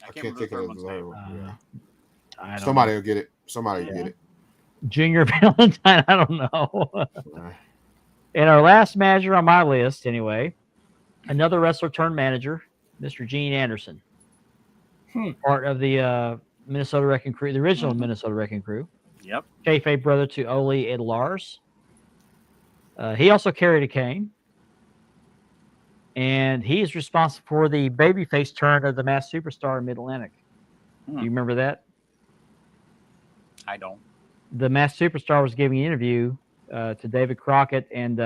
I I can't can't remember the think third of one's the name. other one. Yeah. I don't Somebody will get it. Somebody will Yeah. get it. Junior Valentine. I don't know. Right. And our last manager on my list, anyway, another wrestler turned manager, Mr. Gene Anderson, part of the Minnesota Wrecking Crew, the original Minnesota Wrecking Crew, Yep. kayfabe brother to Ole and Lars. He also carried a cane, and he is responsible for the babyface turn of the Masked Superstar in Mid Atlantic. Do you remember that? I don't. The Masked Superstar was giving an interview to David Crockett and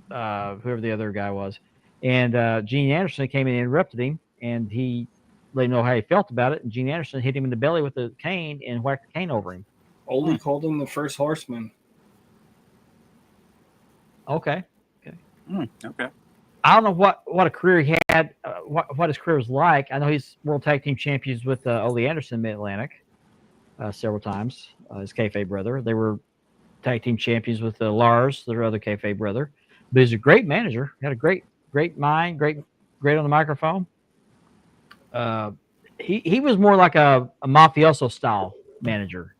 whoever the other guy was. And Gene Anderson came in and interrupted him, and he let him know how he felt about it. And Gene Anderson hit him in the belly with the cane and whacked the cane over him. Oldie called him the first horseman. Okay. Okay. I don't know what a career he had, what his career was like. I know he's World Tag Team Champions with Ole Anderson in Mid-Atlantic several times, his kayfabe brother. They were tag team champions with Lars, their other kayfabe brother. But he's a great manager. Had a great mind, great on the microphone. He was more like a mafioso style manager.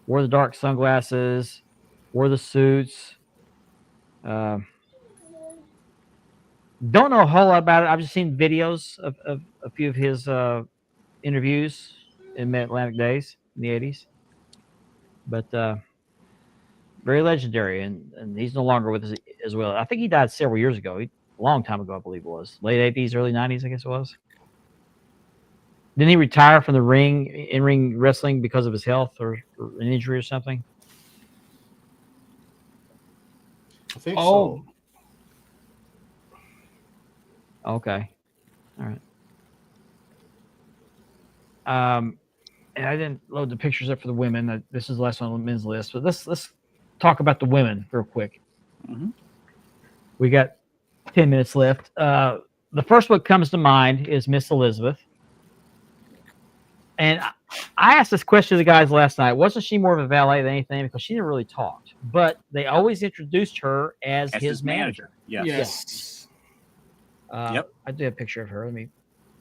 Wore the dark sunglasses, wore the suits. Don't know a whole lot about it. I've just seen videos of a few of his interviews in Mid-Atlantic days in the 80s. But very legendary, and he's no longer with us as well. I think he died several years ago. A long time ago, I believe it was. Late 80s, early 90s, I guess it was. Didn't he retire from the in-ring wrestling because of his health or an injury or something? I think Oh, Okay. All right. And I didn't load the pictures up for the women. This is the last one on the men's list. But let's talk about the women real quick. Mhm. We got 10 minutes left. The first one comes to mind is Miss Elizabeth. And I asked this question to the guys last night. Wasn't she more of a valet than anything? Because she never really talked. But they always introduced her as his manager. Yes. yes. Yep. I do have a picture of her. Let me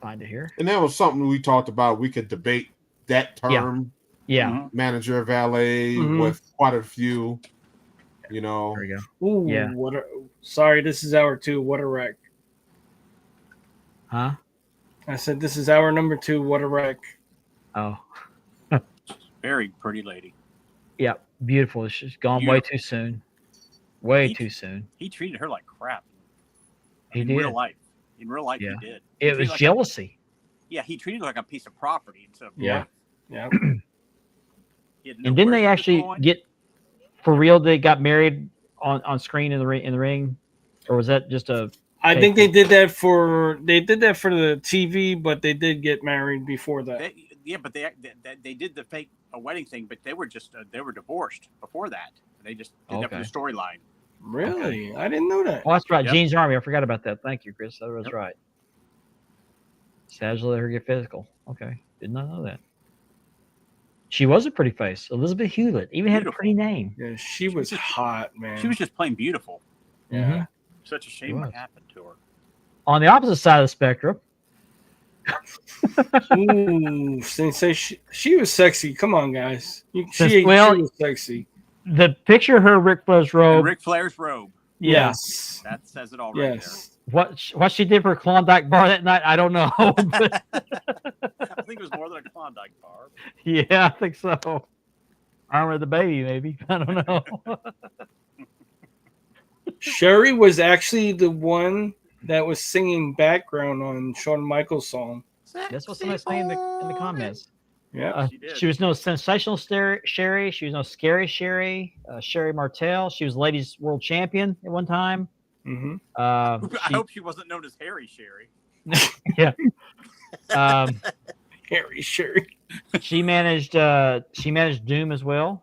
find it here. And that was something we talked about. We could debate that term, Yeah. Mhm. manager, valet, Mhm. with quite a few. You know, There we go. Ooh, Yeah. Sorry, this is hour 2. What a wreck. Huh? I said this is hour number 2. What a wreck. Oh. Very pretty lady. Yeah, beautiful. She's gone way too soon. Way too soon. He treated her like crap. He in did. real life. In real life, Yeah. he did. It He treated was like jealousy. he treated her like a piece of property instead of Yeah. life. Yeah. He had And didn't nowhere they he was actually going. get for real? They got married on screen in the ring, or was that just a? I think they did that for the TV, but they did get married before that. But they did the fake wedding thing, but they were just they were divorced before that. They just did that for Okay. the storyline. Really? I didn't know that. Oh, that's right. Yep. Jean's Army. I forgot about that. Thank you, Chris. That was Yep. right. Savage let her get physical. Okay, did not know that. She was a pretty face. Elizabeth Hewlett even had a Beautiful. pretty name. Yeah, she was hot, man. She was just plain beautiful. yeah. Such a shame was. what happened to her. On the opposite side of the spectrum, Ooh, say she was sexy. Come on, guys. Well- She was sexy. the picture of her Ric Flair's And robe. Ric Flair's robe. Yeah. Yes. That says it all right Yes. What she did for Klondike Bar that night, I don't know. But there. I think it was more than a Klondike bar. yeah, I think so. Armor of the Baby, maybe. I don't know. Sherry was actually the one that was singing background on Shawn Michaels' song. That's what somebody's saying in the comments. Yeah. She did. She was no sensational Sherry. She was no scary Sherry. Sherry Martel. She was ladies world champion at one time. Mm-hmm. I hope she wasn't known as Harry Sherry. Harry Sherry. She managed Doom as well.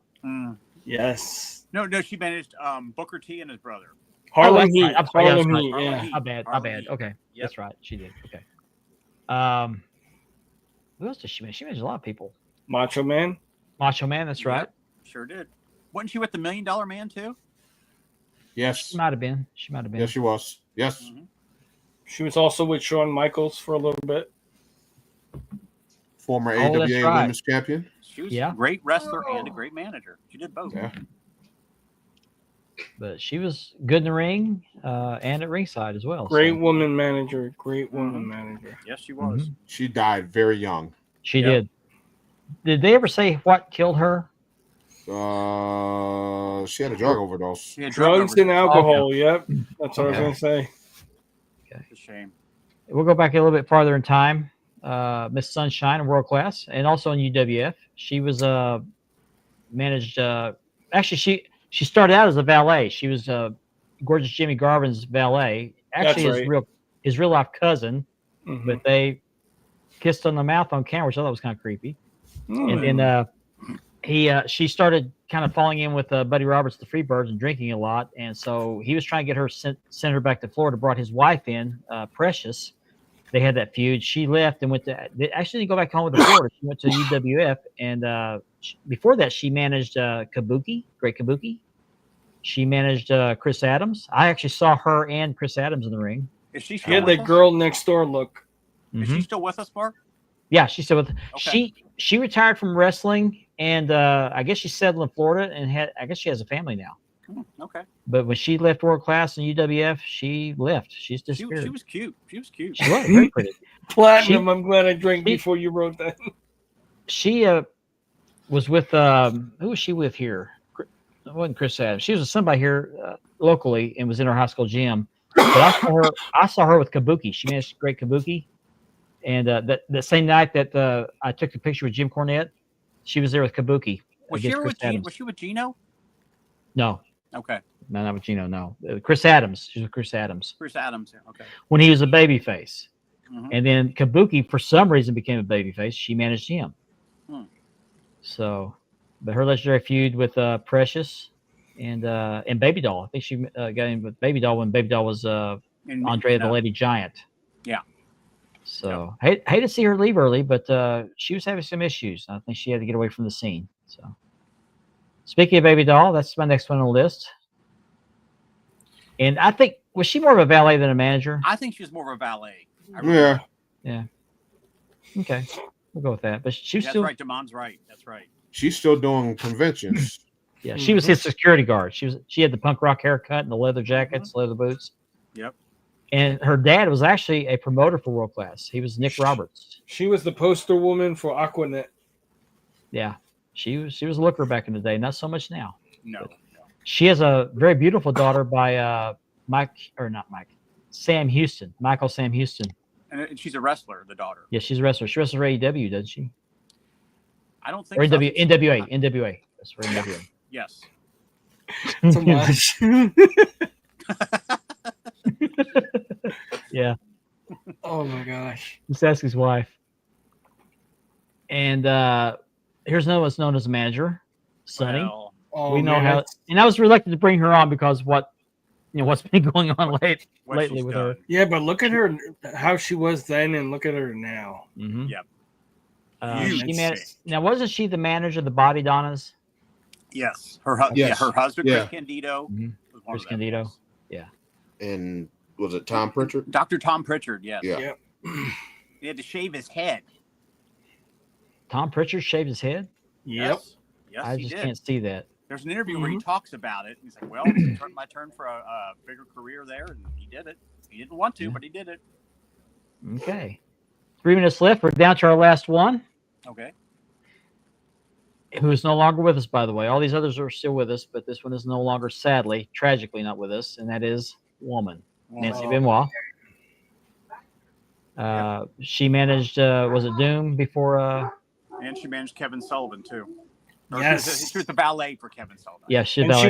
Yes. No, she managed Booker T and his brother. Harlem that's Heat. right. I'm sorry, Harlem that's right. Heat. Harlem Yeah. Heat. My bad. Harlem Heat. Okay, Yep. that's right. She did. Okay. Who else did she manage? She managed a lot of people. Macho Man. Macho Man. That's right. Yep, sure did. Wasn't she with the $1 Million Man too? yes, She might have been. yes, she was. Yes, Mhm. She was also with Shawn Michaels for a little bit. former Oh, that's AWA right. Women's Champion. She was Yeah. a great wrestler and a great manager. She did both. Yeah. But she was good in the ring and at ringside as well. Great so woman manager. Great woman Mhm. manager. Yes, she was. She died very young. she Yep. did. Did they ever say what killed her? She had a drug overdose. She had Drugs drug and overdose. alcohol. Yep. That's what I was Okay. going to say. It's a shame. We'll go back a little bit farther in time. Miss Sunshine in World Class, and also in UWF. She was managed. Actually, she started out as a valet. She was Gorgeous Jimmy Garvin's valet. Actually, That's right. his real life cousin. Mhm. But they kissed on the mouth on camera, which I thought was kind of creepy. Mm. And then she started kind of falling in with Buddy Roberts, the Freebirds, and drinking a lot. And so he was trying to get her sent her back to Florida. Brought his wife in, Precious, They had that feud. She left and went to. They actually didn't go back home to Florida. She went to UWF, and before that, she managed Kabuki, Great Kabuki. She managed Chris Adams. I actually saw her and Chris Adams in the ring. Is she She still had with that us? girl next door look. Is Mhm. she still with us, Mark? Yeah, she's still with. Okay. She retired from wrestling, and I guess she settled in Florida, and I guess she has a family now. Okay. But when she left World Class and UWF, she left. She's She disappeared. was cute. She was cute. She was very pretty. Platinum. She- I'm glad I drank she- before you wrote that. She was with who was she with here? It wasn't Chris Adams. She was with somebody here locally and was in our high school gym. But I saw her with Kabuki. She managed Great Kabuki, and that same night that I took the picture with Jim Cornette, she was there with Kabuki. Was she against ever Chris with Gino? Adams. Was she with Gino? No, Okay. no, not with Gino. No, Chris Adams. She was with Chris Adams Chris Adams. Yeah. Okay. when he was a babyface. Mhm. And then Kabuki, for some reason, became a babyface. She managed him. Hmm. So, but her legendary feud with Precious and Baby Doll. I think she got in with Baby Doll when Baby Doll was And, Andrea you the know, Lady Giant. Yeah. So hate to see her leave early, but she was having some issues. I think she had to get away from the scene. So, speaking of Baby Doll, that's my next one on the list. And I think, was she more of a valet than a manager? I think she was more of a valet. I really Yeah. do. Okay, we'll go with that. But she was That's still, right. Damon's right. That's right. She's still doing conventions. yeah, she was his security guard. She had the punk rock haircut and the leather jackets, leather boots. Yep. And her dad was actually a promoter for World Class. He was Nick Roberts. She was the poster woman for Aquanet. Yeah, she was a looker back in the day. Not so much now. No. She has a very beautiful daughter by Sam Houston, Michael Sam Houston. And she's a wrestler, the daughter. Yeah, she's a wrestler. She wrestles for AEW, doesn't she? I don't think Or so. NWA. That's for NWA. Yes. So much. Yeah. Oh my gosh. Just ask his wife. And here's another one's known as a manager, Sonny. Well, Oh, We know man, how, that's- and I was reluctant to bring her on because what's been going on what lately she's with done. her. Yeah, but look at her, how she was then, and look at her now. Mm-hmm. Yep. She Huge. now wasn't she the manager of the Body Donnas? Yes. Her Yes. her husband, Yeah. Chris Candido. Mhm. Was one Chris of them, Candido. yes. And was it Tom Pritchard? Dr. Tom Pritchard, yes. Yeah. Yep. He had to shave his head. Tom Pritchard shaved his head. Yep. Yes, yes I he just did. can't see that. There's an interview where he Mhm. talks about it. He's like, well, it's my turn for a bigger career there, and he did it. He didn't want to, Yeah. but he did it. Okay. 3 minutes left. We're down to our last one, Okay. who is no longer with us, by the way. All these others are still with us, but this one is no longer, sadly, tragically not with us, and that is Woman, Nancy Oh. Benoit. She managed, was it Doom before? And she managed Kevin Sullivan, too. Or Yes. She was the valet for Kevin Sullivan. Yeah, she, And she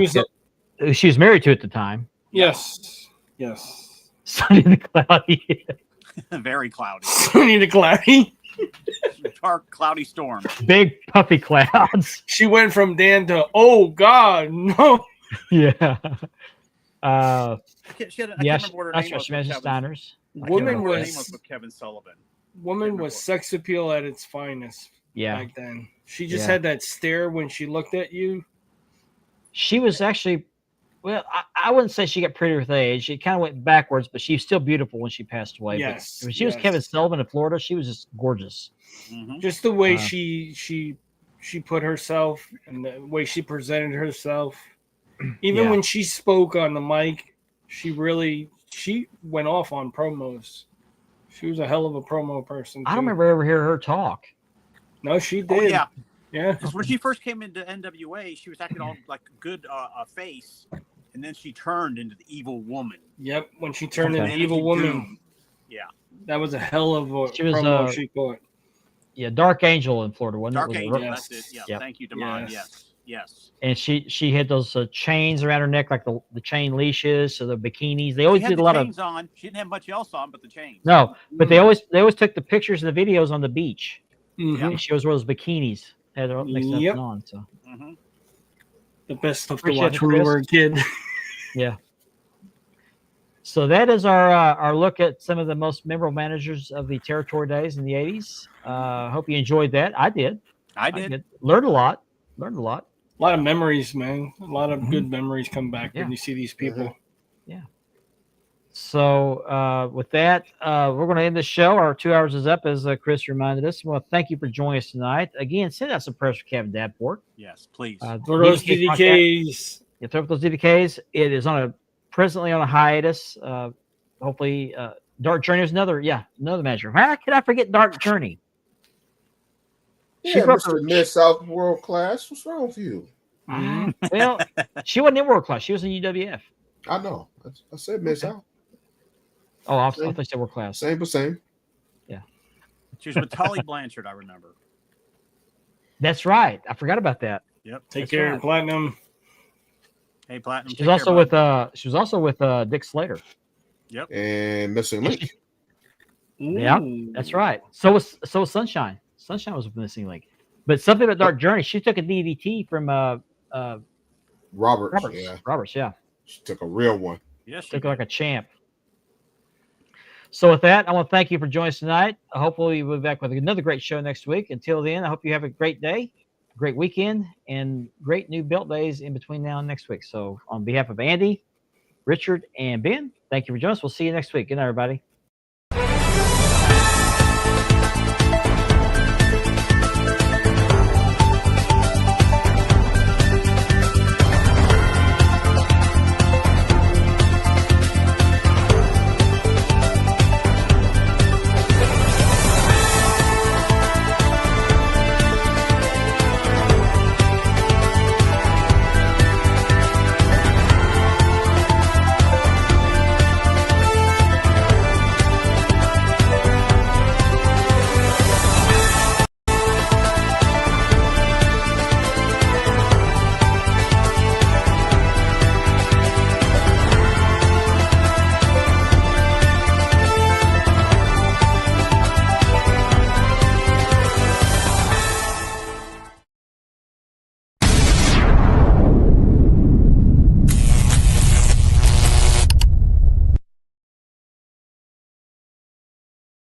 was she was married to at the time. Yes. Yes. Sonny the Cloudy. Very cloudy. Sonny the Cloudy. Dark, cloudy storm. Big puffy clouds. She went from Dan to, oh God, no. Yeah. She had, I Yeah, can't remember what her that's name right. was. She with managed Kevin- Steiners. I can't Woman remember what her name was with Kevin Sullivan. woman was sex appeal at its finest Yeah. back then. She just Yeah. had that stare when she looked at you. She was actually, well, I wouldn't say she got prettier with age. She kind of went backwards, but she was still beautiful when she passed away. But Yes, when she was yes. Kevin Sullivan in Florida, she was just gorgeous. Mhm. Just the way Uh, she put herself and the way she presented herself. Even Yeah. when she spoke on the mic, she went off on promos. She was a hell of a promo person. I don't too. remember ever hearing her talk. No, she Oh, did. yeah. Yeah. Because when she first came into NWA, she was acting all like a good face, and then she turned into the evil woman. Yep. When she turned Okay. into And evil she woman, doomed. Yeah. that was a hell of a She was, promo she put. Yeah, Dark Angel in Florida, wasn't Dark it? Was it Angel, Yes. that's it. Yeah, Yep. thank you, Damon. Yes. Yes, yes. And she had those chains around her neck, like the chain leashes, so the bikinis. They always She had did a the lot of chains on. She didn't have much else on, but the chains. no, but they always took the pictures and the videos on the beach. Mhm. And she always wore those bikinis. Had her next to Yep. nothing on. So hmm The best stuff to Appreciate watch it, when we Chris. were a kid. yeah. So that is our look at some of the most memorable managers of the territory days in the 80s. Hope you enjoyed that. I did. I did. Learned a lot. A lot of memories, man. A lot of Mhm. good memories come back Yeah. when you see these people. So with that, we're going to end the show. Our 2 hours is up, as Chris reminded us. Well, thank you for joining us tonight. Again, send out some prayers for Kevin Davenport. Yes, please. For those DDK podcast. DDKs, Yeah, throw up those DVKs. It is presently on a hiatus. Hopefully, Dark Journey is another manager. How could I forget Dark Journey? Yeah, grew up Mr. Miss South World Class. What's wrong with you? Well, she wasn't in World Class. She was in UWF. I know. I said Miss South. Oh, I thought she said World Class. Same, but same. She was with Tully Blanchard, I remember. That's right. I forgot about that. Yep. take That's care right. of Platinum. Hey, Platinum. She was also with Dick Slater. And Missing Link. Yeah, Ooh. that's right. So was Sunshine. Sunshine was with Missing Link. But something about Dark Journey. She took a DVT from Roberts. Roberts. Yeah. Roberts, yeah. She took a real one. Yes, she Took did. like a champ. So with that, I want to thank you for joining us tonight. Hopefully we'll be back with another great show next week. Until then, I hope you have a great day, great weekend, and great new belt days in between now and next week. So on behalf of Andy, Richard, and Ben, thank you for joining us. We'll see you next week. Good night, everybody.